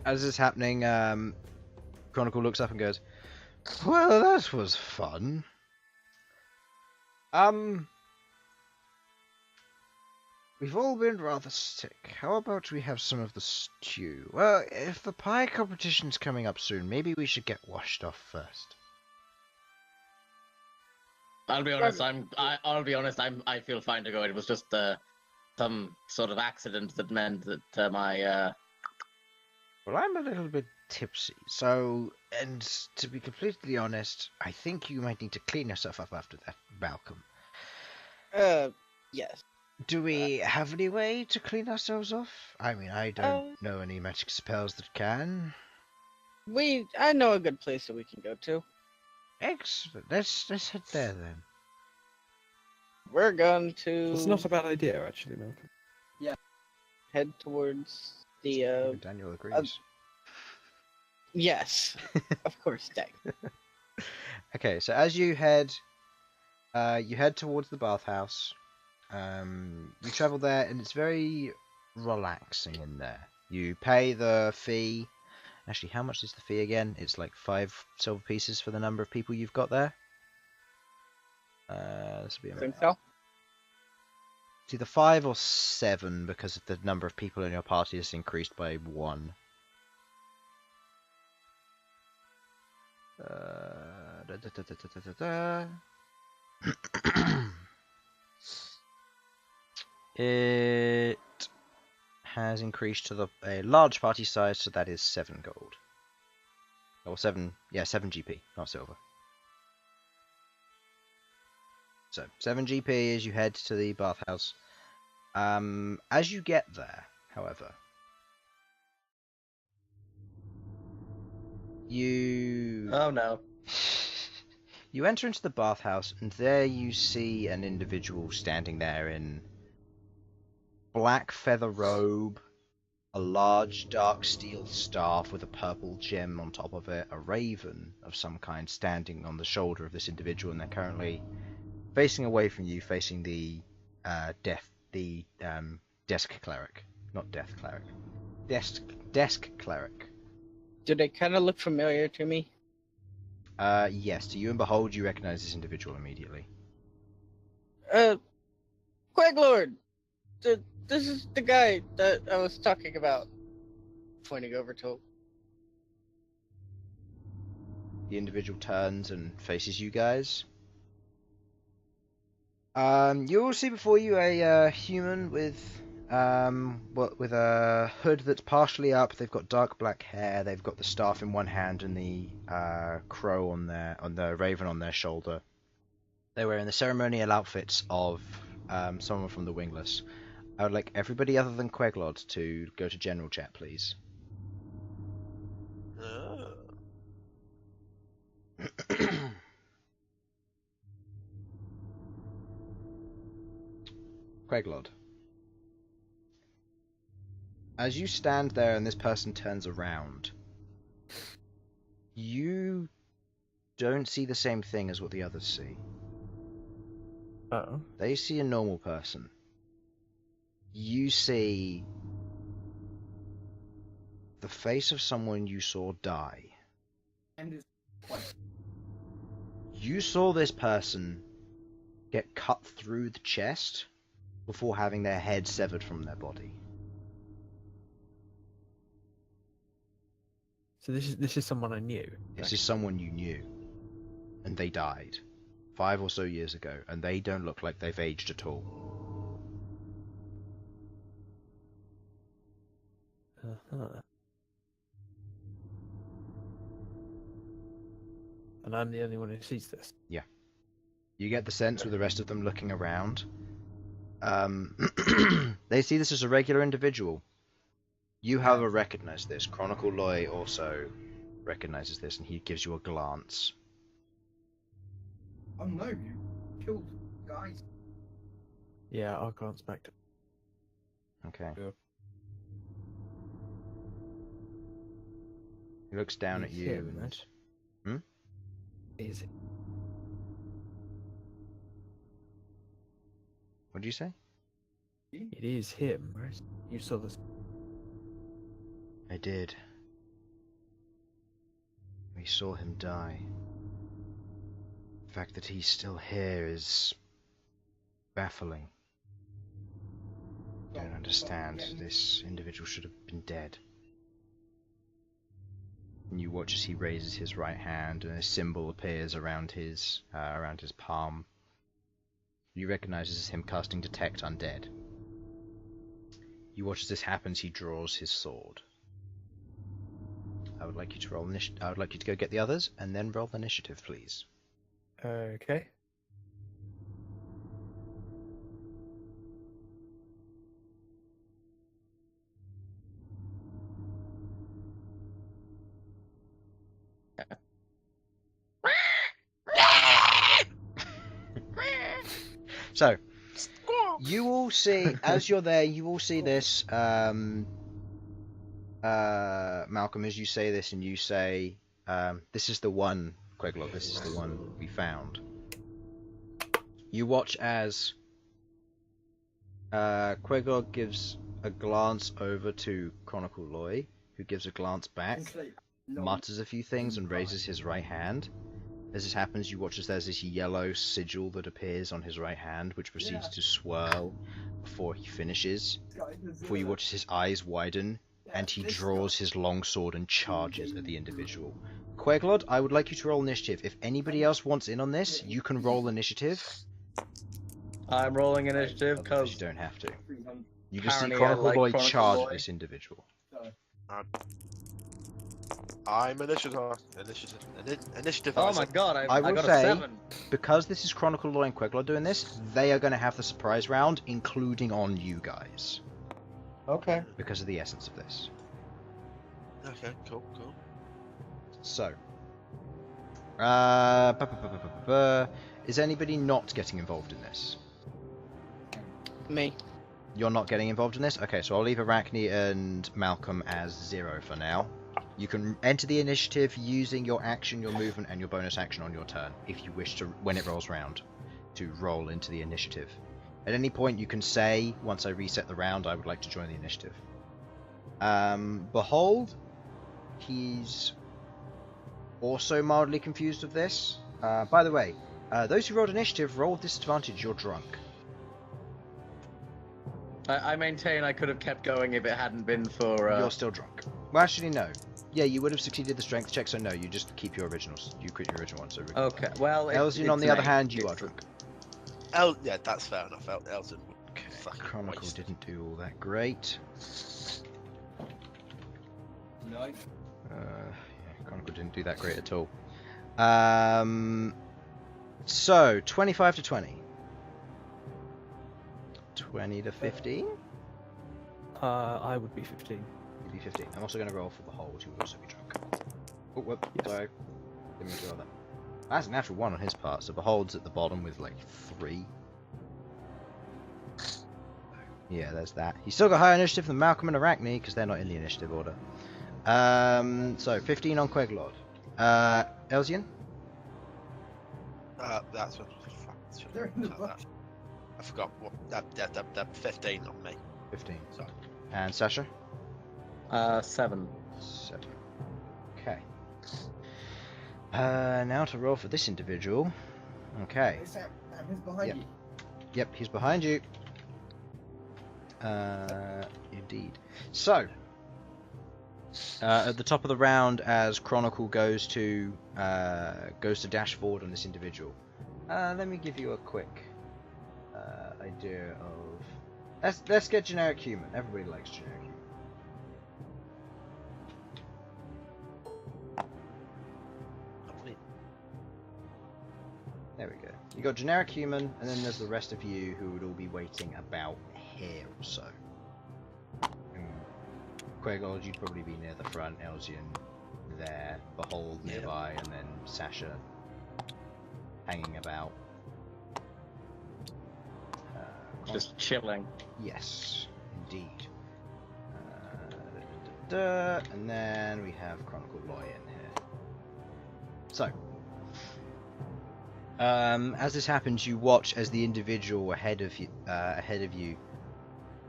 As this is happening, Chronicle looks up and goes, "Well, that was fun. We've all been rather sick. How about we have some of the stew? Well, if the pie competition's coming up soon, maybe we should get washed off first." I'll be honest. I feel fine to go. It was just some sort of accident that meant that my. Well, I'm a little bit tipsy, so, and to be completely honest, I think you might need to clean yourself up after that, Malcom. Yes. Do we have any way to clean ourselves off? I mean, I don't know any magic spells that can. I know a good place that we can go to. Excellent. Let's head there then. We're going to It's not a bad idea, actually, Malcolm. head towards the Daniel agrees. yes. Of course, Dag. Okay, so as you head towards the bathhouse. You travel there, and it's very relaxing in there. You pay the fee. Actually, how much is the fee again? It's like 5 silver pieces for the number of people you've got there. This will be Think so? it's either 5 or 7 because of the number of people in your party is increased by 1. It has increased to a large party size, so that is 7 gold. Or 7 GP, not silver. So, 7 GP as you head to the bathhouse. As you get there, however, you... Oh no. You enter into the bathhouse, and there you see an individual standing there in black feather robe, a large dark steel staff with a purple gem on top of it, a raven of some kind standing on the shoulder of this individual, and they're currently facing away from you, facing the desk cleric, not death cleric, desk cleric. Do they kind of look familiar to me? Yes. To you and Behold, you recognize this individual immediately. Queglod! This is the guy that I was talking about. Pointing over to him. The individual turns and faces you guys. You will see before you a human with a hood that's partially up. They've got dark black hair. They've got the staff in one hand and the crow on the raven on their shoulder. They're wearing the ceremonial outfits of someone from the Wingless. I would like everybody other than Queglod to go to general chat, please. Queglod. As you stand there and this person turns around, you don't see the same thing as what the others see. Oh. They see a normal person. You see the face of someone you saw die. And it's what? You saw this person get cut through the chest before having their head severed from their body. So this is someone I knew. This is someone you knew, and they died 5 or so years ago, and they don't look like they've aged at all. Uh-huh. And I'm the only one who sees this. Yeah. You get the sense with the rest of them looking around. They see this as a regular individual. You, however, recognize this. Chronicle Loy also recognizes this, and he gives you a glance. Oh no, you killed guys. Yeah, I'll glance back to. Okay. Yeah. He looks down at you. Him, And... right? Hmm? Is it? What did you say? It is him, right? You saw this. I did. We saw him die. The fact that he's still here is baffling. I don't understand. This individual should have been dead. And you watch as he raises his right hand, and a symbol appears around his palm. You recognize this as him casting Detect Undead. You watch as this happens. He draws his sword. I would like you to roll I would like you to go get the others, and then roll initiative, please. Okay. So, you will see, as you're there, you will see this, Malcolm, as you say this, and you say, this is the one, Queglod, this is the one we found. You watch as Queglod gives a glance over to Chronicle Loy, who gives a glance back, mutters a few things, and raises his right hand. As this happens, you watch as there's this yellow sigil that appears on his right hand, which proceeds to swirl before he finishes. Before you watch as his eyes widen, and he draws his longsword and charges at the individual. Queglod, I would like you to roll initiative. If anybody else wants in on this, you can roll initiative. I'm rolling initiative Otherwise, because you don't have to. You just see Apparently I Chronicle like Boy Chronicle charge Boy. at this individual. I'm initiative. Initiative. oh my god, I I will got a say, 7. because this is Chronicle Law and Queglod doing this, they are going to have the surprise round, including on you guys, Okay. because of the essence of this. Okay, cool. So, is anybody not getting involved in this? Me. You're not getting involved in this? Okay, so I'll leave Arachne and Malcolm as 0 for now. You can enter the initiative using your action, your movement, and your bonus action on your turn, if you wish to, when it rolls round, to roll into the initiative. At any point you can say, once I reset the round, I would like to join the initiative. Bhold, he's also mildly confused of this. By the way, those who rolled initiative, roll with disadvantage, you're drunk. I maintain I could have kept going if it hadn't been for. You're still drunk. Well, actually, no. Yeah, you would have succeeded the strength check, so no, you just keep your originals. You quit your original one, so... Okay, well... Elsyan, on the other hand, you are drunk. Yeah, that's fair enough. Elsyan would fucking Chronicle waste. didn't do all that great. No. Yeah, Chronicle didn't do that great at all. So, 25 to 20. 20 to 15? I would be 15. You'd be 15. I'm also going to roll for Bhold, who would also be drunk. Oh, whoop, sorry. Didn't mean to roll that. That's a natural 1 on his part, so Behold's at the bottom with like 3. Yeah, there's that. He's still got higher initiative than Malcolm and Arachne, because they're not in the initiative order. So, 15 on Queglod. Elsyan? That's what. They're in the bush. I forgot what. That 15 on me. 15. Sorry. And Sasha? 7. 7. Okay. Now to roll for this individual. Okay. He's behind Yep. you. Yep, he's behind you. Indeed. So, at the top of the round, as Chronicle goes to dash forward on this individual, let me give you a quick idea of. Let's get generic human. Everybody likes generic human. There we go. You got generic human, and then there's the rest of you who would all be waiting about here or so. Queglod, you'd probably be near the front. Elsyan, there, Bhold nearby, and then Sasha hanging about. Just chilling. Yes, indeed. And then we have Chronicle Loy in here. So, as this happens, you watch as the individual ahead of you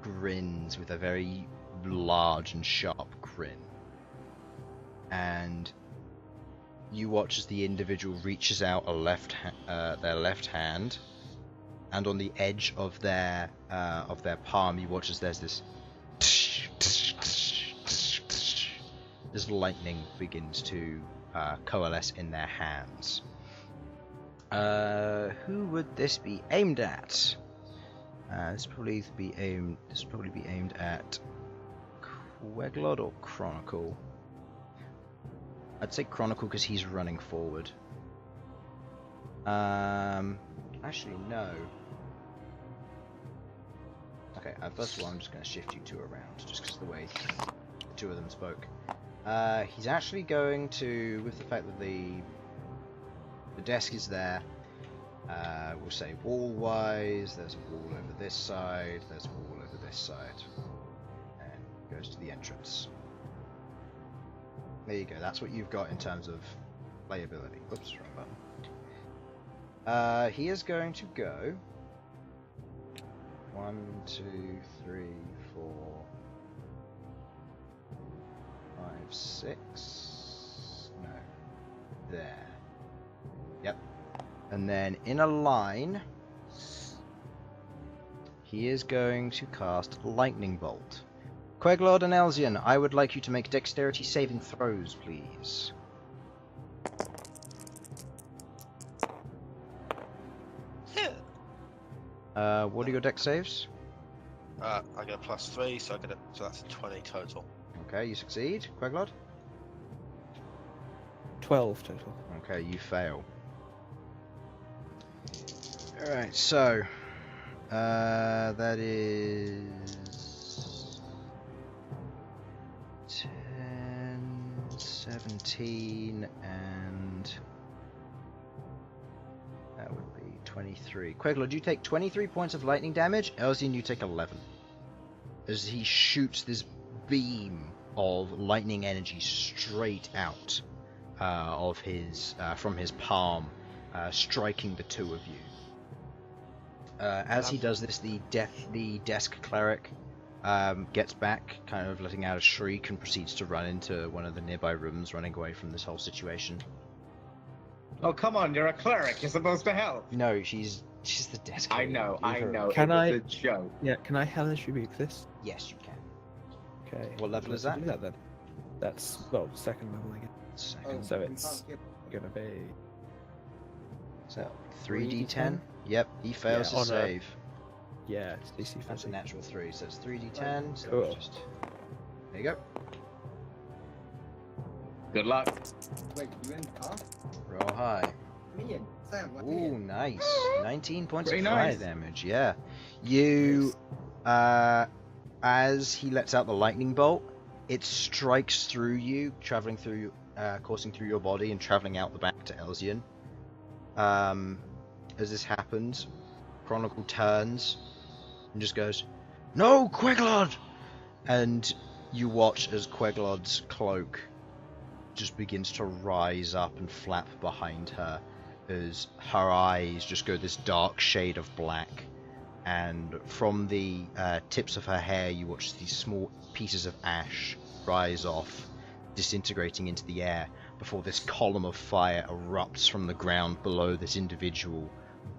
grins with a very large and sharp grin, and you watch as the individual reaches out their left hand, and on the edge of their palm, you watch as there's this lightning begins to coalesce in their hands. Who would this be aimed at? This would probably be aimed at Queglod or Chronicle. I'd say Chronicle because he's running forward. Actually no. Okay, first of all I'm just going to shift you two around, just because of the way the two of them spoke. He's actually going to, with the fact that the desk is there, we'll say wall-wise, there's a wall over this side, there's a wall over this side, and goes to the entrance. There you go, that's what you've got in terms of playability. Oops, wrong button. He is going to go 1, 2, 3, 4, 5, 6. No. There. Yep. And then in a line, he is going to cast Lightning Bolt. Queglod and Elsyan, I would like you to make dexterity saving throws, please. What are your dex saves? I get a +3, so so that's a 20 total. Okay, you succeed. Queglod? 12 total. Okay, you fail. Alright, so that is 10, 17, and that would be 23. Queglod, you take 23 points of lightning damage. Elsyan, you take 11. As he shoots this beam of lightning energy straight out of his from his palm, striking the two of you. As he does this, the desk cleric gets back, kind of letting out a shriek, and proceeds to run into one of the nearby rooms, running away from this whole situation. Oh, come on, you're a cleric. You're supposed to help. No, she's the desk cleric. I know. Can it was a joke. Yeah, can I hellish rebuke this? Yes, you can. Okay. What level is let's that? do that then. That's, well, second level again. Second. So it's gonna be... So 3d10? Yep, he fails Yeah, to save. Yeah, it's DC 50. That's a natural 3, so it's 3d10. So Cool. just... There you go. Good luck. Wait, you in? Huh? Roll high. Me and Sam, let me Ooh, in. nice. 19 points Pretty of fire nice. damage, yeah. You, as he lets out the lightning bolt, it strikes through you, traveling through, coursing through your body and traveling out the back to Elsyan. As this happens, Chronicle turns and just goes, "No, Queglod!" And you watch as Queglod's cloak just begins to rise up and flap behind her, as her eyes just go this dark shade of black, and from the tips of her hair you watch these small pieces of ash rise off, disintegrating into the air, before this column of fire erupts from the ground below this individual,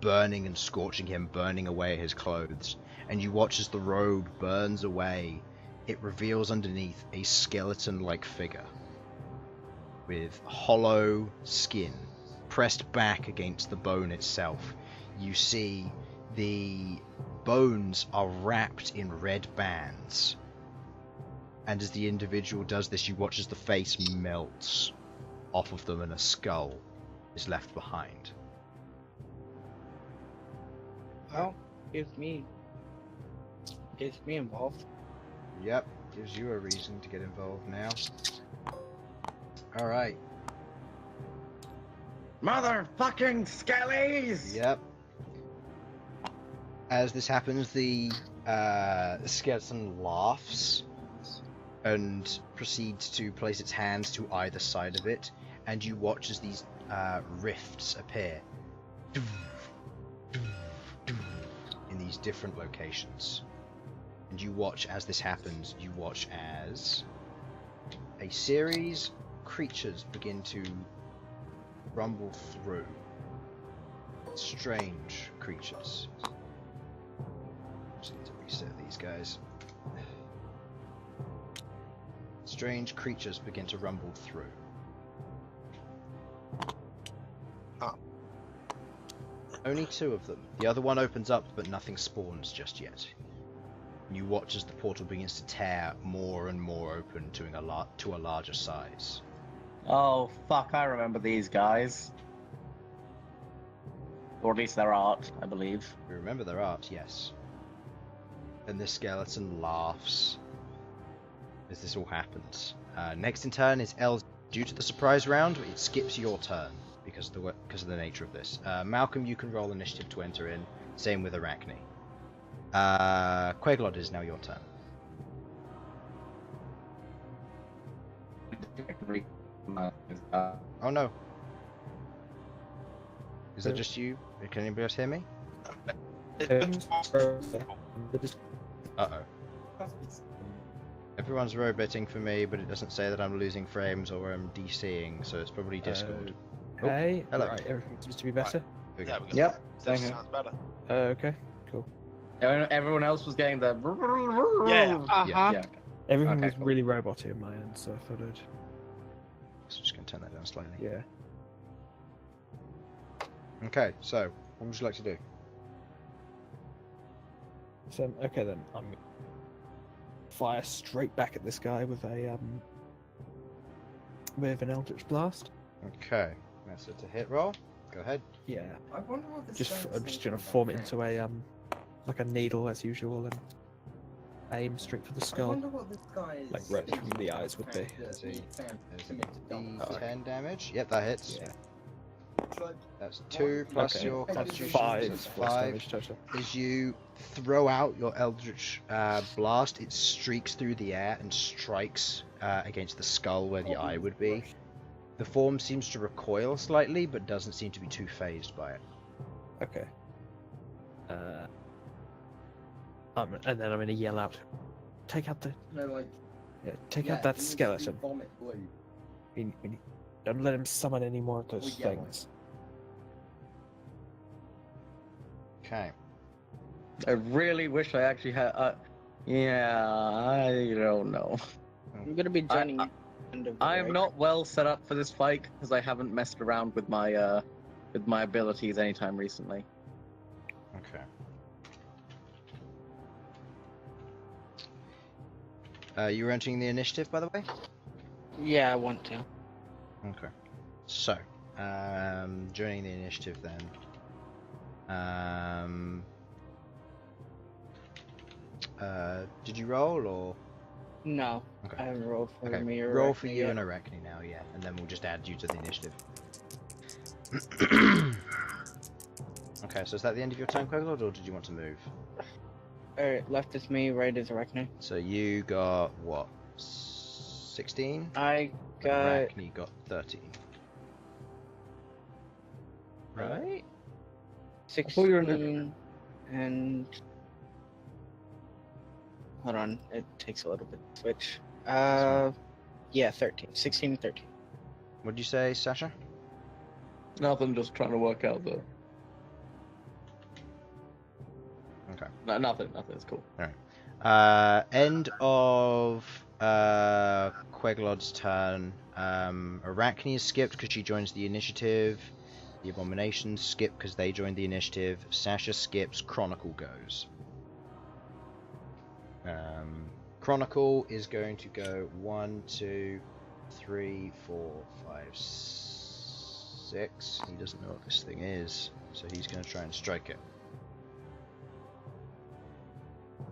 burning and scorching him, burning away his clothes. And you watch as the robe burns away. It reveals underneath a skeleton-like figure with hollow skin pressed back against the bone itself. You see the bones are wrapped in red bands, and as the individual does this, you watch as the face melts off of them and a skull is left behind. Well, gives me involved. Yep, gives you a reason to get involved now. All right. Motherfucking skellies! Yep. As this happens, the skeleton laughs and proceeds to place its hands to either side of it, and you watch as these rifts appear in these different locations. And you watch as this happens, you watch as a series of creatures begin to rumble through. Strange creatures. Just need to reset these guys. Strange creatures begin to rumble through. Ah. Only 2 of them. The other one opens up, but nothing spawns just yet. You watch as the portal begins to tear more and more open to a larger size. Oh, fuck, I remember these guys. Or at least their art, I believe. You remember their art, yes. And this skeleton laughs as this all happens. Next in turn is Elsyan. Due to the surprise round, it skips your turn because of the nature of this. Malcom, you can roll initiative to enter in. Same with Arachne. Queglod, is now your turn. Oh no. Is that just you? Can anybody else hear me? Uh-oh. Everyone's roboting for me, but it doesn't say that I'm losing frames or I'm DCing, so it's probably Discord. Hey, hello. right, everything seems to be better. Here we go. Yeah, we got Yep. that. Same Sounds better. Okay, cool. Everyone else was getting the. Yeah. Uh-huh. Yeah. Everything Okay, was cool. really roboty on my end, so I thought I'd. So just going to turn that down slightly. Yeah. Okay, so what would you like to do? So, okay then, I'm gonna fire straight back at this guy with an Eldritch Blast. Okay, that's it to hit roll. Go ahead. Yeah. I wonder what this Just, guy's I'm just thinking gonna about form it Fred. into a like a needle as usual and aim straight for the I skull. wonder what this guy is Like right thinking from the about eyes would Fred be. that Is he- he found There's to a make the dumb D10 damage. Yep, that hits. Yeah. But That's 2 plus Okay. your That's constitution. Five. So that's Force 5. damage total. As you throw out your Eldritch Blast, it streaks through the air and strikes against the skull where the eye would be. The form seems to recoil slightly, but doesn't seem to be too phased by it. Okay. And then I'm gonna yell out, "Take out the, no, like take yeah, out that he needs to skeleton. Vomit blue. Don't let him summon any more of those Or yellow. things." Okay. I really wish I actually had. Yeah, I don't know. I'm gonna be joining I- you. End of the I am break. not well set up for this fight because I haven't messed around with my abilities anytime recently. Okay. You were entering the initiative, by the way? Yeah, I want to. Okay. So, joining the initiative then. Did you roll or? No, Okay. I haven't rolled for Okay. me or Roll for Arachne you yet. and Arachne now, yeah, and then we'll just add you to the initiative. Okay, so is that the end of your turn, Queglod, or did you want to move? Alright, left is me, right is Arachne. So you got what? 16? I got Arachne got 13. Right? thought you were 16 and hold on, it takes a little bit to switch. Yeah, 13. 16 and 13. What did you say, Sasha? Nothing, just trying to work out the. Okay. No, nothing. It's cool. End of Queglod's turn. Arachne is skipped because she joins the initiative. The Abominations skip because they joined the initiative. Sasha skips. Chronicle goes. Chronicle is going to go 1, 2, 3, 4, 5, 6. He doesn't know what this thing is, so he's going to try and strike it.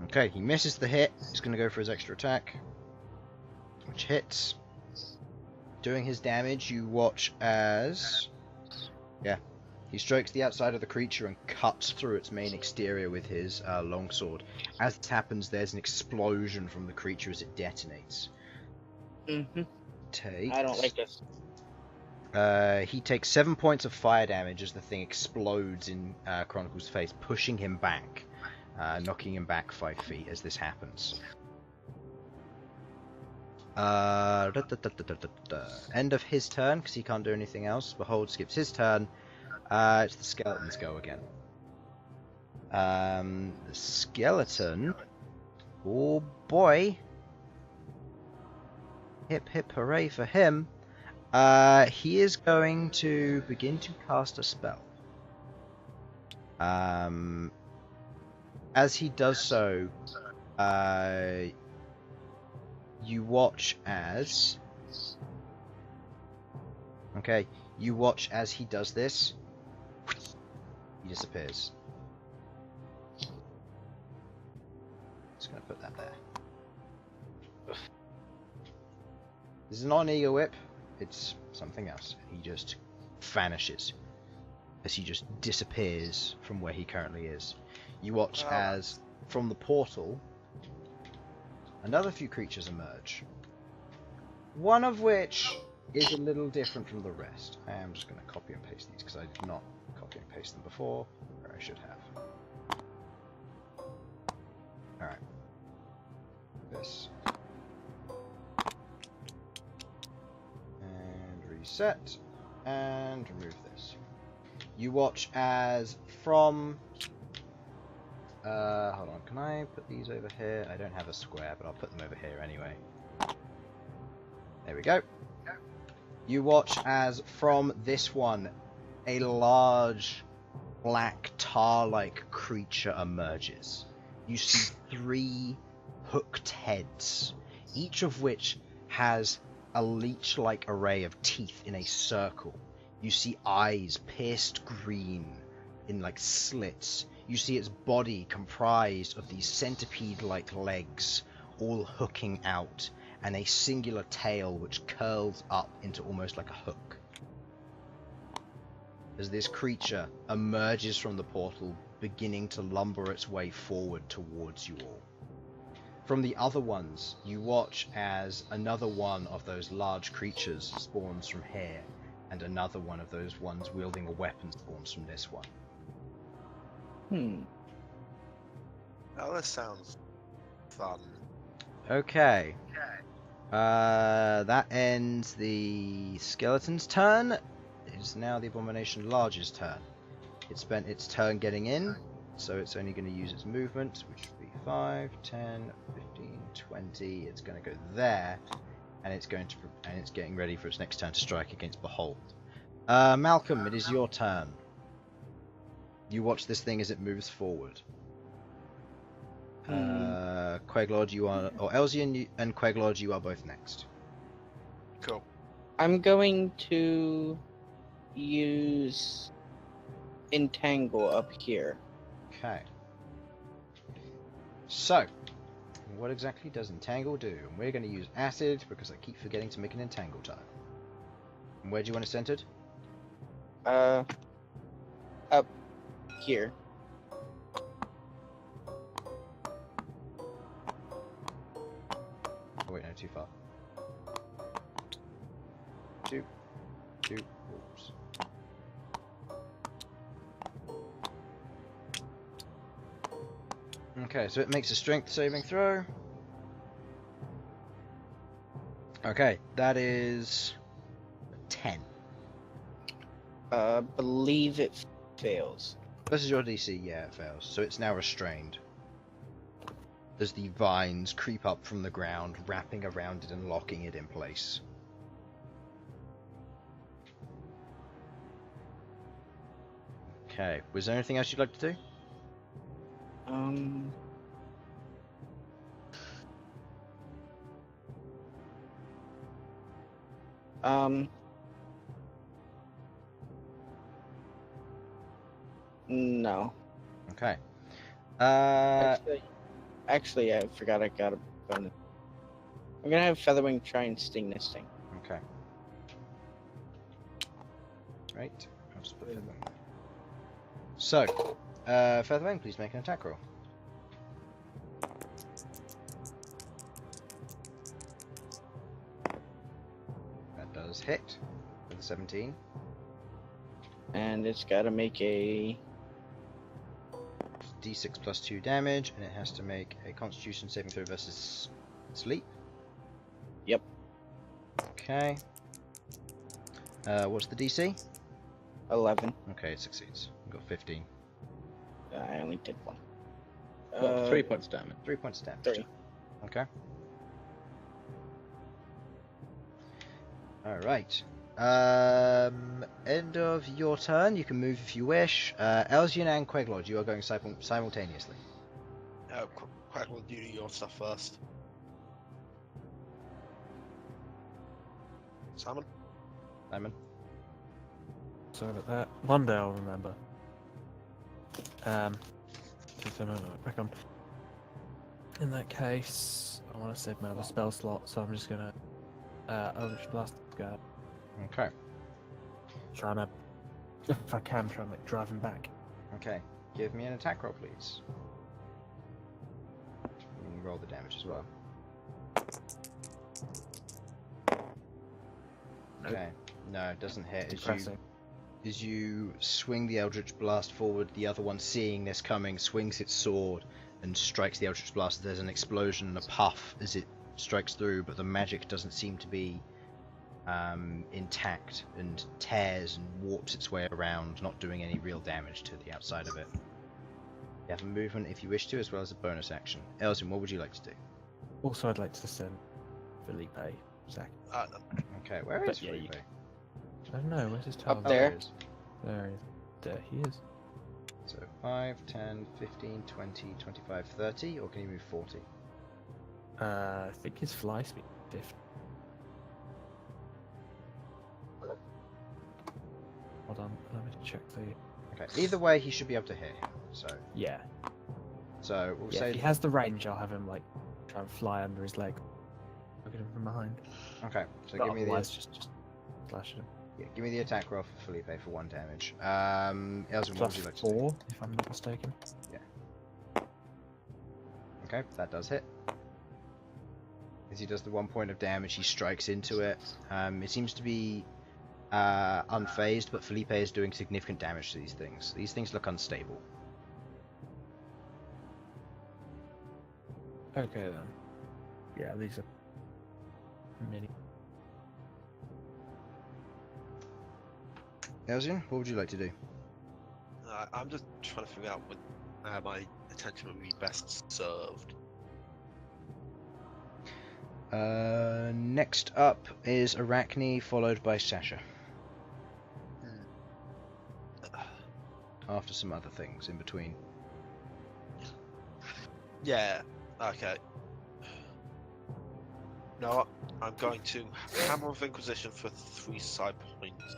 Okay, he misses the hit. He's going to go for his extra attack, which hits. doing his damage, you watch as... Yeah. He strikes the outside of the creature and cuts through its main exterior with his longsword. As this happens, there's an explosion from the creature as it detonates. Mm-hmm. Takes... I don't like this. He takes 7 points of fire damage as the thing explodes in Chronicle's face, pushing him back, knocking him back 5 feet as this happens. End of his turn, because he can't do anything else. Bhold skips his turn. It's the skeleton's go again. The skeleton... Oh boy! Hip hip hooray for him! He is going to begin to cast a spell. As he does so, you watch as... Okay, you watch as he does this. He disappears. Just gonna put that there. This is not an eagle whip. It's something else. He just vanishes as he just disappears from where he currently is. You watch as, from the portal, another few creatures emerge. One of which is a little different from the rest. I am just going to copy and paste these because I did not copy and paste them before, or I should have. Alright. This. Reset and remove this. You watch as from hold on, can I put these over here? I don't have a square, but I'll put them over here anyway. There we go. You watch as from this one a large black tar-like creature emerges. You see 3 hooked heads, each of which has a leech-like array of teeth in a circle. You see eyes pierced green in like slits. You see its body comprised of these centipede-like legs, all hooking out, and a singular tail which curls up into almost like a hook. As this creature emerges from the portal, beginning to lumber its way forward towards you all. From the other ones, you watch as another one of those large creatures spawns from here, and another one of those ones wielding a weapon spawns from this one. Oh, that sounds fun. Okay. That ends the skeleton's turn. It is now the Abomination Large's turn. It spent its turn getting in, so it's only going to use its movement, which would be 5, 10, 15, 20. It's going to go there, and it's getting ready for its next turn to strike against Bhold. Malcom, it is your turn. You watch this thing as it moves forward. Queglod, you are, or Elsyan and Queglod, you are both next. Cool. I'm going to use Entangle up here. Okay. So, what exactly does Entangle do? And we're going to use Acid because I keep forgetting to make an Entangle tile. And where do you want it centered? Up here. Oh wait, no, too far. 2. Oops. Okay, so it makes a strength saving throw. Okay, that is 10. Believe it fails. This is your DC, yeah, it fails. So it's now restrained. As the vines creep up from the ground, wrapping around it and locking it in place. Okay, was there anything else you'd like to do? No. Okay. Actually, I forgot I got a bonus. I'm gonna have Featherwing try and sting this thing. Okay. Right. I'll just put Featherwing. So, Featherwing, please make an attack roll. That does hit with a 17. And it's got to make a. D6 plus 2 damage, and it has to make a Constitution saving throw versus sleep. Yep. Okay. What's the DC? 11. Okay, it succeeds. We've got 15. I only did one. Well, 3 points damage. 3 points of damage. 3. Okay. Alright. End of your turn. You can move if you wish. Elsyan and Queglod, you are going simultaneously. Queglod, you do your stuff first. Simon? Simon? Sorry about that. One day I'll remember. Back on. In that case, I want to save my other spell slot, so I'm just gonna Eldritch Blast this guy. Okay. Trying to, if I can, try and like drive him back. Okay. Give me an attack roll, please. You can roll the damage as well. Nope. Okay. No, it doesn't hit. Depressing. As you swing the Eldritch Blast forward, the other one, seeing this coming, swings its sword and strikes the Eldritch Blast. There's an explosion and a puff as it strikes through, but the magic doesn't seem to be intact and tears and warps its way around, not doing any real damage to the outside of it. You have a movement if you wish to, as well as a bonus action. Elsyan, what would you like to do? Also, I'd like to send Felipe Zach. Okay, where But is yeah, you Felipe? I don't know, where's his Up target? Oh, there. he is. There he is. There he is. So 5, 10, 15, 20, 25, 30, or can you move 40? I think his fly speed is 50. Hold on, let me check the. Okay, either way, he should be able to hit him. Yeah. So we'll Yeah, say if he has the range, I'll have him like try and fly under his leg. Look at him from behind. okay. So But give me the otherwise, just slash him. yeah, give me the attack roll for Felipe for 1 damage. Elsyan, what Plus would you like to do? 4, if I'm not mistaken. Okay, that does hit. As he does the 1 point of damage, he strikes into it. It seems to be unfazed, but Felipe is doing significant damage to these things. These things look unstable. Okay then. Yeah, these are mini. Elsyan, what would you like to do? I'm just trying to figure out when my attention would be best served. Next up is Arachne, followed by Sasha. After some other things in between. Yeah, okay. No, I'm going to Hammer of Inquisition for 3 side points.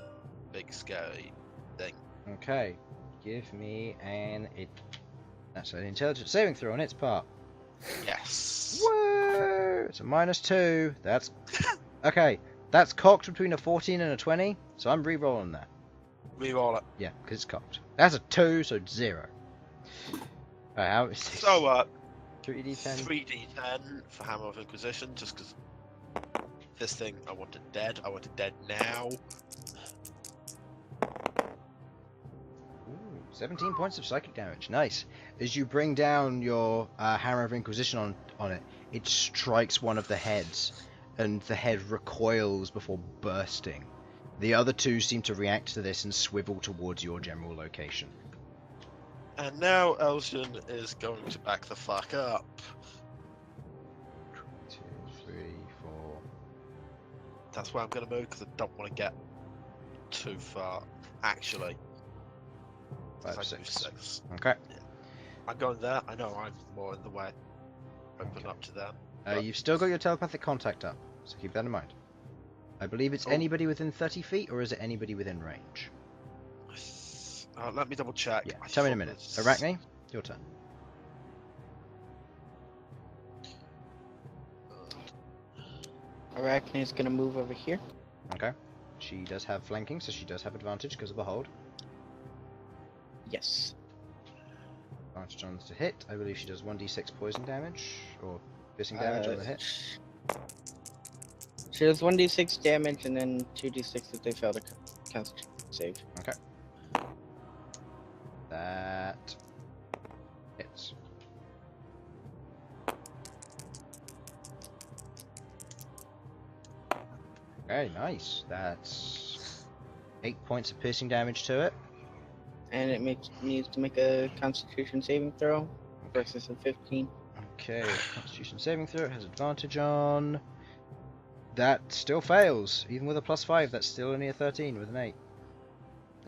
Big scary thing. Okay, give me that's an intelligence saving throw on its part. Yes. Whoa! It's a -2. That's okay. That's cocked between a 14 and a 20, so I'm re-rolling that. Reroll it. Yeah, because it's cocked. That's a 2, so 0. Alright, how is this? So, 3d10. 3d10 for Hammer of Inquisition, just because this thing I want it dead. I want it dead now. Ooh, 17 points of psychic damage. Nice. As you bring down your Hammer of Inquisition on it, it strikes one of the heads, and the head recoils before bursting. The other two seem to react to this and swivel towards your general location. And now Elsyan is going to back the fuck up. 2, 3, 4. That's where I'm going to move, because I don't want to get too far. Actually. 5, If I do 6. Okay. I'm going there. I know I'm more in the way. Open Okay. up to them. You've still got your telepathic contact up, so keep that in mind. I believe it's Oh. anybody within 30 feet, or is it anybody within range? Let me double check. Yeah, I tell me in a thought minute. this- Arachne, your turn. Arachne is gonna move over here. Okay. She does have flanking, so she does have advantage because of Behold. Yes. Advantage on to hit. I believe she does 1d6 poison damage, or piercing damage on the hit. She does 1d6 damage and then 2d6 if they fail to Constitution save. Okay. That hits. Okay, nice. That's 8 points of piercing damage to it. And it needs to make a Constitution saving throw versus a 15. Okay, Constitution saving throw it has advantage on. That still fails. Even with a +5, that's still only a 13 with an 8.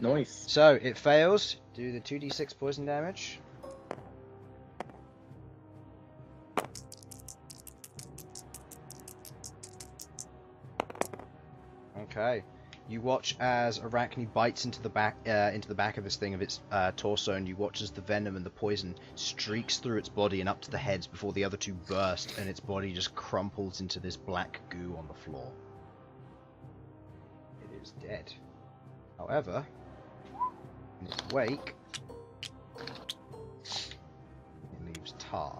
Nice. So, it fails. Do the 2d6 poison damage. Okay. You watch as Arachne bites into the back of this thing of its torso, and you watch as the venom and the poison streaks through its body and up to the heads before the other two burst, and its body just crumples into this black goo on the floor. It is dead. However, in its wake, it leaves tar.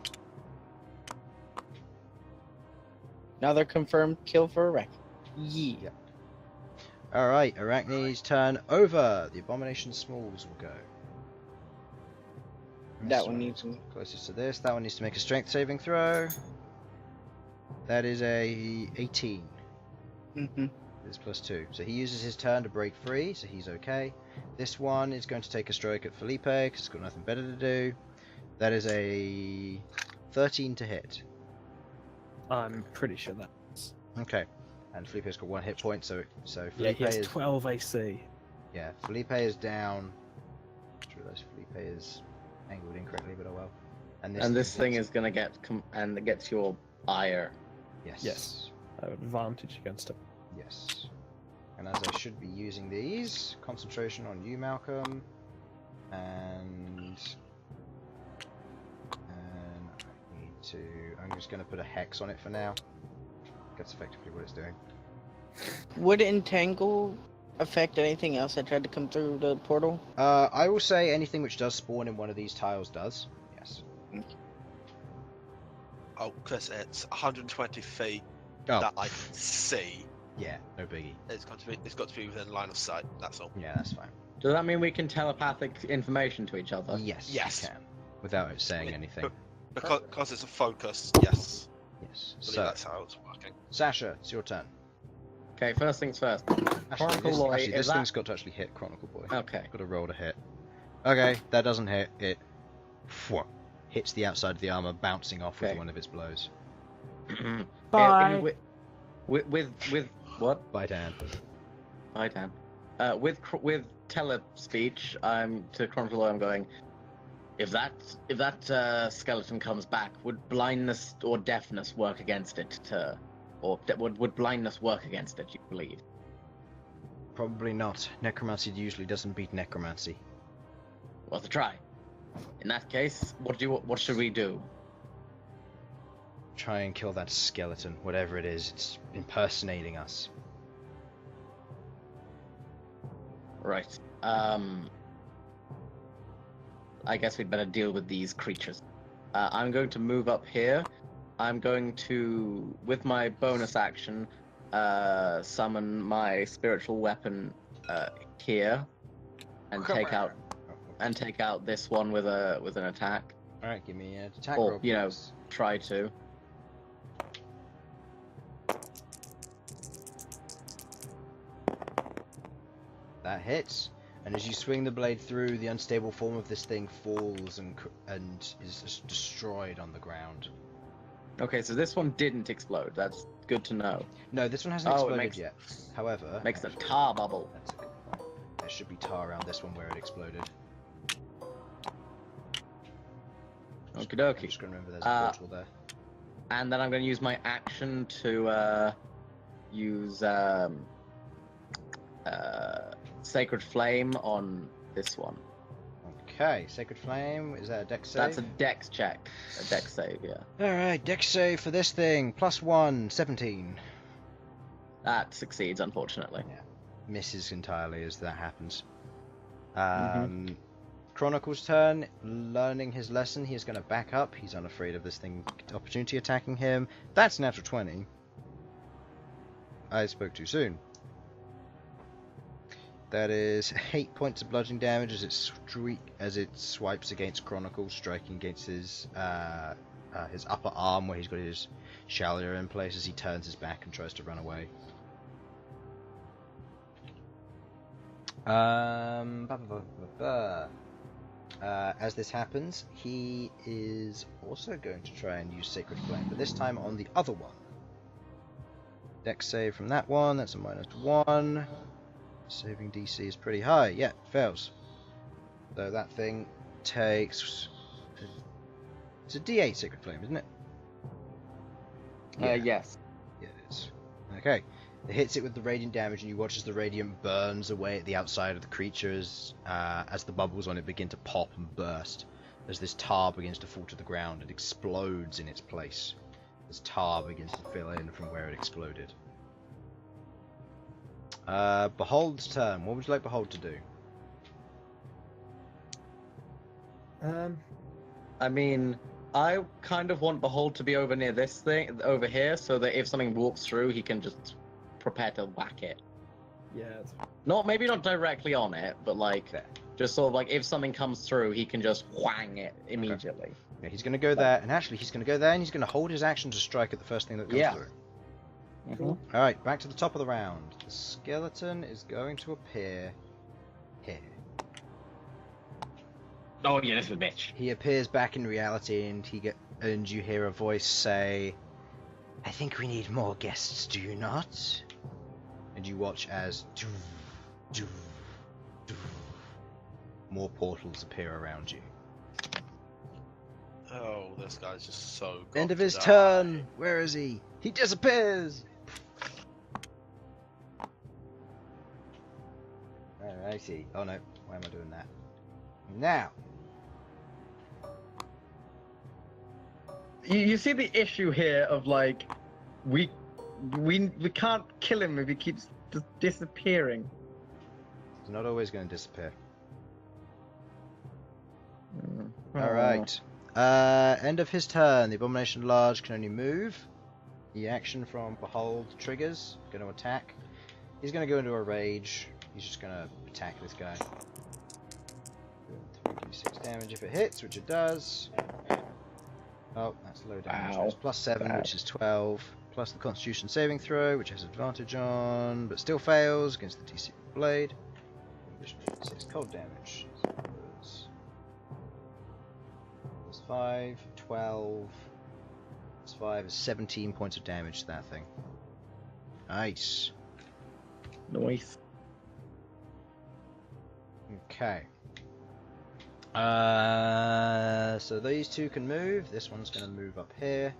Another confirmed kill for Arachne. Yeah. Yep. Alright, Arachne's turn over. The Abomination Smalls will go. That one needs some. Closest to this. That one needs to make a strength saving throw. That is a 18. Mm-hmm. It's +2. So he uses his turn to break free, so he's okay. This one is going to take a strike at Felipe, because it's got nothing better to do. That is a 13 to hit. I'm pretty sure that's. Okay. And Felipe's got 1 hit point, so Yeah, Felipe he has is 12 AC. yeah. Felipe is down. I just realised Felipe is angled incorrectly, but oh well. And this thing is gonna get and it gets your ire. yes, Yes. I have advantage against it. yes. And as I should be using these, concentration on you, Malcolm, and I need to. I'm just going to put a hex on it for now. That's effectively what it's doing. Would Entangle affect anything else that tried to come through the portal? I will say anything which does spawn in one of these tiles does. Yes. Oh, because it's 120 feet Oh, that I can see. yeah, no biggie. It's got to be within line of sight. That's all. Yeah, that's fine. Does that mean we can telepathic information to each other? Yes, Yes. you can. Without it saying anything. Because it's a focus. Yes. Yes. I believe So, that's how it's working. Sasha, it's your turn. Okay, first things first. Actually, Chronicle this thing's got to actually hit Chronicle Boy. Okay. Got to roll to hit. Okay, that doesn't hit. It hits the outside of the armor, bouncing off with Okay. one of its blows. Bye. With what? By Dan. Hi, Dan. With telespeech, I'm to Chronicle. I'm going. If that skeleton comes back, would blindness or deafness work against it? Would blindness work against it? You believe? Probably not. Necromancy usually doesn't beat necromancy. Worth a try. In that case, what should we do? Try and kill that skeleton, whatever it is. It's impersonating us. Right. I guess we'd better deal with these creatures. I'm going to move up here. I'm going to, with my bonus action, summon my spiritual weapon here, and take out this one with an attack. All right, give me an attack Or roll. please. Try to. That hits. And as you swing the blade through, the unstable form of this thing falls and is just destroyed on the ground. Okay, so this one didn't explode. That's good to know. No, this one hasn't Oh, it exploded makes- yet. However, Makes a tar bubble. that's a good point. There should be tar around this one where it exploded. Okie I'm dokie. just going to remember there's a portal there. And then I'm going to use my action to use Sacred Flame on this one. Okay, Sacred Flame, is that a dex save? That's a dex check. A dex save, yeah. Alright, dex save for this thing. +1, 17. That succeeds, unfortunately. Yeah. misses entirely as that happens. Chronicle's turn. Learning his lesson, he is going to back up. He's unafraid of this thing, opportunity attacking him. That's natural 20. I spoke too soon. That is 8 points of bludgeoning damage as it swipes against Chronicle, striking against his upper arm where he's got his Shalier in place as he turns his back and tries to run away. As this happens, he is also going to try and use Sacred Flame, but this time on the other one. Dex save from that one, that's a -1. Saving DC is pretty high. Yeah, fails. So that thing takes... It's a D8 Sacred Flame, isn't it? Yes. Yeah, it is. Okay. It hits it with the radiant damage, and you watch as the radiant burns away at the outside of the creatures as the bubbles on it begin to pop and burst. As this tar begins to fall to the ground, it explodes in its place. As tar begins to fill in from where it exploded. Behold's turn. What would you like Behold to do? I mean, I kind of want Behold to be over near this thing, over here, so that if something walks through, he can just prepare to whack it. Yeah. Maybe not directly on it, but like, just sort of like if something comes through, he can just whang it immediately. Okay. Yeah, he's going to go there, and actually he's going to go there, and he's going to hold his action to strike at the first thing that comes through. Mhm. Alright, back to the top of the round. The skeleton is going to appear here. Oh yeah, this is a bitch. He appears back in reality, and you hear a voice say, "I think we need more guests, do you not?" And you watch as more portals appear around you. Oh, this guy's just so. End of got his to die. turn. Where is he? He disappears. Alrighty. Oh no, why am I doing that? Now. You see the issue here of like, we can't kill him if he keeps just disappearing. He's not always going to disappear. Mm. Alright. End of his turn. The Abomination Large can only move. The action from Behold triggers. Going to attack. He's going to go into a rage. He's just going to attack this guy. 3d6 damage if it hits, which it does. Oh, that's low damage. Wow. It's +7, which is 12. Plus the Constitution saving throw, which has advantage on, but still fails against the DC blade. 6 cold damage. So plus 5, 12. Plus 5 is 17 points of damage to that thing. Nice. Nice. Okay. So these two can move. This one's going to move up here.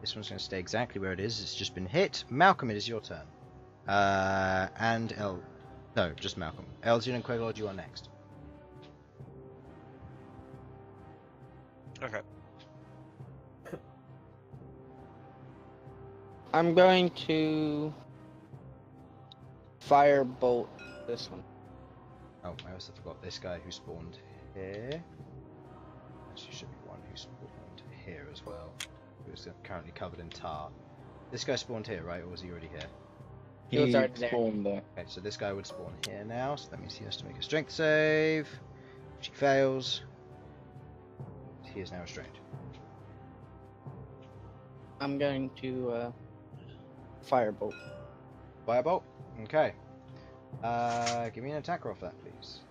This one's going to stay exactly where it is. It's just been hit. Malcom, it is your turn. No, just Malcom. Elsyan and Queglod, you are next. Okay. I'm going to firebolt this one. Oh, I also forgot this guy who spawned here. Actually, should be one who spawned here as well. Who's currently covered in tar. This guy spawned here, right? Or was he already here? He was already there. spawned there. Okay, so this guy would spawn here now, so that means he has to make a strength save, which he fails. He is now restrained. I'm going to firebolt. Firebolt? Okay. Give me an attack roll for that, please.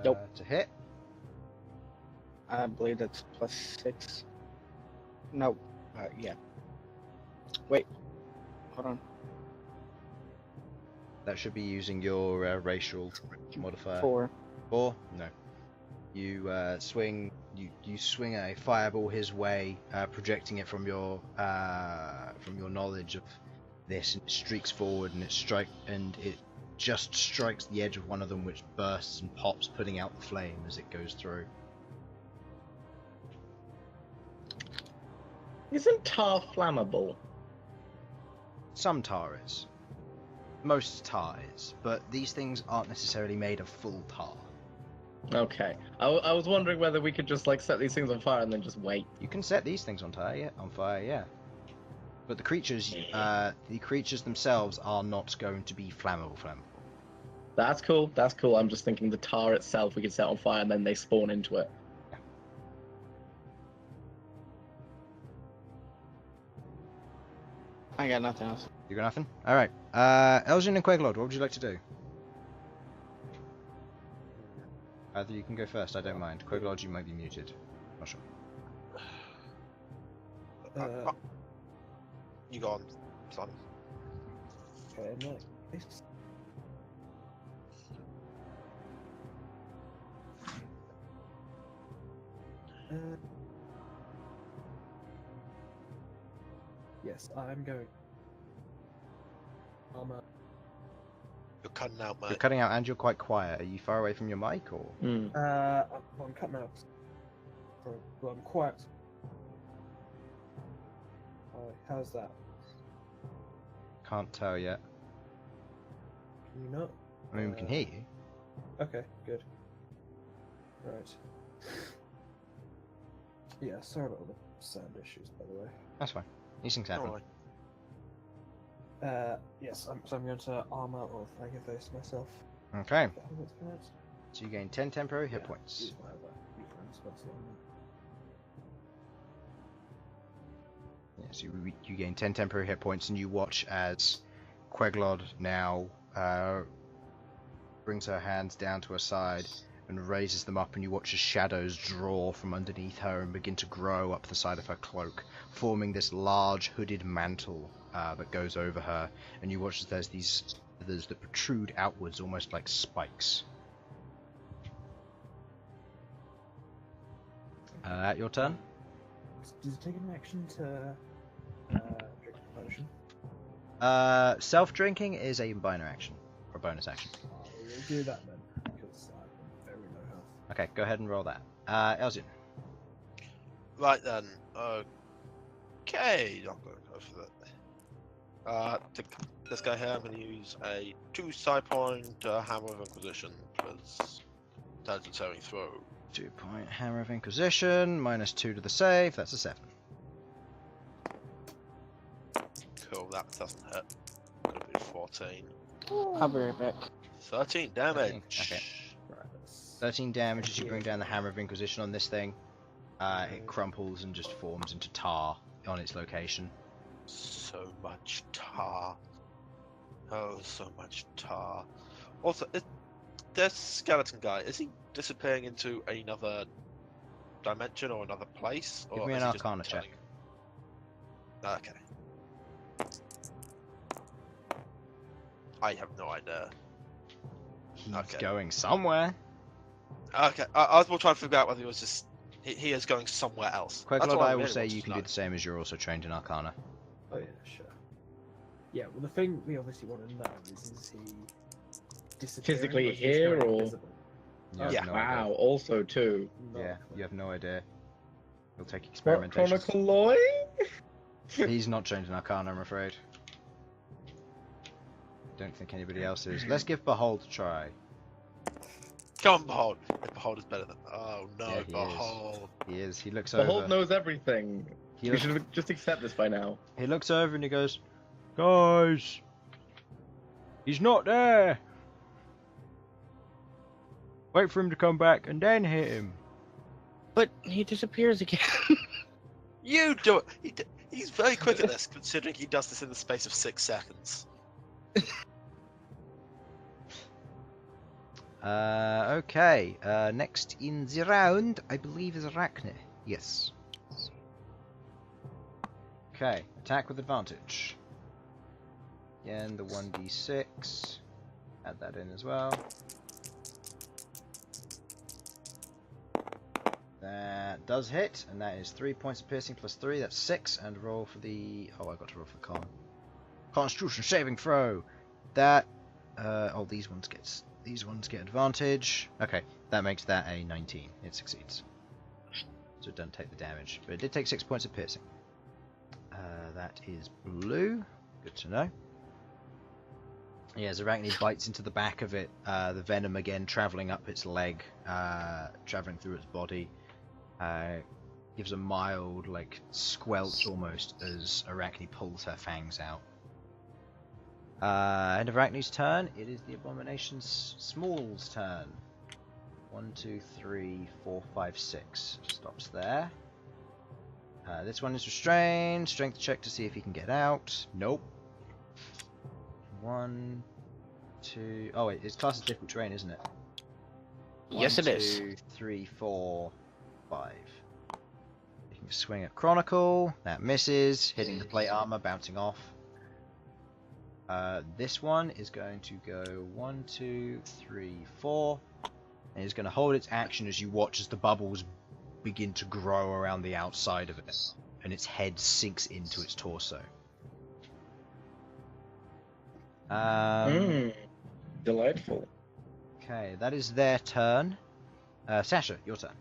Nope. To hit. I believe that's +6. No. Yeah. Wait. Hold on. That should be using your racial modifier. 4. 4? No. You swing. You swing a fireball his way, projecting it from your knowledge of this, and it streaks forward, and it just strikes the edge of one of them, which bursts and pops, putting out the flame as it goes through. Isn't tar flammable? Some tar is. Most tar is, but these things aren't necessarily made of full tar. Okay. I was wondering whether we could just like set these things on fire and then just wait. You can set these things on fire, yeah. But the creatures themselves are not going to be flammable. That's cool. That's cool. I'm just thinking the tar itself we could set on fire and then they spawn into it. I got nothing else. You got nothing? Alright. Elsyan and Queglod, what would you like to do? Either you can go first, I don't mind. Queglod, you might be muted. Not sure. You go on, Simon. Okay, yes, I'm going. You're cutting out, mate. You're cutting out and you're quite quiet. Are you far away from your mic or? Hmm. I'm cutting out. Well, I'm quiet. How's that? Can't tell yet. Can you not? I mean, we can hear you. Okay, good. Right. Yeah, sorry about all the sound issues, by the way. That's fine. These things happen. Alright. Yes, so I'm going to armor or flank face myself. Okay. Is that how it's pronounced? So you gain 10 temporary hit Yeah, points. use my other spell slot. Yeah, so you gain 10 temporary hit points, and you watch as Queglod now brings her hands down to her side and raises them up, and you watch as shadows draw from underneath her and begin to grow up the side of her cloak, forming this large hooded mantle that goes over her. And you watch as there's these feathers that protrude outwards, almost like spikes. Your turn. Does it take an action to drink a potion? Self-drinking is a minor action, or bonus action. We'll do that then, because I'm very low health. Okay, go ahead and roll that. Elsyan. Right then. Okay, I'm going to go for that. This guy here, I'm going to use a 2 side point Hammer of Inquisition, because that's a saving throw. 2-point Hammer of Inquisition, -2 to the save, that's a 7. Cool, that doesn't hit. Gonna be 14. I'll be right back. 13 damage. Okay. Right, that's... 13 damage as you bring down the Hammer of Inquisition on this thing. It crumples and just forms into tar on its location. So much tar. Oh, so much tar. Also, this skeleton guy, is he disappearing into another dimension or another place? Or Give me an is he just Arcana check. telling- Okay. I have no idea. He's Okay. going somewhere. Okay, I was more trying to figure out whether he was just... He is going somewhere else. That's Queglod, what I will really say wanted you to can know. do the same as you're also trained in Arcana. Oh yeah, sure. Yeah, well the thing we obviously want to know is he disappearing Physically or is he here, going or- invisible? You have Yeah. no Wow, idea. also too. Not Yeah, clear. you have no idea. He'll take experimentation. Chronicoloy? He's not trained in Arcana, I'm afraid. Don't think anybody else is. Let's give Bhold a try. Come on, Bhold. Bhold is better than... Oh no, Yeah, he is. Bhold. He is. He looks The over. Bhold knows everything. He We looks, should just accept this by now. he looks over and he goes, "Guys, he's not there. Wait for him to come back and then hit him." But he disappears again. You do it! He's very quick at this, considering he does this in the space of 6 seconds. Okay. Next in the round, I believe, is Arachne. Yes. Okay. Attack with advantage. Again, the 1d6. Add that in as well. That does hit, and that is 3 points of piercing plus 3. That's 6. And roll for the... Oh, I got to roll for the Constitution saving throw. That... oh, these ones get advantage. Okay, that makes that a 19. It succeeds. So it doesn't take the damage, but it did take 6 points of piercing. That is blue. Good to know. Yeah, as Arachne bites into the back of it, the venom again travelling up its leg, travelling through its body, gives a mild, like, squelch almost as Arachne pulls her fangs out. End of Arachne's turn. It is the Abomination's Small's turn. 1, 2, 3, 4, 5, 6. Stops there. This one is restrained. Strength check to see if he can get out. Nope. 1, 2. Oh wait, it's classed as difficult terrain, isn't it? Yes, it is. 1, 2, 3, 4, 5. You can swing at Chronicle. That misses, hitting the plate armor, bouncing off. This one is going to go 1, 2, 3, 4, and it's going to hold its action as you watch as the bubbles begin to grow around the outside of it, and its head sinks into its torso. Delightful. Okay, that is their turn. Sasha, your turn.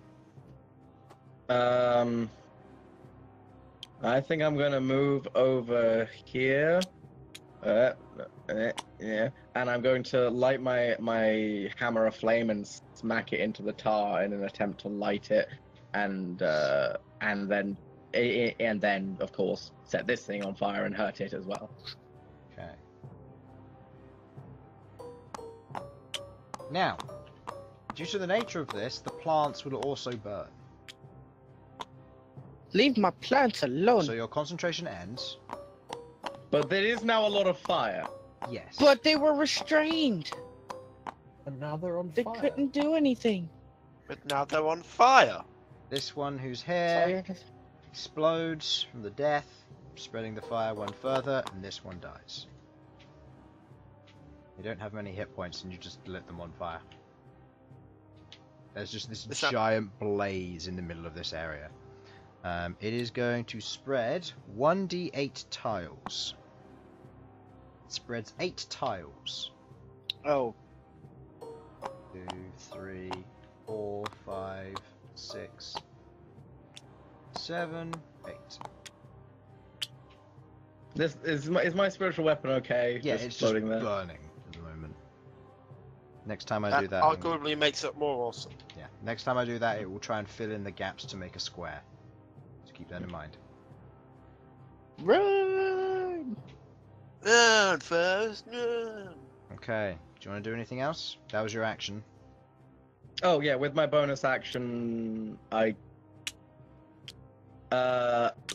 I think I'm gonna move over here. Yeah, and I'm going to light my hammer aflame and smack it into the tar in an attempt to light it, and then of course set this thing on fire and hurt it as well. Okay. Now, due to the nature of this, the plants will also burn. Leave my plants alone. So your concentration ends. But there is now a lot of fire. Yes. But they were restrained. And now they're on They fire. couldn't do anything. But now they're on fire. This one whose hair explodes from the death, spreading the fire one further, and this one dies. You don't have many hit points and you just lit them on fire. There's just this giant blaze in the middle of this area. It is going to spread 1d8 tiles. It spreads 8 tiles. Oh. 2, 3, 4, 5, 6, 7, 8. This is my spiritual weapon okay? Yeah, just it's just floating there. burning at the moment. Next time I That do that, arguably makes it more awesome. yeah, next time I do that, it will try and fill in the gaps to make a square. So keep that in mind. Run! Run first, run. Okay, do you want to do anything else? That was your action. Oh yeah, with my bonus action, I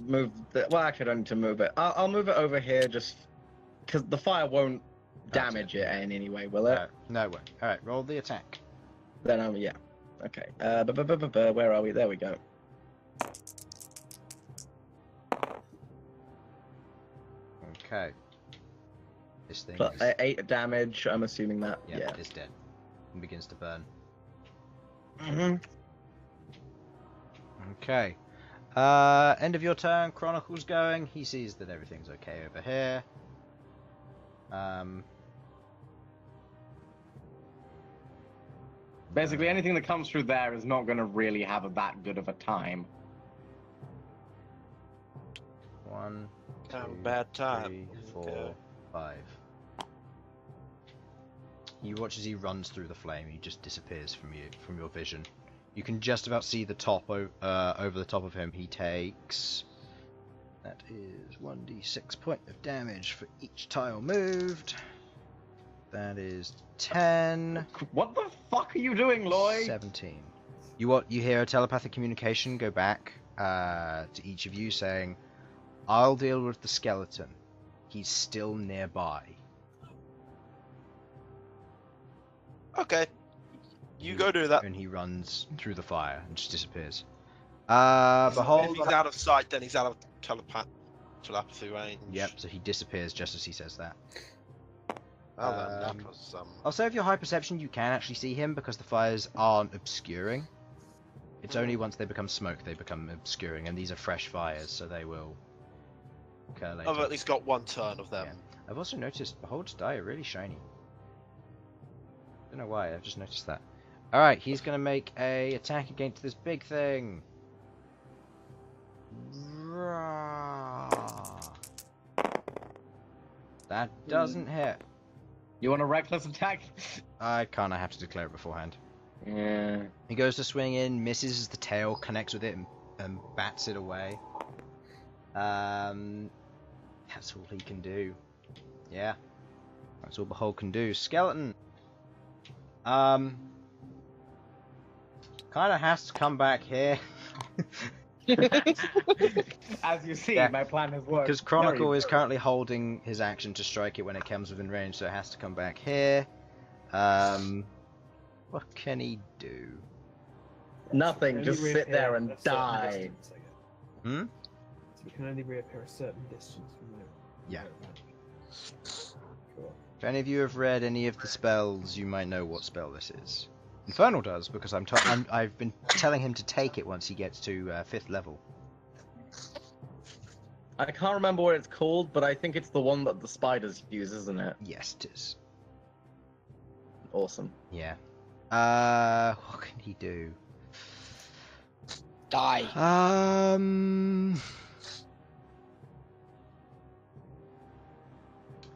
move. Well, actually, I don't need to move it. I'll move it over here just because the fire won't damage it in any way, will it? No, it won't. All right, roll the attack. Then yeah. Okay. Where are we? There we go. Okay. This thing But is, 8 damage. I'm assuming that. yeah, Yeah. it is dead and begins to burn. Mm-hmm. Okay. End of your turn. Chronicle's going. He sees that everything's okay over here. Basically, anything that comes through there is not going to really have that good of a time. 1, 2, Have a bad time. 3, 4, Okay. 5. You watch as he runs through the flame. He just disappears from your vision. You can just about see the top over the top of him. He takes, that is 1d6 point of damage for each tile moved. That is 10. What the fuck are you doing, Lloyd? 17. You hear a telepathic communication go back to each of you saying, "I'll deal with the skeleton. He's still nearby." Okay. You go do that. And he runs through the fire and just disappears. Bhold. If he's out of sight, then he's out of telepathy range. Yep, so he disappears just as he says that. Well, then that was I'll say if you're high perception, you can actually see him because the fires aren't obscuring. It's only once they become smoke they become obscuring, and these are fresh fires, so they will occur later. I've at least got one turn of them. Yeah. I've also noticed Behold's die are really shiny. Don't know why, I've just noticed that. Alright, he's gonna make a attack against this big thing. That doesn't hit. You want a reckless attack? I can't. I have to declare it beforehand. Yeah. He goes to swing in, misses as the tail connects with it and bats it away. That's all he can do. Yeah. That's all Bhold can do. Skeleton. Kind of has to come back here. As you see, Yeah. my plan has worked. Because Chronicle very is currently holding his action to strike it when it comes within range, so it has to come back here. What can he do? Nothing, Only just sit reappear there and a certain die. distance, I guess. Hmm? So it can only reappear a certain distance from there. Yeah. Cool. If any of you have read any of the spells, you might know what spell this is. Infernal does, because I've been telling him to take it once he gets to 5th level. I can't remember what it's called, but I think it's the one that the spiders use, isn't it? Yes, it is. Awesome. Yeah. What can he do? Die.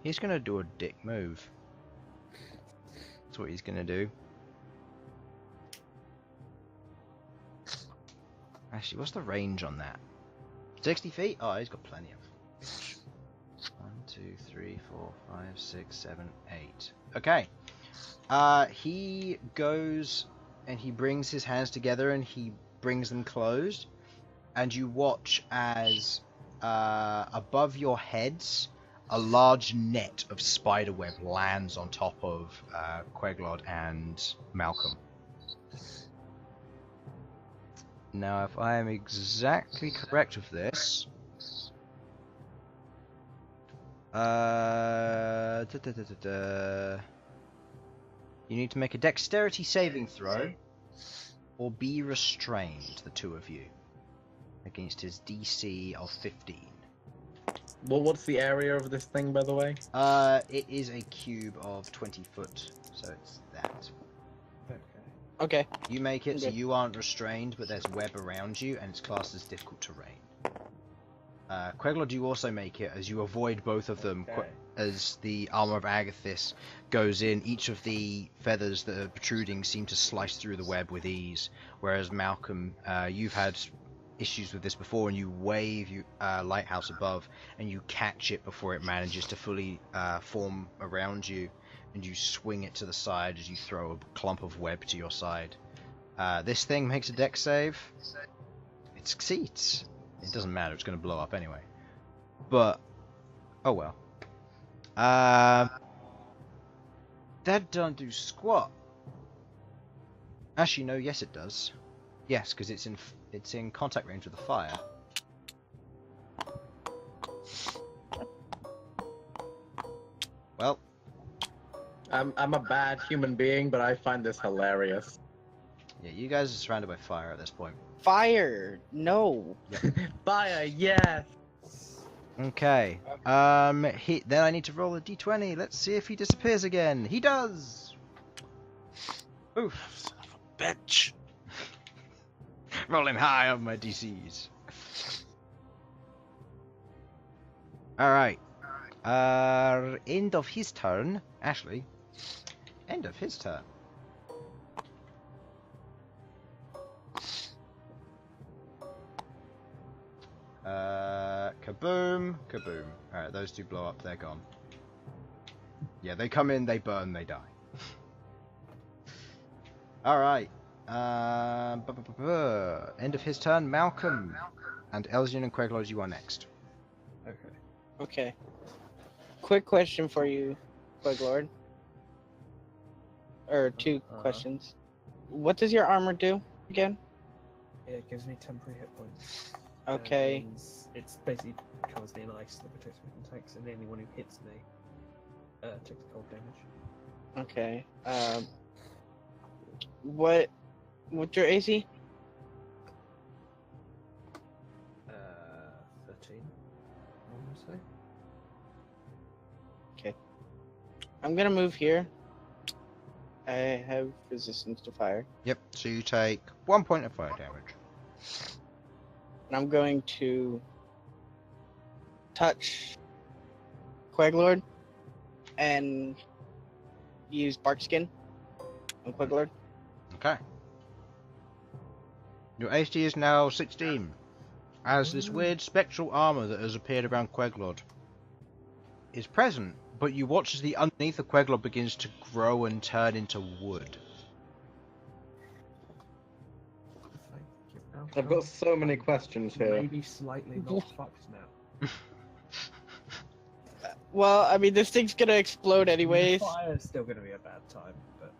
He's gonna do a dick move. That's what he's gonna do. Actually, what's the range on that? 60 feet? Oh, he's got plenty of range. 1, 2, 3, 4, 5, 6, 7, 8. Okay. He goes and he brings his hands together and he brings them closed. And you watch as above your heads, a large net of spiderweb lands on top of Queglod and Malcom. Now, if I am exactly correct with this, you need to make a dexterity saving throw, or be restrained, the two of you, against his DC of 15. Well, what's the area of this thing, by the way? It is a cube of 20 foot, so it's that. Okay. You make it so Okay. you aren't restrained, but there's web around you, and it's classed as difficult terrain. Queglod, you also make it as you avoid both of them. Okay. As the armor of Agathis goes in, each of the feathers that are protruding seem to slice through the web with ease. Whereas Malcom, you've had issues with this before, and you wave Lighthouse above, and you catch it before it manages to fully form around you. And you swing it to the side as you throw a clump of web to your side. This thing makes a dex save. It succeeds. It doesn't matter, it's going to blow up anyway. But, oh well. That don't do squat. Actually, no, yes it does. Yes, because it's in contact range with the fire. Well. I'm a bad human being, but I find this hilarious. Yeah, you guys are surrounded by fire at this point. Fire. No. Fire, yes! Okay. Then I need to roll a d20. Let's see if he disappears again. He does! Oof. Son of a bitch. Rolling high on my DCs. Alright. End of his turn. Ashley. End of his turn. Kaboom, kaboom. Alright, those two blow up, they're gone. Yeah, they come in, they burn, they die. Alright. End of his turn, Malcom. And Elsyan and Queglod, you are next. Okay. Okay. Quick question for you, Queglord. Or two questions. What does your armor do again? It gives me temporary hit points. Okay. It means it's basically covers me in ice that protects me from attacks, and anyone who hits me takes the cold damage. Okay. What's your AC? 13. I want to say. I'm gonna move here. I have resistance to fire. Yep, so you take 1 point of fire damage. And I'm going to touch Queglord and use bark skin on Queglod. Okay. Your AC is now 16. As this weird spectral armor that has appeared around Queglod is present, but you watch as the underneath of Queglod begins to grow and turn into wood. Thank you, Malcolm. I've got so many questions here. Maybe slightly not fucked now. Well, I mean, this thing's gonna explode The anyways. fire's still going to be a bad time, but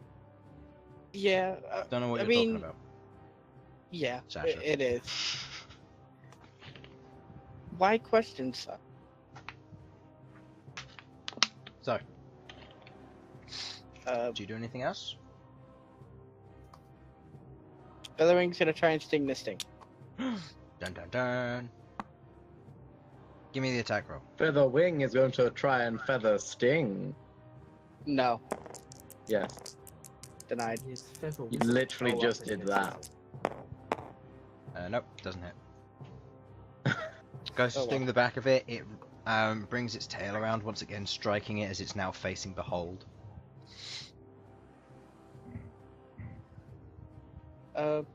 Yeah. Don't know what I you're mean, talking about. Yeah, Sasha. it is. Why question, son? So, Uh, do you do anything else? Featherwing's gonna try and sting this thing. Dun dun dun. Give me the attack roll. Feather Wing is going to try and feather Sting. No, Yes, denied. his feather you was literally so just up did against that. Nope, doesn't hit. Goes to Oh, sting well. the back of it. It brings its tail around once again, striking it as it's now facing Bhold. Oh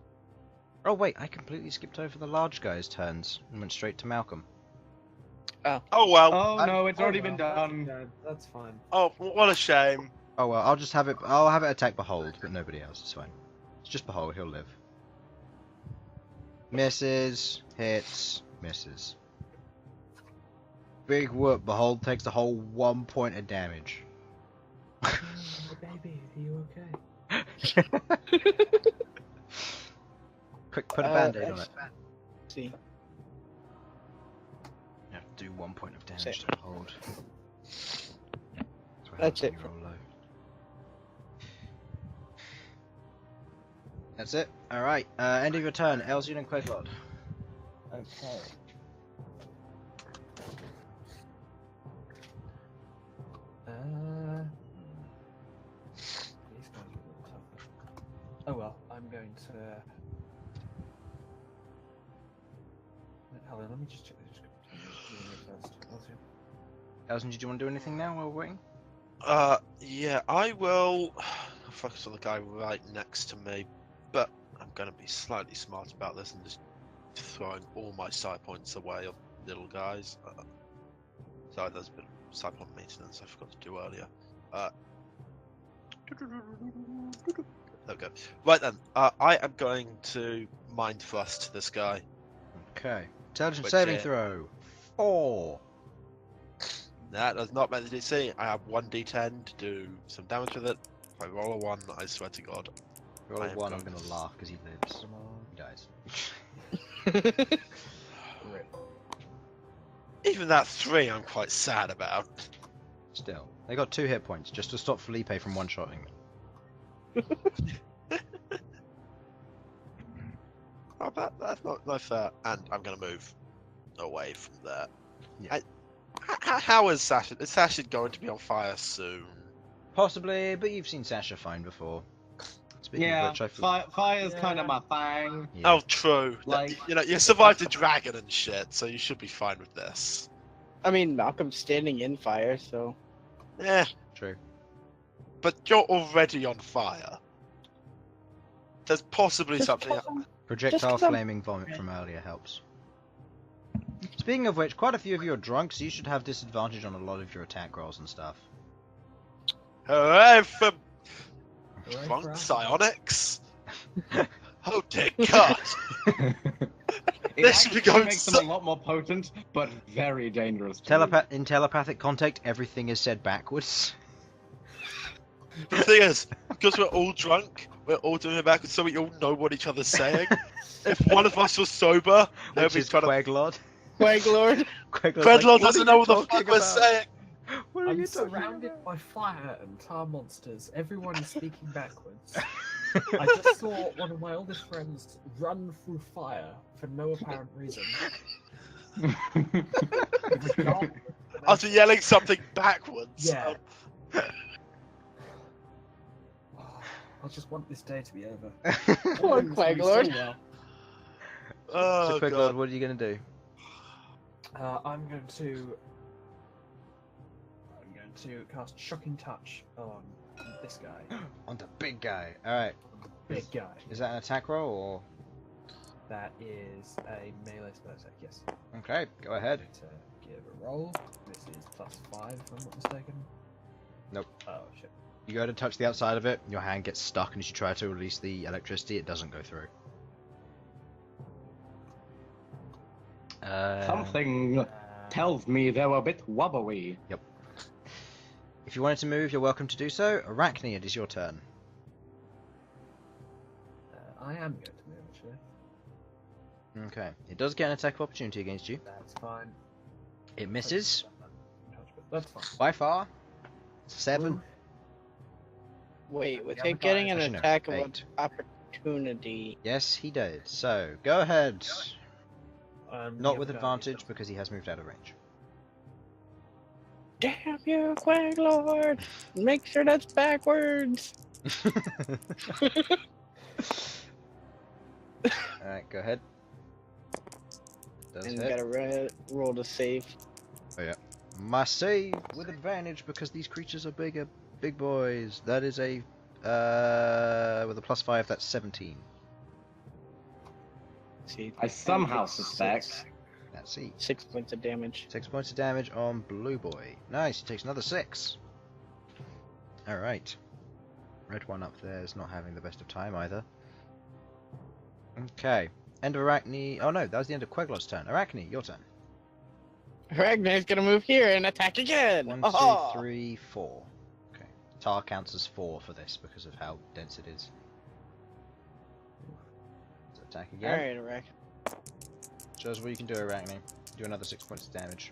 wait, I completely skipped over the large guy's turns and went straight to Malcom. Oh well. Oh no, it's it. already Oh, been well, done. That's fine. Oh, what a shame. Oh well, I'll just have it. I'll have it attack Bhold, but nobody else. It's fine. It's just Bhold. He'll live. Misses, hits, misses. Big whoop. Bhold takes the whole 1 point of damage. Oh, baby, are you okay? Quick, put a band-aid on it. let's see. You have to do 1 point of damage Six. to Bhold. That's it. Roll low. That's it. All right. End of your turn. Elsyan and Queglod. Okay. These guys are a little tougher. Oh well, I'm going to. Hold on, let me just check the description first. Elsyan, did you want to do anything now while we're waiting? Yeah, I will focus on the guy right next to me, but I'm gonna be slightly smart about this and just throwing all my side points away on little guys. Sorry, there's a bit of side point maintenance I forgot to do earlier. There we go. Right then, I am going to mind thrust this guy. Okay. Intelligence Which, saving throw. 4. That does not make the DC. I have 1d10 to do some damage with it. If I roll a 1, I swear to God. Roll I a am 1. I'm going gonna laugh because he lives. He dies. Even that 3 I'm quite sad about. Still, they got 2 hit points just to stop Felipe from one-shotting them. Oh, that's not fair. And I'm going to move away from there. Yeah. How is Sasha? Is Sasha going to be on fire soon? Possibly, but you've seen Sasha fine before. Speaking Yeah, of which, I feel... fire's kind of my thing. Yeah. Oh, true. Like- You know, you survived a dragon and shit, so you should be fine with this. I mean, Malcolm's standing in fire, so. Yeah, True. but you're already on fire. There's possibly something. Projectile 'cause I'm- flaming vomit from earlier helps. Speaking of which, quite a few of you are drunk, so you should have disadvantage on a lot of your attack rolls and stuff. Hooray for Hooray drunk for us. psionics! Oh dear God! It This should be actually going makes so- them a lot more potent, but very dangerous. to me. In telepathic contact, everything is said backwards. The thing is, because we're all drunk, we're all doing it backwards, so we all know what each other's saying. If one of us was sober, Which nobody's is trying to. Queglod. Queglord. Queglod doesn't know what the fuck we're saying. What are I'm you talking surrounded about? by fire and tar monsters. Everyone is speaking backwards. I just saw one of my oldest friends run through fire for no apparent reason. It was dark. After yelling something backwards. Yeah. I just want this day to be over. Poor Everything's going Queglord. so well. Oh, So Queglod, God. what are you going to do? I'm going to to cast Shocking Touch on this guy. On the big guy. Alright. Big guy. Is that an attack roll or? That is a melee spell attack, yes. Okay, go ahead. To give a roll. This is +5 if I'm not mistaken. Nope. Oh shit. You go to touch the outside of it, your hand gets stuck, and as you try to release the electricity, it doesn't go through. Something tells me they were a bit wobbly. Yep. If you wanted to move, you're welcome to do so. Arachne, it is your turn. I am going to move actually. Okay. It does get an attack of opportunity against you. That's fine. It misses. That's fine. By far. 7. Wait, with Yeah, it getting an actually, no, attack of 8. opportunity. Yes, he did. So, go ahead. Not Yeah, with but, advantage, because he has moved out of range. Damn you, Queglod! Make sure that's backwards. Alright, go ahead. Does And hit. gotta roll to save. Oh yeah. Must save with advantage because these creatures are big boys. That is a with a +5, that's 17. See, I somehow suspect. Let's see. 6 points of damage. 6 points of damage on Blue Boy. Nice, he takes another 6. Alright. Red one up there is not having the best of time either. Okay. End of Arachne. Oh no, that was the end of Queglod's turn. Arachne, your turn. Ragnar's gonna move here and attack again! 1, Aha! 2, 3, 4. Okay. Tar counts as 4 for this because of how dense it is. So attack again. Alright, Arachne. Shows what you can do, Arachne. Do another 6 points of damage.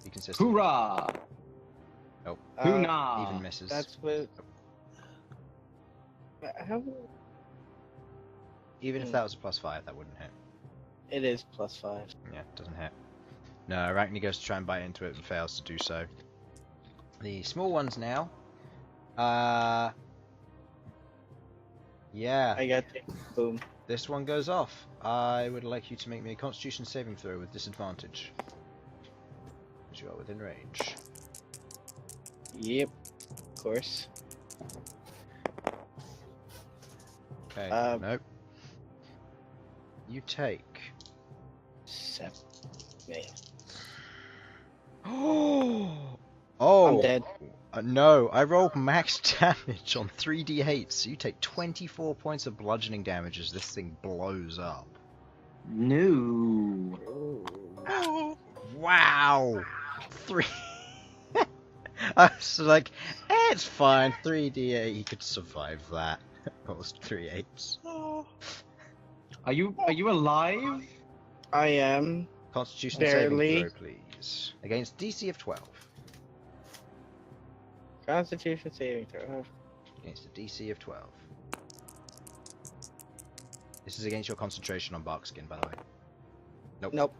Be consistent. Hoorah! Nope. Hoona! Even misses. That's what. How? Even if that was a +5, that wouldn't hit. It is +5. Yeah, it doesn't hit. No, Arachne goes to try and bite into it and fails to do so. The small ones now. Yeah. I got you. Boom. This one goes off. I would like you to make me a Constitution saving throw with disadvantage. As you are within range. Yep. Of course. Okay, Um, nope. You take... 7. Man. Oh! I'm dead. No, I rolled max damage on 3d8, so you take 24 points of bludgeoning damage as this thing blows up. No. Wow! 3... I was like, it's fine, 3d8, you could survive that. Almost 3 8s. Are you alive? I am. Constitution Barely. saving throw, please. Against DC of 12. Constitution saving throw. Against a DC of 12. This is against your concentration on Barkskin, by the way. Nope. Nope.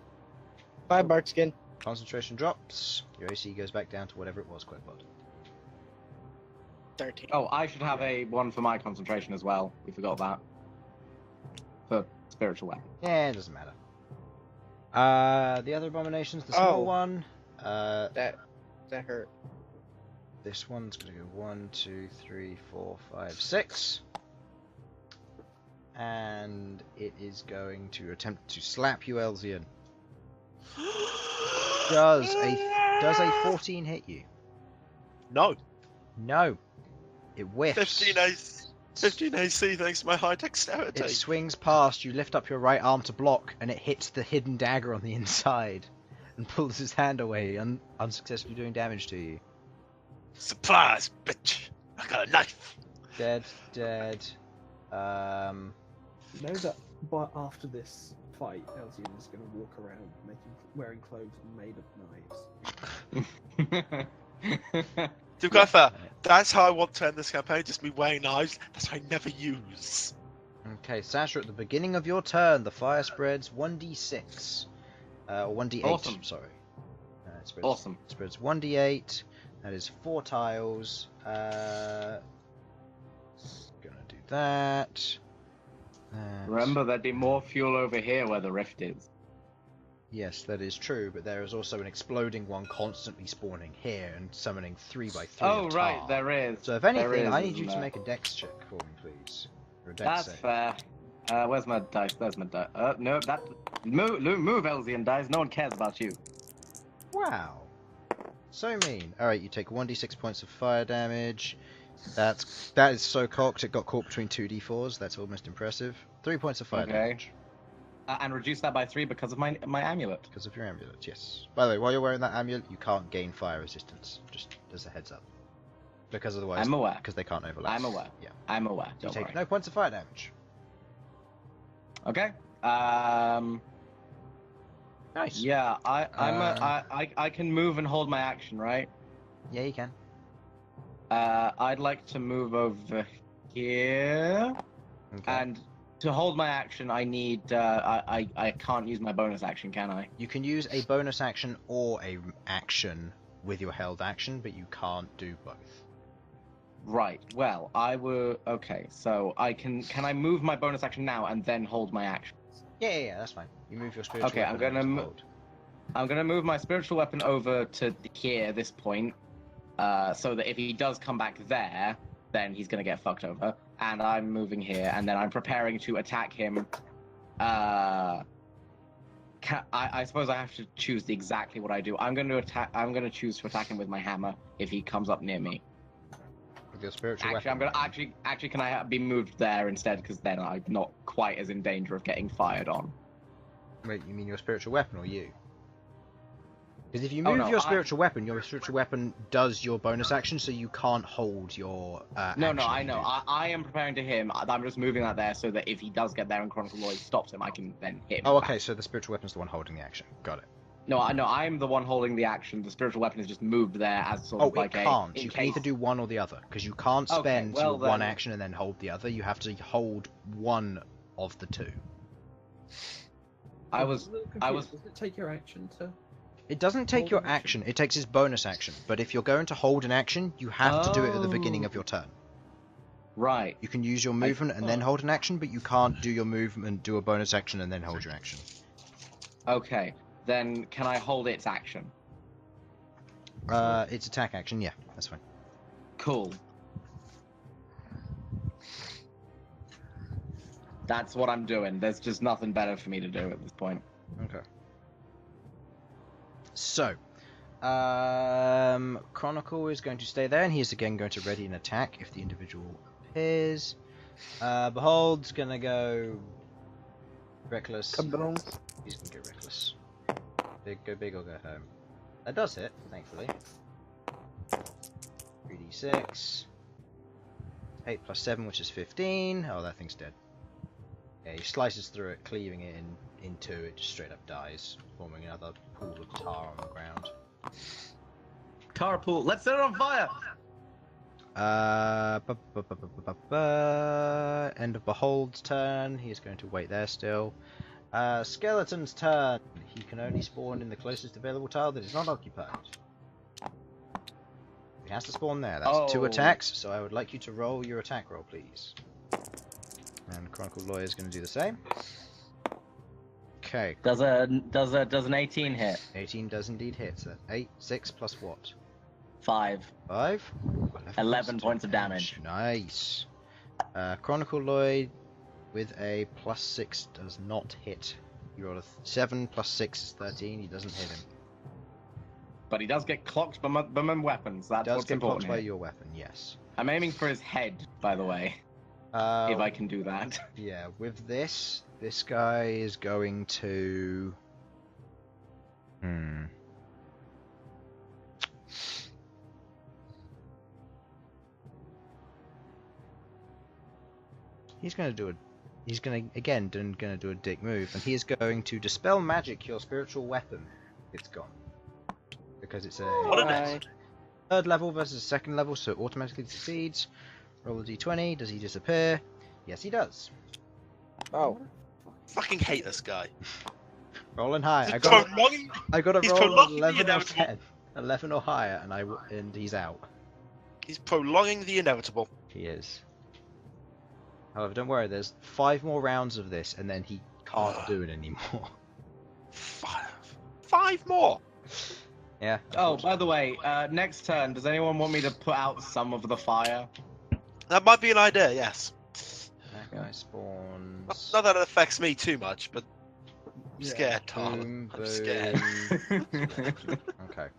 5 Barkskin. Concentration drops. Your AC goes back down to whatever it was, Queglod. 13. Oh, I should have a one for my concentration as well. We forgot that. For spiritual weapon. Yeah, it doesn't matter. The other abominations, the small Oh. one. That hurt. This one's gonna go 1, 2, 3, 4, 5, 6. And it is going to attempt to slap you, Elsyan. Does a 14 hit you? No. No. It whiffs. 15 AC thanks to my high dexterity. It swings past, you lift up your right arm to block, and it hits the hidden dagger on the inside and pulls his hand away, unsuccessfully doing damage to you. Surprise, bitch! I got a knife. Dead. You know that after this fight, Elsyan is going to walk around wearing clothes made of knives. To be fair, that's how I want to end this campaign, just me wearing knives. That's what I never use. Okay, Sasha, at the beginning of your turn, the fire spreads 1d6. Or 1d8, Awesome. sorry. It spreads, Awesome. It spreads 1d8. That is 4 tiles. Gonna do that. Remember, there'd be more fuel over here where the rift is. Yes, that is true, but there is also an exploding one constantly spawning here and summoning 3x3 Oh, of right, tar. there is. So if There anything, is, I need you isn't to there? make a dex check for me, please. Or a dex That's save. fair. Where's my dice? There's my dice. No, that... Move, Elsyan dice. No one cares about you. Wow. So mean. Alright, you take 1d6 points of fire damage. That is so cocked, it got caught between 2d4s. That's almost impressive. 3 points of fire Okay. damage. And reduce that by 3 because of my amulet. Because of your amulet, yes. By the way, while you're wearing that amulet, you can't gain fire resistance. Just as a heads up. Because otherwise, I'm aware. because they can't overlap. I'm aware. Yeah. I'm aware. You Don't take worry. no points of fire damage. Okay. Nice. Yeah, I can move and hold my action, right? Yeah, you can. I'd like to move over here, Okay. and to hold my action, I need. I can't use my bonus action, can I? You can use a bonus action or a action with your held action, but you can't do both. Right. Well, I will. Okay, so I can. Can I move my bonus action now and then hold my action? Yeah, that's fine. You move your spiritual Okay, I'm weapon gonna into mo- hold. I'm gonna move my spiritual weapon over to here, this point, so that if he does come back there, then he's gonna get fucked over. And I'm moving here, and then I'm preparing to attack him. I suppose I have to choose exactly what I do. I'm going to choose to attack him with my hammer if he comes up near me. With your spiritual Actually, I'm weapon. gonna actually can I be moved there instead? Because then I'm not quite as in danger of getting fired on. Wait, you mean your spiritual weapon or you? Because if you Oh, move no, your spiritual weapon does your bonus action, so you can't hold your No, action I if you know. do. I am preparing to hit him. I'm just moving that there so that if he does get there and Chronicle Lloyd stops him, I can then hit him. Oh, back. okay, so the spiritual weapon's the one holding the action. Got it. No, I'm the one holding the action. The spiritual weapon is just moved there as sort Oh, of like it can't. in You can case- either do one or the other, because you can't Okay, spend well your one then- action and then hold the other. You have to hold one of the two. I was. a little confused. Does it take your action to? It doesn't take Hold your an action. action, it takes its bonus action. But if you're going to hold an action, you have to do it at the beginning of your turn. Right. You can use your movement and then hold an action, but you can't do your movement, do a bonus action, and then hold your action. Okay. Then can I hold its action? It's attack action, yeah, that's fine. Cool. That's what I'm doing. There's just nothing better for me to do at this point. Okay. So, Chronicle is going to stay there, and he is again going to ready an attack if the individual appears. Behold's gonna go reckless. He's gonna go reckless. Go big or go home. That does hit, thankfully. 3d6. 8 plus 7, which is 15. Oh, that thing's dead. Yeah, he slices through it, cleaving it in two. It just straight up dies, forming another pool of tar on the ground. Carpool. Let's set it on fire. End of Behold's turn. He's going to wait there still. Skeleton's turn. He can only spawn in the closest available tile that is not occupied. He has to spawn there. That's 2 Oh. attacks, so I would like you to roll your attack roll, please. And Chronicle Lawyer is going to do the same. Okay, Does an 18 hit? 18 does indeed hit. So 8, 6 plus what? 5. 5? 11 points of damage. Nice. Chronicle Lloyd with a plus 6 does not hit. You roll a 7 plus 6 is 13. He doesn't hit him. But he does get clocked by my weapons. That's Does what's get important blocked by here. your weapon, yes. I'm aiming for his head, by the way, if I can do that. Yeah, with this guy is going to... He's going to do a dick move, and he is going to dispel magic your spiritual weapon. It's gone. Because it's a What an Alright. third level versus second level, so it automatically succeeds. Roll a d20. Does he disappear? Yes, he does. Oh. Fucking hate this guy. Rolling high. He's I got prolonging. a he's roll of prolonging the 11 or inevitable. 10. 11 or higher, and he's out. He's prolonging the inevitable. He is. However, don't worry, there's 5 more rounds of this, and then he can't do it anymore. 5 more. Yeah. Oh, by the way, next turn, does anyone want me to put out some of the fire? That might be an idea. Yes. That guy spawns. Not that it affects me too much, but I'm Yeah. scared, Tom. Boom, I'm scared. boom. Okay.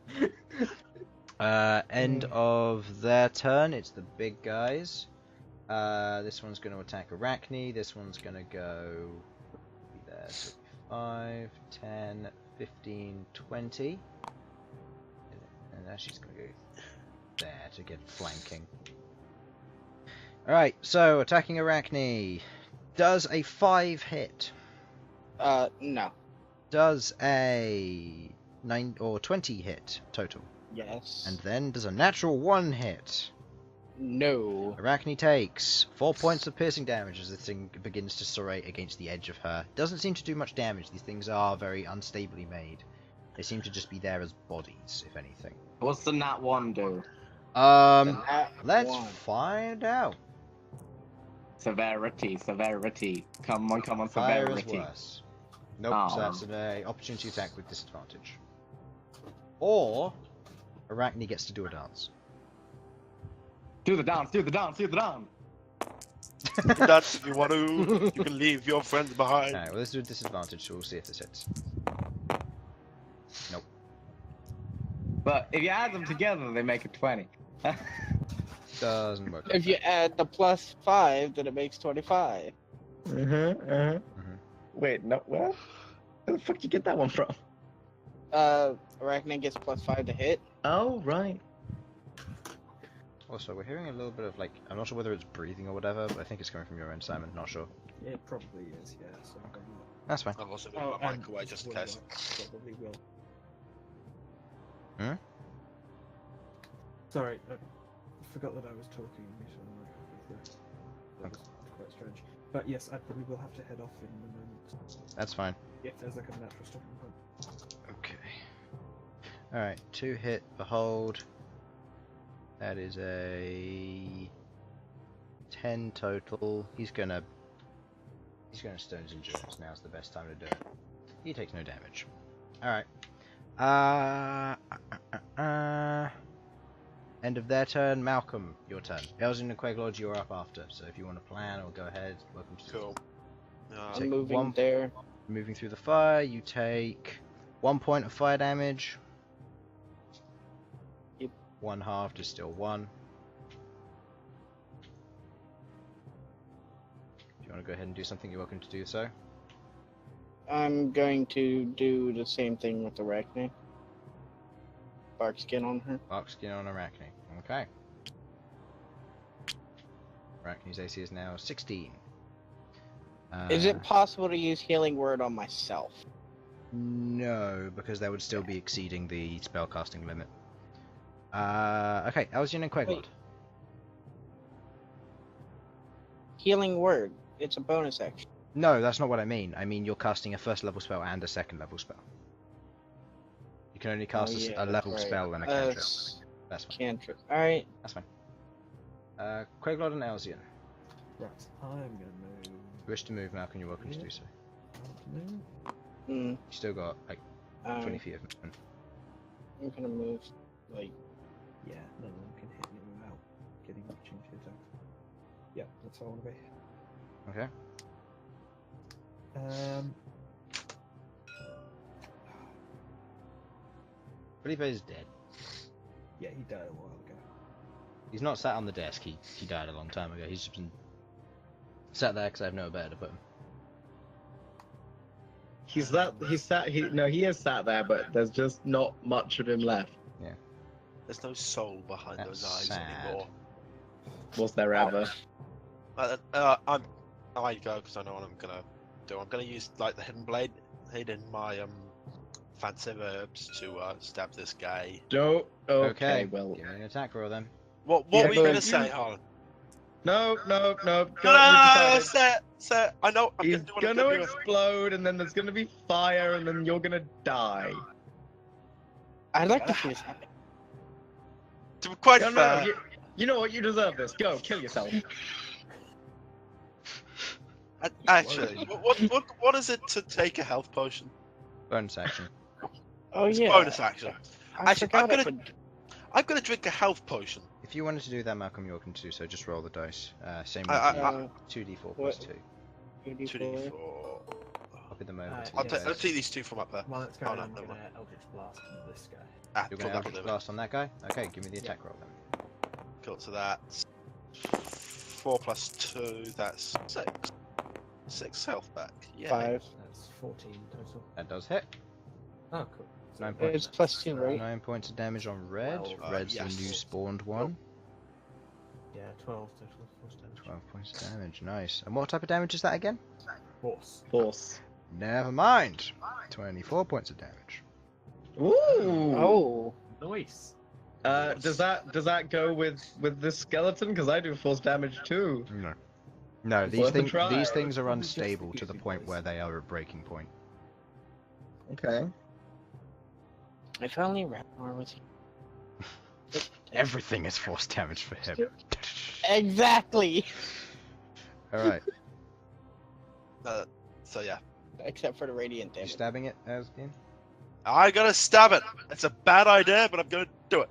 End of their turn. It's the big guys. This one's going to attack Arachne. This one's going to go be there. So 5, 10, 15, 20. And now she's going to go there to get flanking. Alright, so attacking Arachne. Does a 5 hit? No. Does a 9 or 20 hit total? Yes. And then does a natural 1 hit? No. Arachne takes 4 points of piercing damage as the thing begins to serrate against the edge of her. Doesn't seem to do much damage. These things are very unstably made. They seem to just be there as bodies, if anything. What's the nat 1 do? Let's find out. Severity. Come on, Fire is severity. worse. Nope, so that's an opportunity attack with disadvantage. Or Arachne gets to do a dance. Do the dance. That's if you want to. You can leave your friends behind. Alright, well let's do a disadvantage, so we'll see if this hits. Nope. But if you add them together, they make a 20. Doesn't work. If you add the +5, then it makes 25. Wait, no, what? Where the fuck did you get that one from? Arachne gets +5 to hit. Oh, right. Also, we're hearing a little bit of like, I'm not sure whether it's breathing or whatever, but I think it's coming from your end, Simon. Not sure. It probably is, yeah. So I'm gonna... That's fine. I've also got my mic away just in case. Probably will. Hmm? Sorry, I forgot that I was talking. That was quite strange. But yes, I probably will have to head off in a moment. That's fine. If there's like a natural stopping point. Okay. Alright, 2 hit, Bhold. That is a 10 total. He's gonna Stone's Endurance. Now's the best time to do it. He takes no damage. Alright. End of their turn. Malcom, your turn. Elsyan and Queglod, you're up after. So if you want to plan or go ahead, welcome to Cool. Take I'm moving one- there. Moving through the fire, you take 1 point of fire damage. Yep. 1 halved is still 1. If you want to go ahead and do something, you're welcome to do so. I'm going to do the same thing with Arachne. Bark skin on her. Bark skin on Arachne. Okay. Arachne's AC is now 16. Is it possible to use Healing Word on myself? No, because that would still be exceeding the spellcasting limit. Okay, Elsyan and Queglod. Wait. Healing Word. It's a bonus action. No, that's not what I mean. I mean you're casting a 1st level spell and a 2nd level spell. You can only cast a level spell and a cantrip. That's fine. Cantrip. Alright. That's fine. Queglod and Elsyan. Right, I'm gonna move. If you wish to move, Malcom, you're welcome to do so. Move. You still got like 20 Um, feet of movement. I'm gonna move, like, Yeah, none of them can hit me without getting opportunity attack. Yeah, that's how I want to be. Okay. Felipe's dead. Yeah, he died a while ago. He's not sat on the desk. He died a long time ago. He's just been sat there because I have nowhere better to put him. He is sat there, but there's just not much of him left. There's no soul behind That's those eyes sad. anymore. Was there ever? I go because I know what I'm gonna do. I'm gonna use like the hidden blade, hidden my fancy herbs to stab this guy. No. Okay, well. Give me an attack roll then. What Yeah, were you but gonna you- say, Harlan? No. No, sir. I know. I'm He's gonna do what I'm gonna gonna do. explode, and then there's gonna be fire, and then you're gonna die. I'd like to see this happen. To be quite No, fair, you know what? You deserve this. Go, kill yourself. actually, what is it to take a health potion? Bonus action. Oh It's a yeah. bonus action. I Actually, forgot I'm gonna drink a health potion. If you wanted to do that, Malcolm, you're welcome to do so. Just roll the dice. Same with I- you. 2d4 plus what- 2. 2d4. Copy them over to I'll the take dice. these two from up there. While it's Oh, going, no, I'm never gonna Eldritch Blast on this guy. Ah, You're cool, going to that'll Eldritch do it. Blast on that guy? Okay, give me the attack roll then. Cool, so that's 4 plus 2, that's 6. 6 health back. Yeah. 5. That's 14 total. That does hit. Oh, cool. 9 It's points. plus 2, right? 9 points of damage on red. Well, Red's yes. the new spawned one. Yeah, 12 total force damage. 12 points of damage, nice. And what type of damage is that again? Force. Never mind. 24 points of damage. Ooh. Oh. Nice. Does that go with this skeleton? Because I do force damage too. No. No, Worth a try. these things are Probably just unstable the to the easy point boys. where they are at breaking point. Okay. If only Ragnar was here. Everything is force damage for him. Exactly. Alright, So yeah. Except for the radiant you damage. stabbing it, Elsyan? I gotta stab it! It's a bad idea, but I'm gonna do it.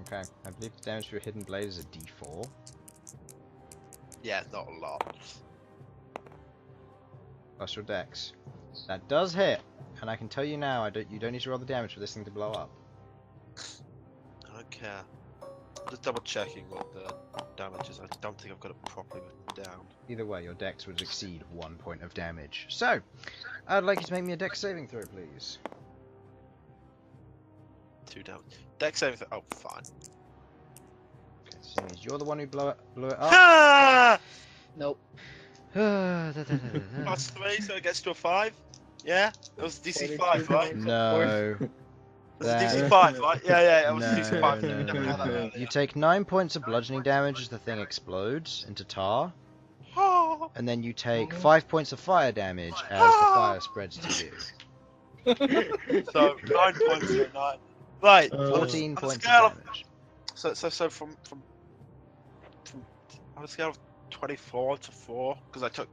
Okay, I believe the damage for your hidden blade is a d4. Yeah, not a lot. Plus your dex. That does hit, and I can tell you now, you don't need to roll the damage for this thing to blow up. I don't care. Just double checking what the damage is. I don't think I've got it properly written down. Either way, your dex would exceed 1 point of damage. So, I'd like you to make me a dex saving throw, please. 2 damage. Dex saving throw. Oh, fine. Okay, seeing as you're the one who blew it up. Ah! Nope. Plus 3, so it gets to a 5. Yeah? It was DC 5, right? No. It was a DC 5, right? Yeah, it was a DC 5. No, Never had that earlier. You take 9 points of bludgeoning damage as the thing explodes into tar, Oh, and then you take 5 points of fire damage as the fire spreads to you. so 9 points to 9. Right. 14 on a points of scale of damage. So from on a scale of 24 to 4, because I took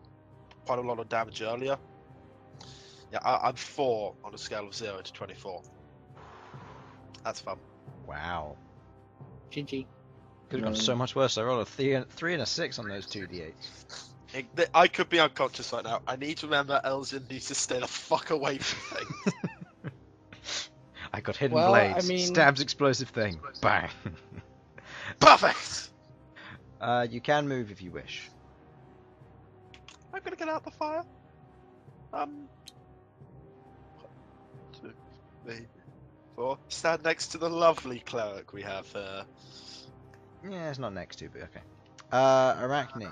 quite a lot of damage earlier. Yeah, I'm 4 on a scale of 0 to 24. That's fun. Wow. GG. Could have gone so much worse. I rolled a 3 and a 6 on those 2d8s. I could be unconscious right now. I need to remember Elsyan needs to stay the fuck away from things. I got hidden Well, I blades. mean- Stabs explosive thing. Bang. Perfect! You can move if you wish. I'm gonna get out the fire. 1, 2, 3, 4. Stand next to the lovely cleric we have here. Yeah, it's not next to, but okay. Arachne.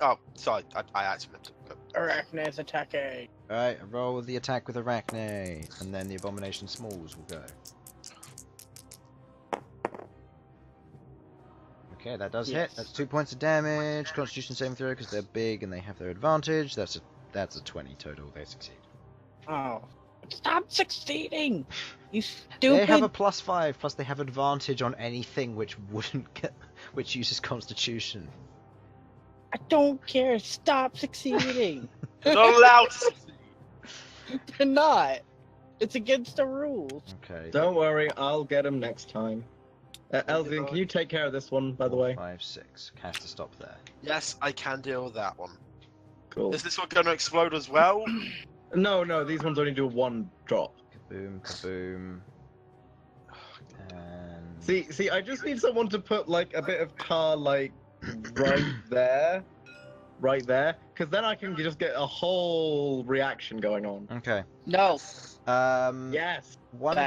Oh, sorry, I actually meant to. Arachne is attacking. Alright, roll with the attack with Arachne, and then the Abomination Smalls will go. Okay, that does hit. Yes. That's 2 points of damage. Constitution saving throw because they're big and they have their advantage. That's a 20 total. They succeed. Oh. Stop succeeding! You They have a stupid! +5, plus they have advantage on anything which uses Constitution. I don't care. Stop succeeding. You're not allowed to succeed. They're not. It's against the rules. Okay. Don't worry, I'll get him next time. Elsyan, can you take care of this one, by the way? 5, 6. Cast to stop there. Yes, I can deal with that one. Cool. Is this one going to explode as well? No, these ones only do 1 drop. Kaboom, kaboom. And See, I just need someone to put like a bit of tar like right there, because then I can just get a whole reaction going on. okay. No. Yes. One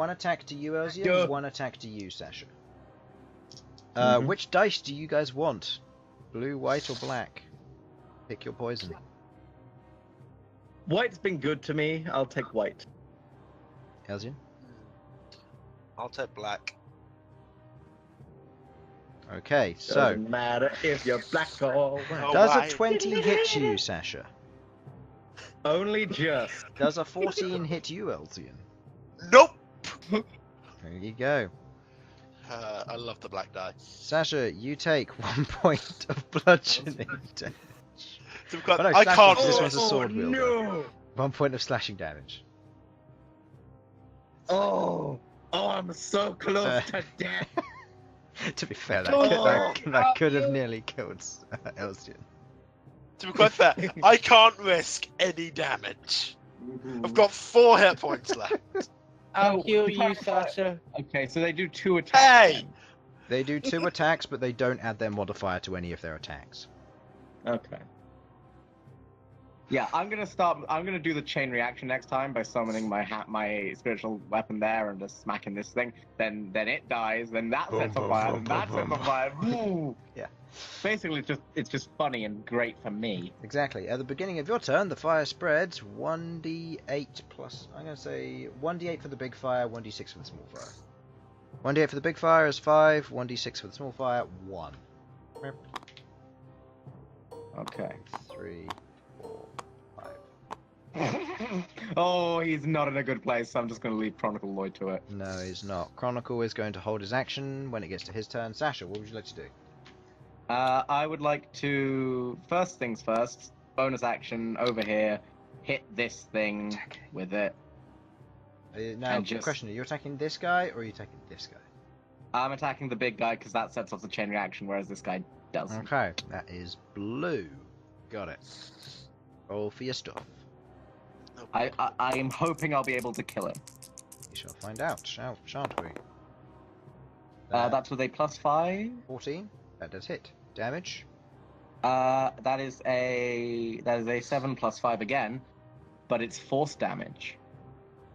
attack to you, Elsyan, Go. one attack to you, Sasha. Mhm. Which dice do you guys want? Blue, white, or black? Pick your poison. White's been good to me. I'll take white. Elsyan? I'll take black. Okay, so Doesn't matter if you're black or white. Oh, does a white. 20 hit you, Sasha? Only just. Does a 14 hit you, Elsyan? Nope! There you go. I love the black die. Sasha, you take 1 point of bludgeoning damage. So we've got, Oh, no, I slashing, can't. this do one's a it. sword wielder. No. 1 point of slashing damage. Oh, I'm so close to death. To be fair, Oh, that could have nearly killed Elsyan. To be quite fair, I can't risk any damage. I've got 4 hit points left. I'll Oh, heal we you, can't fight. Sasha. Okay, so they do 2 attacks. Hey! They do 2 attacks, but they don't add their modifier to any of their attacks. Okay. Yeah, I'm gonna do the chain reaction next time by summoning my spiritual weapon there and just smacking this thing. Then it dies. Then that Boom, sets on boom, fire. boom, Then that boom, sets on boom. fire. Woo! Yeah. Basically, it's just funny and great for me. Exactly. At the beginning of your turn, the fire spreads 1d8 plus. I'm going to say 1d8 for the big fire, 1d6 for the small fire. 1d8 for the big fire is 5, 1d6 for the small fire, 1. Okay. 3, 4, 5. Oh, he's not in a good place, so I'm just gonna leave Chronicle Lloyd to it. No, he's not. Chronicle is going to hold his action when it gets to his turn. Sasha, what would you like to do? I would like to, first things first, bonus action over here, hit this thing with it. Now, And just- question: are you attacking this guy or are you attacking this guy? I'm attacking the big guy because that sets off the chain reaction, whereas this guy doesn't. Okay, that is blue. Got it. Roll for your stuff. I'm hoping I'll be able to kill him. We shall find out, shan't we? That's with a +5. 14. That does hit. Damage. That is a 7 +5 again, but it's force damage.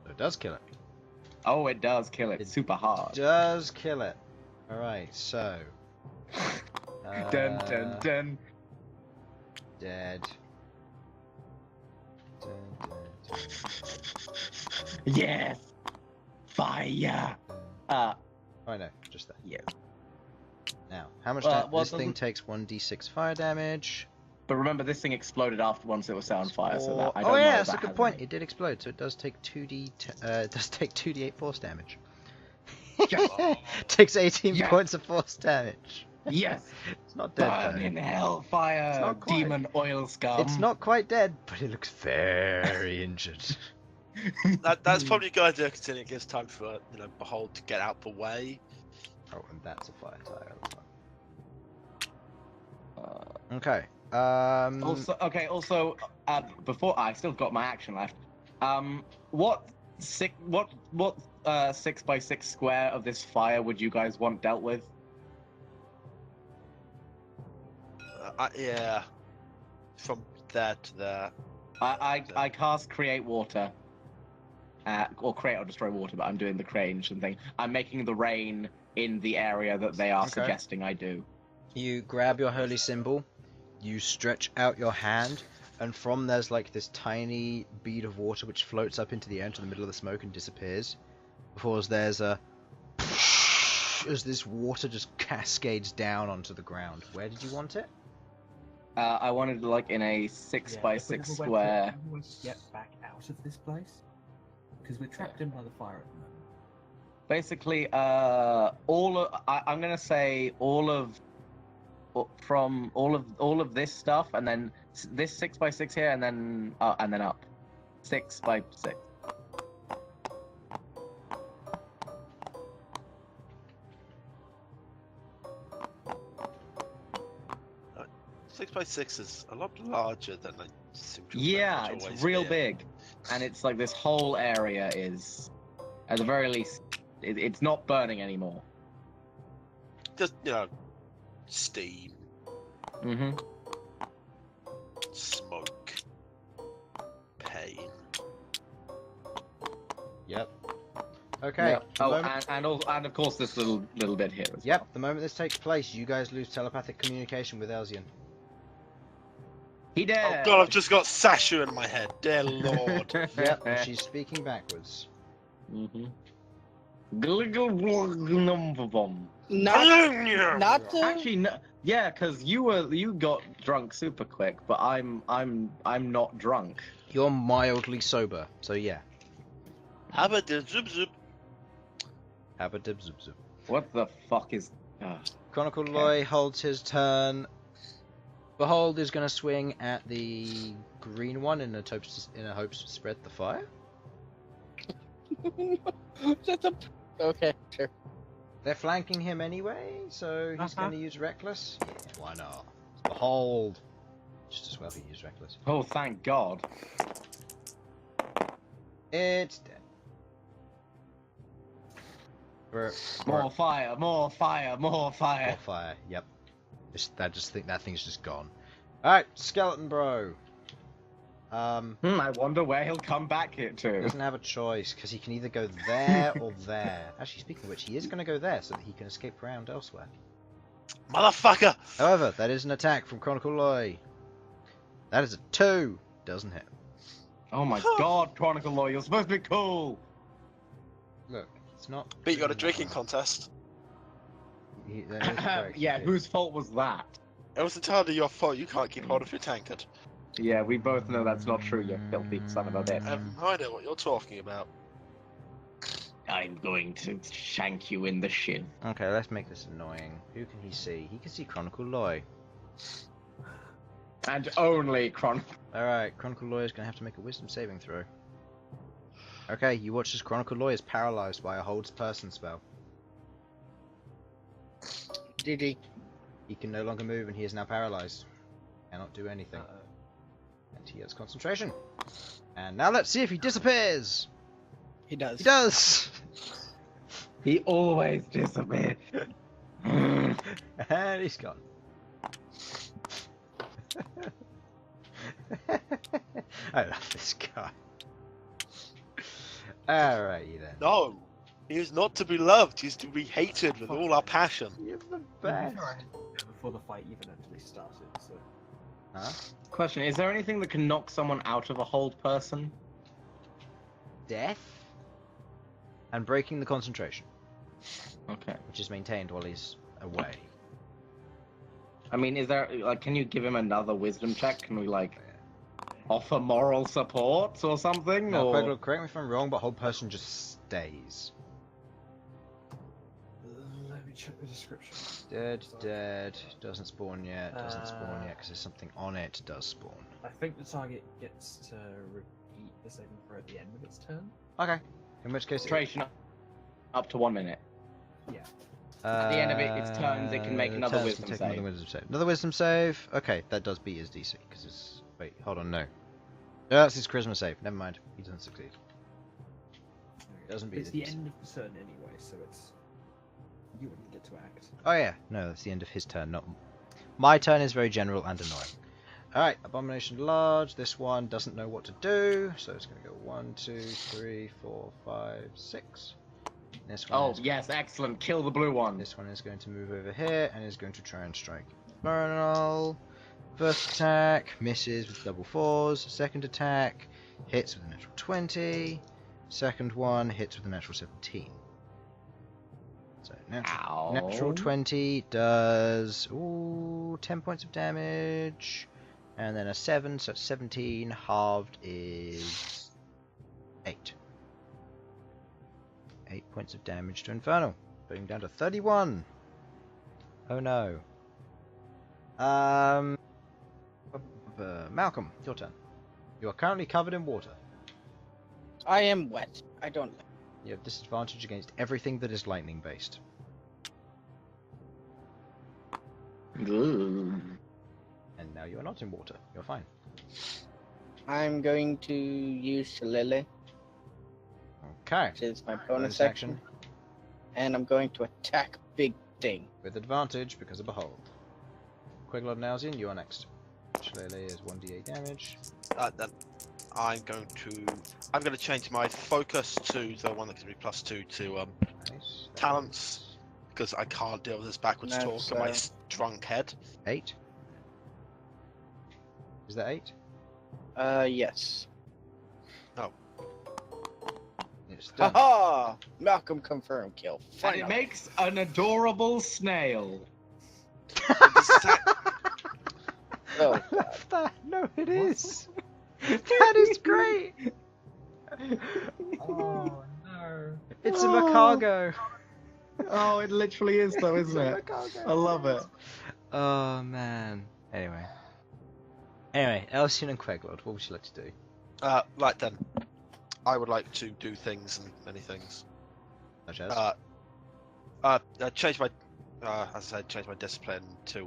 So it does kill it. Oh, it does kill it, It super hard. Does kill it. Alright, so. Dun dun dun. Dead. Dun, dun, dun, Yes, fire. dun. Oh no, just that. Yeah. Now, how much Well, this thing takes 1d6 fire damage. But remember, this thing exploded after once it was set on fire, so that I don't oh know yeah, if that's a that good has point. any- It did explode, so it does take 2d8 force damage. Yes. Takes 18 Yes. points of force damage. Yes. It's not dead Burn though. in hellfire, It's not quite. demon oil scum. It's not quite dead, but it looks very injured. That's probably a good idea considering it gives time for Bhold to get out the way. Oh, and that's a fire tire as well. Uh, Okay. Also, before I still got my action left. What 6x6 square of this fire would you guys want dealt with? Yeah. From there to there. I cast create water. Or create or destroy water, but I'm doing the creation thing. I'm making the rain in the area that they are Okay. suggesting I do. You grab your holy symbol, you stretch out your hand, and from there's like this tiny bead of water which floats up into the air into the middle of the smoke and disappears. Before there's a as this water just cascades down onto the ground. Where did you want it? I wanted like in a 6x6 square. We want to get back out of this place because we're trapped in by the fire at the moment. Basically, I'm gonna say all of this stuff, and then this 6x6 here, and then up 6x6. 6x6 is a lot larger than I seem to Yeah, remember it's always real being. big, and it's like this whole area is, at the very least, it's not burning anymore. Just steam, Mm-hmm. smoke, pain. Yep. Okay. Yep. the Oh, moment- and of course this little bit here as Yep, well. the moment this takes place, you guys lose telepathic communication with Elsyan. He did. Oh god, I've just got Sasha in my head. Dear lord. Yep, and she's speaking backwards. Mm-hmm. Number bomb. Not to. Actually, no, yeah, because you got drunk super quick, but I'm not drunk. You're mildly sober, so yeah. Have a zoop zoop. Have a dib zip zip. What the fuck is? Chronicle Okay. Loy holds his turn. Bhold is going to swing at the green one in hopes to spread the fire. That's a... Okay, sure. They're flanking him anyway, so he's Uh-huh. going to use Reckless. Yeah, why not? Behold. Just as well he used Reckless. Oh, thank God. It's dead. More fire, more fire, more fire. More fire. Yep. That thing's just gone. All right, skeleton bro. I wonder where he'll come back here He to. doesn't have a choice because he can either go there or there. Actually, speaking of which, he is going to go there so that he can escape around elsewhere. Motherfucker! However, that is an attack from Chronicle Loy. That is a 2. Doesn't hit. Oh my God, Chronicle Law, you're supposed to be cool. Look, it's not. But you got a drinking contest. That is correct, Yeah, he did. whose fault was that? It was entirely your fault. You can't keep hold of your tankard. Yeah, we both know that's not true, you filthy son of a bitch. I know what you're talking about. I'm going to shank you in the shin. Okay, let's make this annoying. Who can he see? He can see Chronicle Loy. And only Chronicle. Alright, Chronicle Loy is going to have to make a wisdom saving throw. Okay, you watch as Chronicle Loy is paralyzed by a holds person spell. GG. He can no longer move and he is now paralyzed. Cannot do anything. And he has concentration. And now let's see if he disappears! He does. He does! He always disappears. And he's gone. I love this guy. Alrighty then. No! He is not to be loved, he is to be hated with all our passion. You're the best. Before the fight even actually started, so... Huh? Question, is there anything that can knock someone out of a hold person? Death? And breaking the concentration, Okay. which is maintained while he's away. I mean, is there, like, can you give him another wisdom check? Can we, like, offer moral support or something? Now, or... Queglod, correct me if I'm wrong, but whole person just stays. Let me check the description. Dead, doesn't spawn yet, doesn't spawn yet, because there's something on it, does spawn. I think the target gets to repeat the saving throw at the end of its turn. Okay, in which case... Concentration up to 1 minute. Yeah. At the end of its turns, it can make another turns wisdom can take save. Another wisdom save. Another wisdom save. Okay, that does beat his DC because it's. Wait, hold on, no. No, that's his charisma save. Never mind, he doesn't succeed. Doesn't beat It's the the DC. end of the turn anyway, so it's... You wouldn't get to act. Oh yeah, no, that's the end of his turn. Not my turn is very general and annoying. All right, abomination large. This one doesn't know what to do, so it's going to go 1, 2, 3, 4, 5, 6. This one. Oh, is yes, excellent. Kill the blue one. This one is going to move over here and is going to try and strike Infernal. First attack misses with double 4s. Second attack hits with a natural 20. Second one hits with a natural 17. So natural 20 does 10 points of damage, and then a 7, so 17 halved is 8. 8 points of damage to Infernal, putting him down to 31. Oh no. Malcom, your turn. You are currently covered in water. I am wet. I don't... You have disadvantage against everything that is lightning based. Ooh. And now you are not in water. You're fine. I'm going to use Shillelagh, Okay. which is my bonus Bonus action. And I'm going to attack Big Thing. With advantage because of Behold. Queglod and Elsyan, you are next. Shillelagh is 1d8 damage. Then I'm going to change my focus to the one that gives me +2 to Nice. talents, because I can't deal with this backwards No, talk in my so- drunk head. 8. Is that 8? Yes. It's done. Haha! Malcolm confirmed kill. And it Finally. makes an adorable snail. Oh, I love that. No, it is. That is great. Oh no. It's a macago. Oh, it literally is though, isn't It's a it? macago. I love it. Oh man. Anyway, Elsyan and Queglod, what would you like to do? Right then. I would like to do things and many things. Such as? Change my, as I said, change my discipline to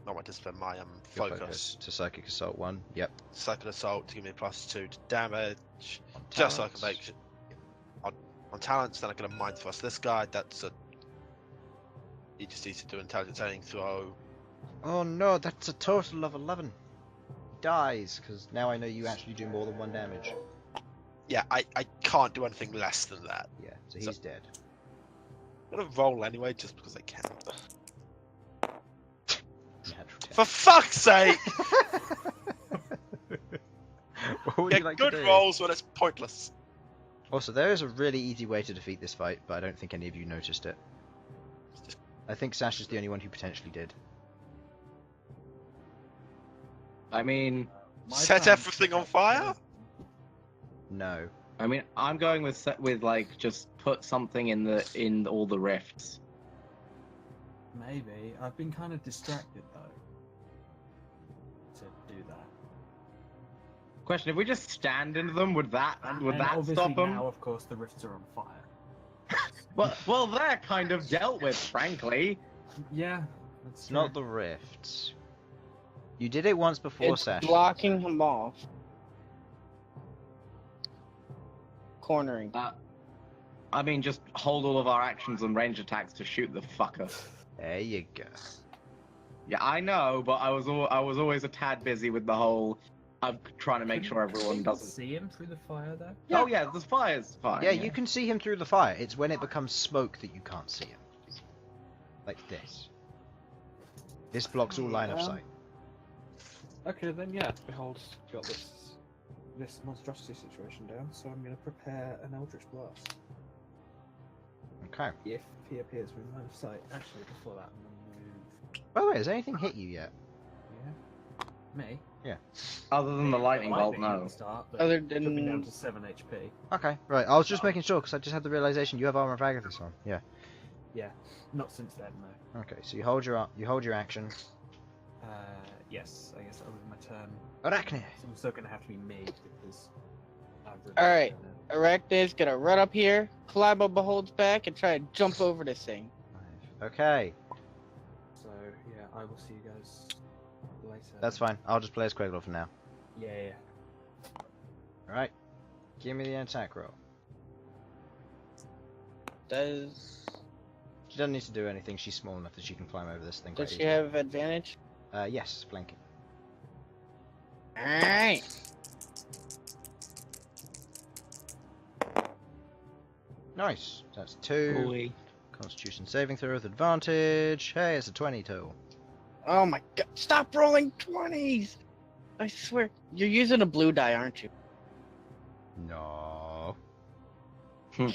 not my discipline, my Your focus. to Psychic Assault 1. Yep. Psychic assault to give me a +2 to damage, On just so I talents. can make on talents. Then I can mind thrust this guy. He just needs to do intelligence saving throw. Oh no, that's a total of 11. He dies, because now I know you actually do more than 1 damage. Yeah, I can't do anything less than that. Yeah, so he's dead. I'm gonna roll anyway, just because I can. Natural 10. For fuck's sake! What would Get you like good to do? rolls when it's pointless. Also, there is a really easy way to defeat this fight, but I don't think any of you noticed it. I think Sasha's the only one who potentially did. I mean, Set everything on fire? No. I mean, I'm going with like just put something in all the rifts. Maybe. I've been kind of distracted though. To do that. Question: if we just stand into them, would that obviously stop them? now, of course, the rifts are on fire. Well, they're kind of dealt with, frankly. Yeah, that's It's not the rifts. You did it once before, It's Sasha. blocking him off. Cornering. I mean, just hold all of our actions and range attacks to shoot the fucker. There you go. Yeah, I know, but I was always a tad busy with the whole. I'm trying to make sure everyone doesn't. see him through the fire though. Oh yeah, the fire's fine. Yeah, you can see him through the fire. It's when it becomes smoke that you can't see him. Like this. This blocks all line of sight. Okay, then yeah, Behold's got this monstrosity situation down, so I'm going to prepare an Eldritch Blast. Okay. If he appears within line of sight. Actually, before that, I'm going to move. By the way, has anything hit you yet? Yeah. Me? Other than the lightning bolt, at no. the start, but Other it took me down than to 7 HP. Okay, right. I was just making sure because I just had the realization you have Armor of Agathis on. Yeah. Yeah, not since then, no. Okay, so you hold your action. Yes, I guess that was my turn. Arachne. It's also going to have to be me because I've really Alright. done Arachne's gonna run up here, climb up Behold's back, and try to jump over this thing. Okay, it. So yeah, I will see you guys later. that's fine. I'll just play as Queglod for now. Yeah. Alright. Give me the attack roll. Does She doesn't need to do anything. She's small enough that she can climb over this thing quite she easily. have advantage? Yes, flanking. Alright. Nice. That's 2. Constitution saving throw with advantage. Hey, it's a 22. Oh my god, stop rolling 20s! I swear. You're using a blue die, aren't you? No. Okay,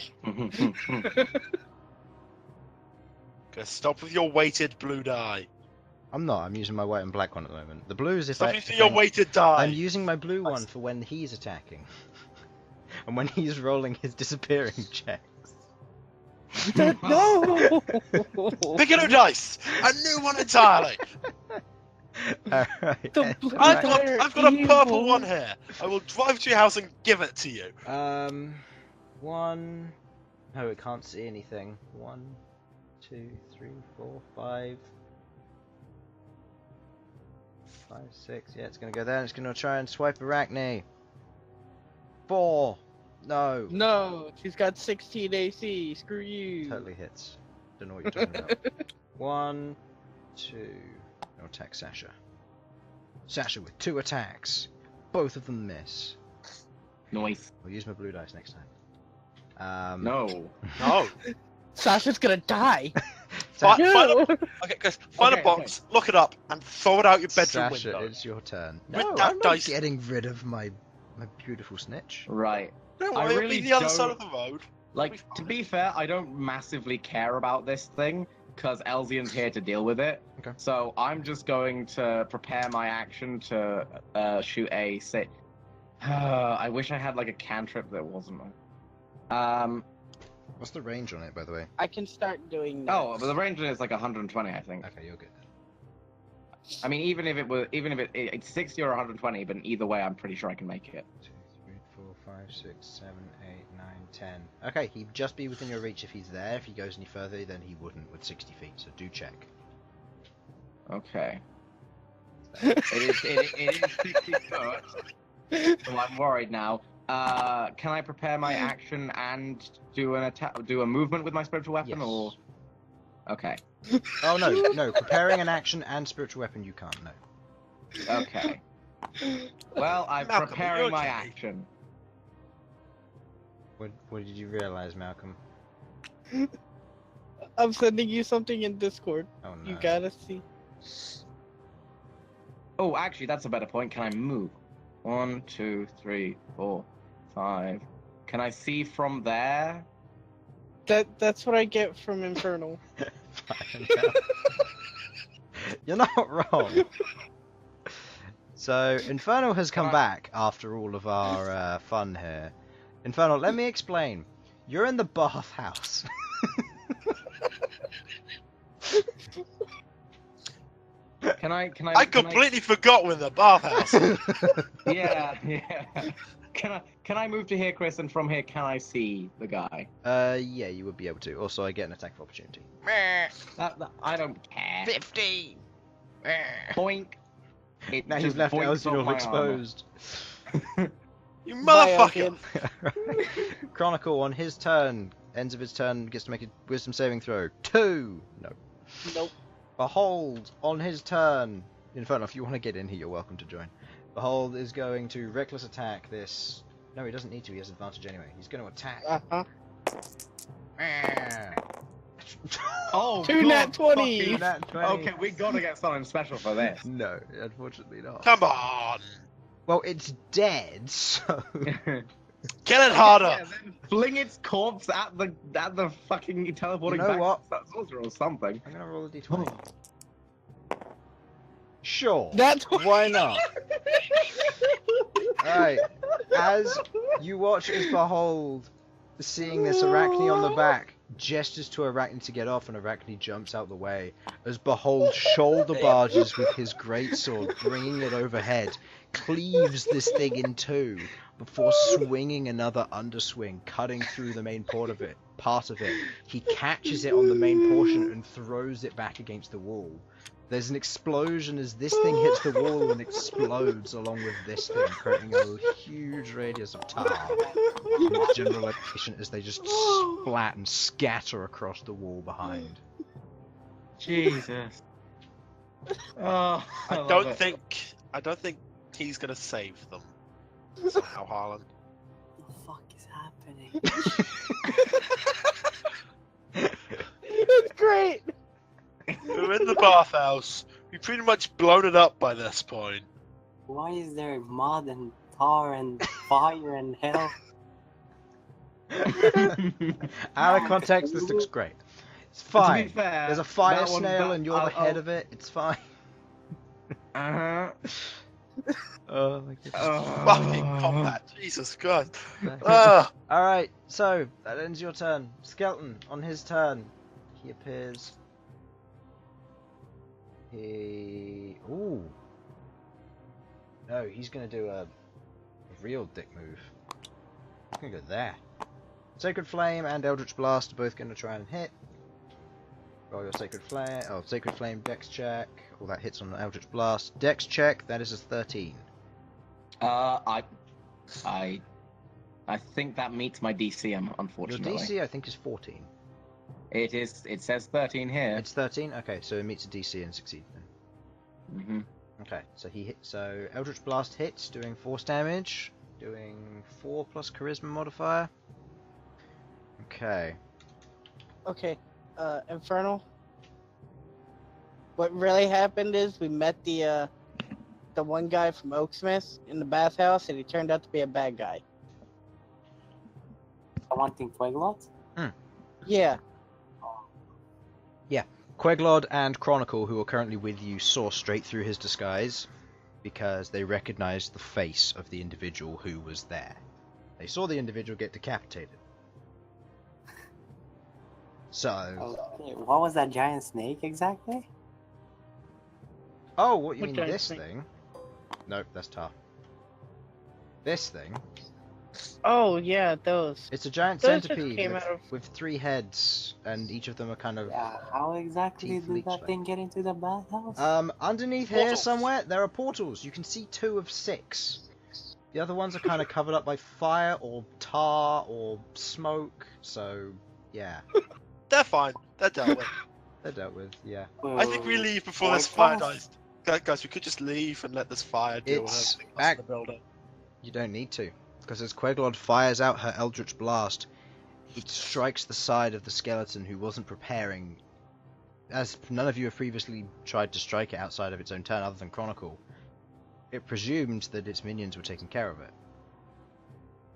stop with your weighted blue die. I'm not. I'm using my white and black one at the moment. The blues, if Stop I. using if your I'm- weighted die. I'm using my blue one for when he's attacking. And when he's rolling his disappearing checks. No! Pick a new dice. A new one entirely. Alright. The blue I've die are got a purple evil. one here. I will drive to your house and give it to you. 1. No, it can't see anything. 1, 2, 3, 4, 5. 5, 6. Yeah, it's gonna go there and it's gonna try and swipe Arachne. 4. No. No, she's got 16 AC. Screw you. Totally hits. Don't know what you're talking about. 1, 2. No attack Sasha. Sasha with 2 attacks. Both of them miss. Nice. I'll use my blue dice next time. No. No. Sasha's gonna die. Find No. Okay, guys, find a Okay, box, look it up, and throw it out your bedroom Sasha, window. it's your turn. With No, that I'm not dice- getting rid of my beautiful snitch. Right. Don't I worry, it'll really be the other don't- side of the road. Like, to be fair, I don't massively care about this thing, because Elsyan's here to deal with it. Okay. So I'm just going to prepare my action to shoot a say. I wish I had like a cantrip that wasn't. What's the range on it, by the way? I can start doing that. Oh, but the range is like 120, I think. Okay, you're good. I mean, even if it's 60 or 120, but either way, I'm pretty sure I can make it. 2, 3, 4, 5, 6, 7, 8, 9, 10. Okay, he'd just be within your reach if he's there. If he goes any further, then he wouldn't with 60 feet, so do check. Okay. It is 60 foot. So I'm worried now. Can I prepare my action and do an attack, do a movement with my spiritual weapon, Yes. or? Okay. Oh, no. Preparing an action and spiritual weapon, you can't, no. Okay. Well, I'm Malcolm, preparing you're my okay. action. What did you realize, Malcolm? I'm sending you something in Discord. Oh, no. You gotta see. Oh, actually, that's a better point. Can I move? 1, 2, 3, 4, 5. Can I see from there? That's what I get from Infernal. Fucking hell. You're not wrong. So, Infernal has come back after all of our fun here. Infernal, let me explain. You're in the bathhouse. Can I? I completely forgot we're in the bathhouse. Yeah. Can I move to here, Chris? And from here, can I see the guy? Yeah, you would be able to. Also, I get an attack of opportunity. I don't care. 15! Boink. It Now just you've left boinks Elsyan off all my exposed. You Bye, motherfucker! Elsyan. Chronicle, on his turn, ends of his turn, gets to make a wisdom saving throw. 2! No. Nope. Behold, on his turn. Infernal, if you want to get in here, you're welcome to join. Behold is going to reckless attack this. No, he doesn't need to. He has advantage anyway. He's going to attack. Uh-huh. Oh, Two God, nat 20s. fucking- Nat 20. Okay, we gotta get something special for this. No, unfortunately not. Come on! Well, it's dead, so. Kill it harder! Yeah, then fling its corpse at the fucking teleporting You know back what? to sorcerer or something. I'm going to roll a d20. Sure. That's Why not? Alright, as you watch as Behold, seeing this Arachne on the back, gestures to Arachne to get off, and Arachne jumps out the way, as Behold shoulder barges with his greatsword, bringing it overhead, cleaves this thing in two, before swinging another underswing, cutting through the main part of it. He catches it on the main portion and throws it back against the wall. There's an explosion as this thing hits the wall and explodes along with this thing, creating a huge radius of tar in its general location as they just splat and scatter across the wall behind. Jesus. Oh, I love don't it. think he's gonna save them. Somehow, Harlan. What the fuck is happening? It's great. We're in the bathhouse. We've pretty much blown it up by this point. Why is there mud and tar and fire and hell? Out of context, this looks great. It's To fine. be fair, There's a fire that one- snail that- and you're the head of it. It's fine. Uh-huh. Oh my goodness. Fucking combat, Jesus Christ. Ah, Alright, so that ends your turn. Skeleton, on his turn, he appears. Ooh. No, he's gonna do a real dick move. He's gonna go there. Sacred Flame and Eldritch Blast are both gonna try and hit. Roll your Sacred Flame. Oh, Sacred Flame Dex check. All that hits on the Eldritch Blast. Dex check, that is a 13. I think that meets my DC, Your unfortunately. DC, I think, is 14. It is. It says 13 here. It's 13? Okay, so it meets a DC and succeeds then. Mm-hmm. Okay, so he hit. So Eldritch Blast hits, doing force damage, doing 4 plus Charisma modifier. Okay. Okay, Infernal. What really happened is we met the one guy from Oaksmith in the bathhouse, and he turned out to be a bad guy. Wanting Queglod? Yeah. Queglod and Chronicle, who are currently with you, saw straight through his disguise because they recognized the face of the individual who was there. They saw the individual get decapitated. So. Okay, what was that giant snake exactly? Oh, what you What mean giant this snake? thing? Nope, that's tar. This thing Oh yeah, those. It's a giant Those just centipede came with, out of- with 3 heads, and each of them are kind of. Yeah, how exactly teeth did leech that like. thing get into the bathhouse? Underneath here Portals. somewhere, there are portals. You can see 2 of 6. The other ones are kind of covered up by fire or tar or smoke, so yeah, They're fine. They're dealt with. they're dealt with, yeah. I think we leave before More this fire fast. dies. Guys, we could just leave and let this fire deal with It's everything else in the building. You don't need to, because as Queglod fires out her Eldritch Blast, it strikes the side of the skeleton who wasn't preparing. As none of you have previously tried to strike it outside of its own turn other than Chronicle, it presumed that its minions were taking care of it.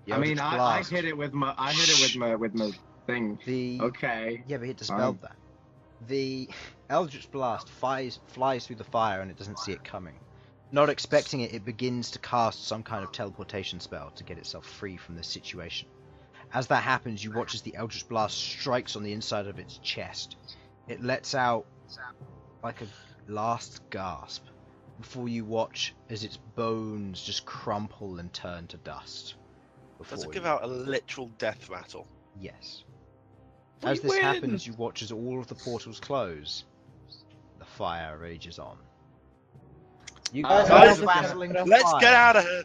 The I mean, Eldritch I Blast, hit it with my thing. the Okay. Yeah, but it dispelled that. The Eldritch Blast flies through the fire and it doesn't see it coming. Not expecting it, it begins to cast some kind of teleportation spell to get itself free from this situation. As that happens, you watch as the Eldritch Blast strikes on the inside of its chest. It lets out like a last gasp before you watch as its bones just crumple and turn to dust. Does it before give you. out a literal death rattle? Yes. We As this win! happens, you watch as all of the portals close. The fire rages on. You guys guys, are battling for Let's fire. get out of here!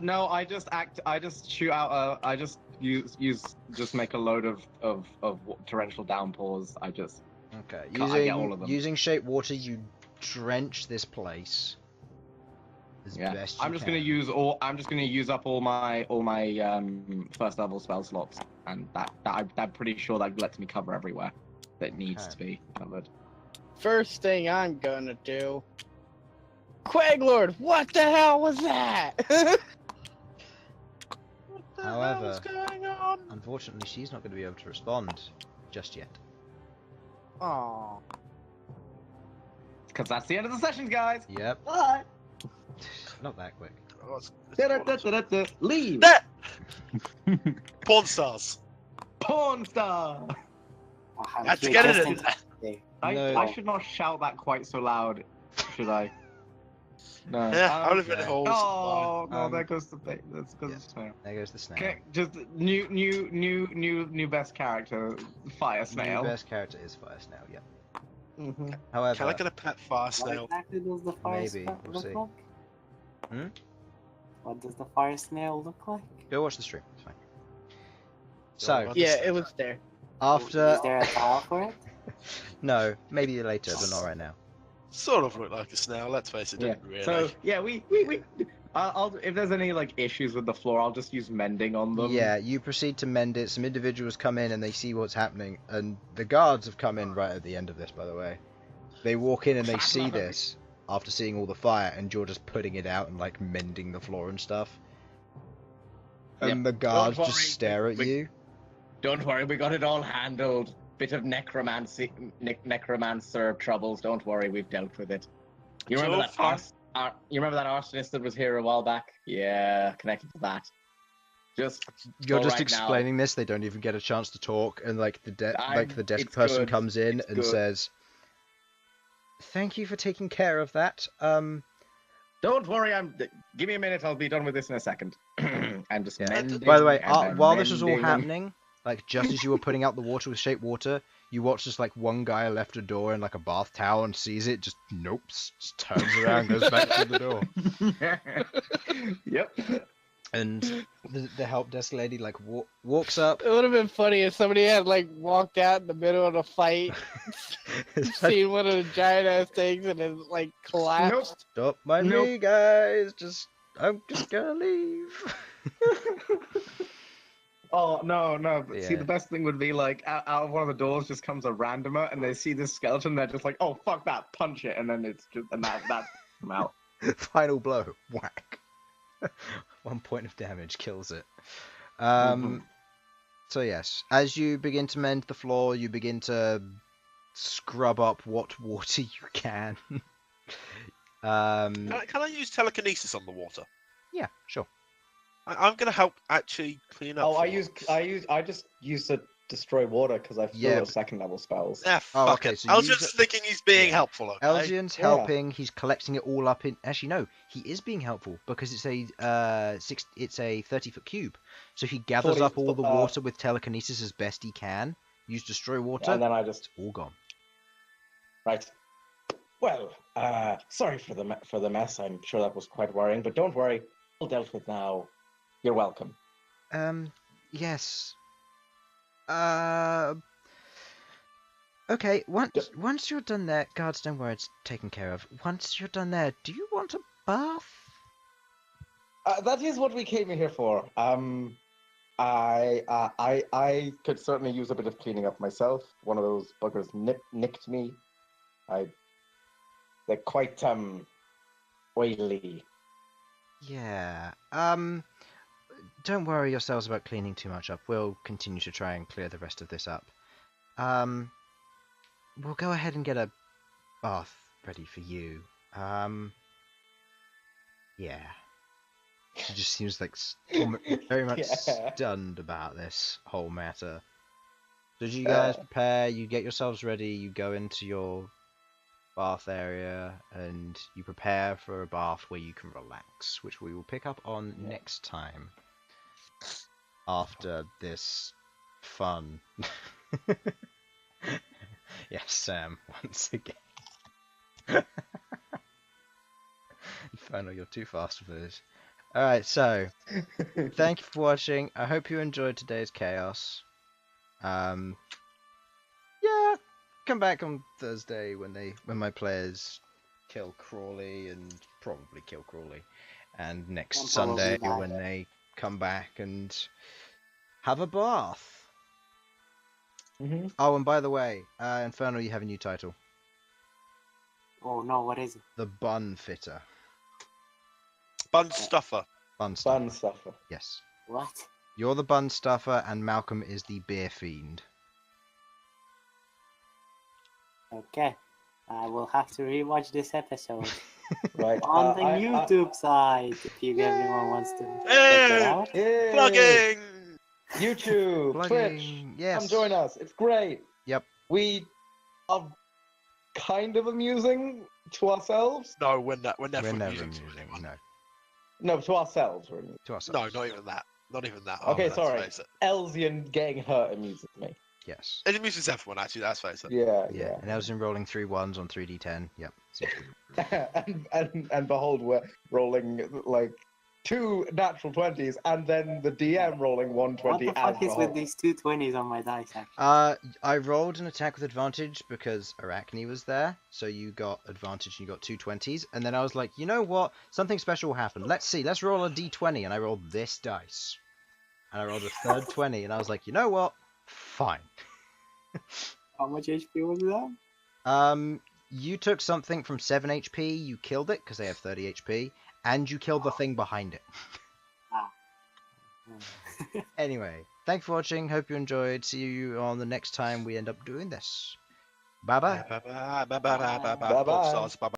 No, I just shoot out I just just make a load of torrential downpours. Okay. I get all of them. Using shape water, you drench this place as best you I'm just can. gonna use up all my first level spell slots, and I'm pretty sure that lets me cover everywhere that needs Okay. to be covered. First thing I'm gonna do. Queglod, what the hell was that? What the However- hell's going on? Unfortunately, she's not going to be able to respond just yet. Aww. Because that's the end of the session, guys. Yep. Bye. Not that quick. Oh, it's- Da-da-da-da-da. Leave. There! Porn stars. Porn star. Had to get it in there. No. I should not shout that quite so loud, should I? No. Yeah, I'll live in the halls. Oh no, Um, there goes the thing. That's good. yeah. There goes the snail. Okay, just new best character, fire snail. New best character is Fire Snail, yep. Mm-hmm. However, Can I get a pet fire What snail? exactly does the fire Maybe, snail we'll look see. like? Hmm? What does the fire snail look like? go watch the stream. It's fine. Go So, on. Yeah, it was there. after... Is there a tile for it? No, maybe later, but not right now. Sort of looked like a snail, let's face it, Yeah. didn't really. So yeah, we I'll if there's any like issues with the floor, I'll just use mending on them. Yeah, you proceed to mend it. Some individuals come in and they see what's happening, and the guards have come in right at the end of this, by the way. They walk in and they see this after seeing all the fire, and you're just putting it out and like mending the floor and stuff. And the guards Don't just worry, stare at we- you. Don't worry, we got it all handled. Bit of necromancer troubles. Don't worry, we've dealt with it. You It's remember all that you remember that arsonist that was here a while back? Yeah, connected to that. Just You're all just right now. explaining this. They don't even get a chance to talk, and like the desk it's person good, comes in it's and good. says, "Thank you for taking care of that." Don't worry, give me a minute, I'll be done with this in a second. I'm just Yeah. mending. By the way, and I'm while this was all mending. happening, like just as you were putting out the water with shape water, you watched just like one guy left a door in like a bath towel and sees it, just just turns around, goes back to the door, Yep. and the help desk lady like walks up. It would have been funny if somebody had like walked out in the middle of the fight, seen one of the giant ass things, and then like collapsed. Don't mind Nope. me, guys. I'm just gonna leave. Oh no! But see, Yeah. the best thing would be like out of one of the doors just comes a randomer, and they see this skeleton. They're just like, "Oh fuck that! Punch it!" And then it's just that's them out. Final blow. Whack. 1 point of damage kills it. Mhm. So yes, as you begin to mend the floor, you begin to scrub up what water you can. Can I use telekinesis on the water? Yeah, sure. I'm going to help actually clean up. Oh, for I just use the destroy water because I've still Yeah, got second level spells. Ah, Oh, fuck okay, it. so I was use just it- thinking he's being yeah. helpful, okay? Elsyan's Yeah. helping. He's collecting it all up in. Actually, no, he is being helpful because it's a It's a 30-foot cube. So he gathers 40 up all the foot, water with telekinesis as best he can. Use destroy water. And then I just It's all gone. right. Well, sorry for the mess. I'm sure that was quite worrying, but don't worry, all dealt with now. You're welcome. Yes. Okay. Once you're done there, guards, don't worry, it's taken care of. Once you're done there, do you want a bath? That is what we came here for. I could certainly use a bit of cleaning up myself. One of those buggers nicked me. They're quite oily. Yeah. Don't worry yourselves about cleaning too much up. We'll continue to try and clear the rest of this up. We'll go ahead and get a bath ready for you. Yeah. He just seems like very much Yeah. stunned about this whole matter. So as you guys prepare, you get yourselves ready, you go into your bath area, and you prepare for a bath where you can relax, which we will pick up on next time. After this fun. Yes, Sam, once again. Infernal, you're too fast for this. Alright, so, thank you for watching. I hope you enjoyed today's chaos. Yeah, come back on Thursday when my players kill Crawley and probably kill Crawley. And next And Sunday probably die. when they come back and have a bath. Mm-hmm. Oh, and by the way, Infernal, you have a new title. Oh no, what is it? The Bun Fitter. Bun stuffer. Bun Stuffer. Fun stuff. Yes. What? You're the Bun Stuffer and Malcom is the Beer Fiend. Okay. I will have to rewatch this episode Right. on the YouTube site if everyone wants to check it out. Yay! Plugging! YouTube, Twitch, Plugging. Yes. come join us. It's great. Yep. We are kind of amusing to ourselves. No, we're never We're never amusing amusing. to anyone. No. No, to ourselves. We're amusing. To ourselves. No, not even that. Not even that. Okay, let's sorry. face it. Elsyan getting hurt amuses me. Yes. It amuses everyone, actually, let's face it. Yeah, Yeah. And Elsyan rolling 3 1s on 3d10. Yep. Seems good. and behold, we're rolling like 2 natural 20s, and then the DM rolling What 120 the fuck as is with Behold. these 220s on my dice actually? I rolled an attack with advantage because Arachne was there, so you got advantage and you got 2 20s, and then I was like, you know what? Something special will happen. Let's see, let's roll a d20, and I rolled this dice. And I rolled a third 20, and I was like, you know what? Fine. How much HP was that? You took something from 7 HP, you killed it, because they have 30 HP, and you killed the thing behind it. Anyway, thanks for watching, hope you enjoyed, see you on the next time we end up doing this. Bye-bye. Bye bye bye bye bye bye bye. Bye-bye. Both sides, bye bye.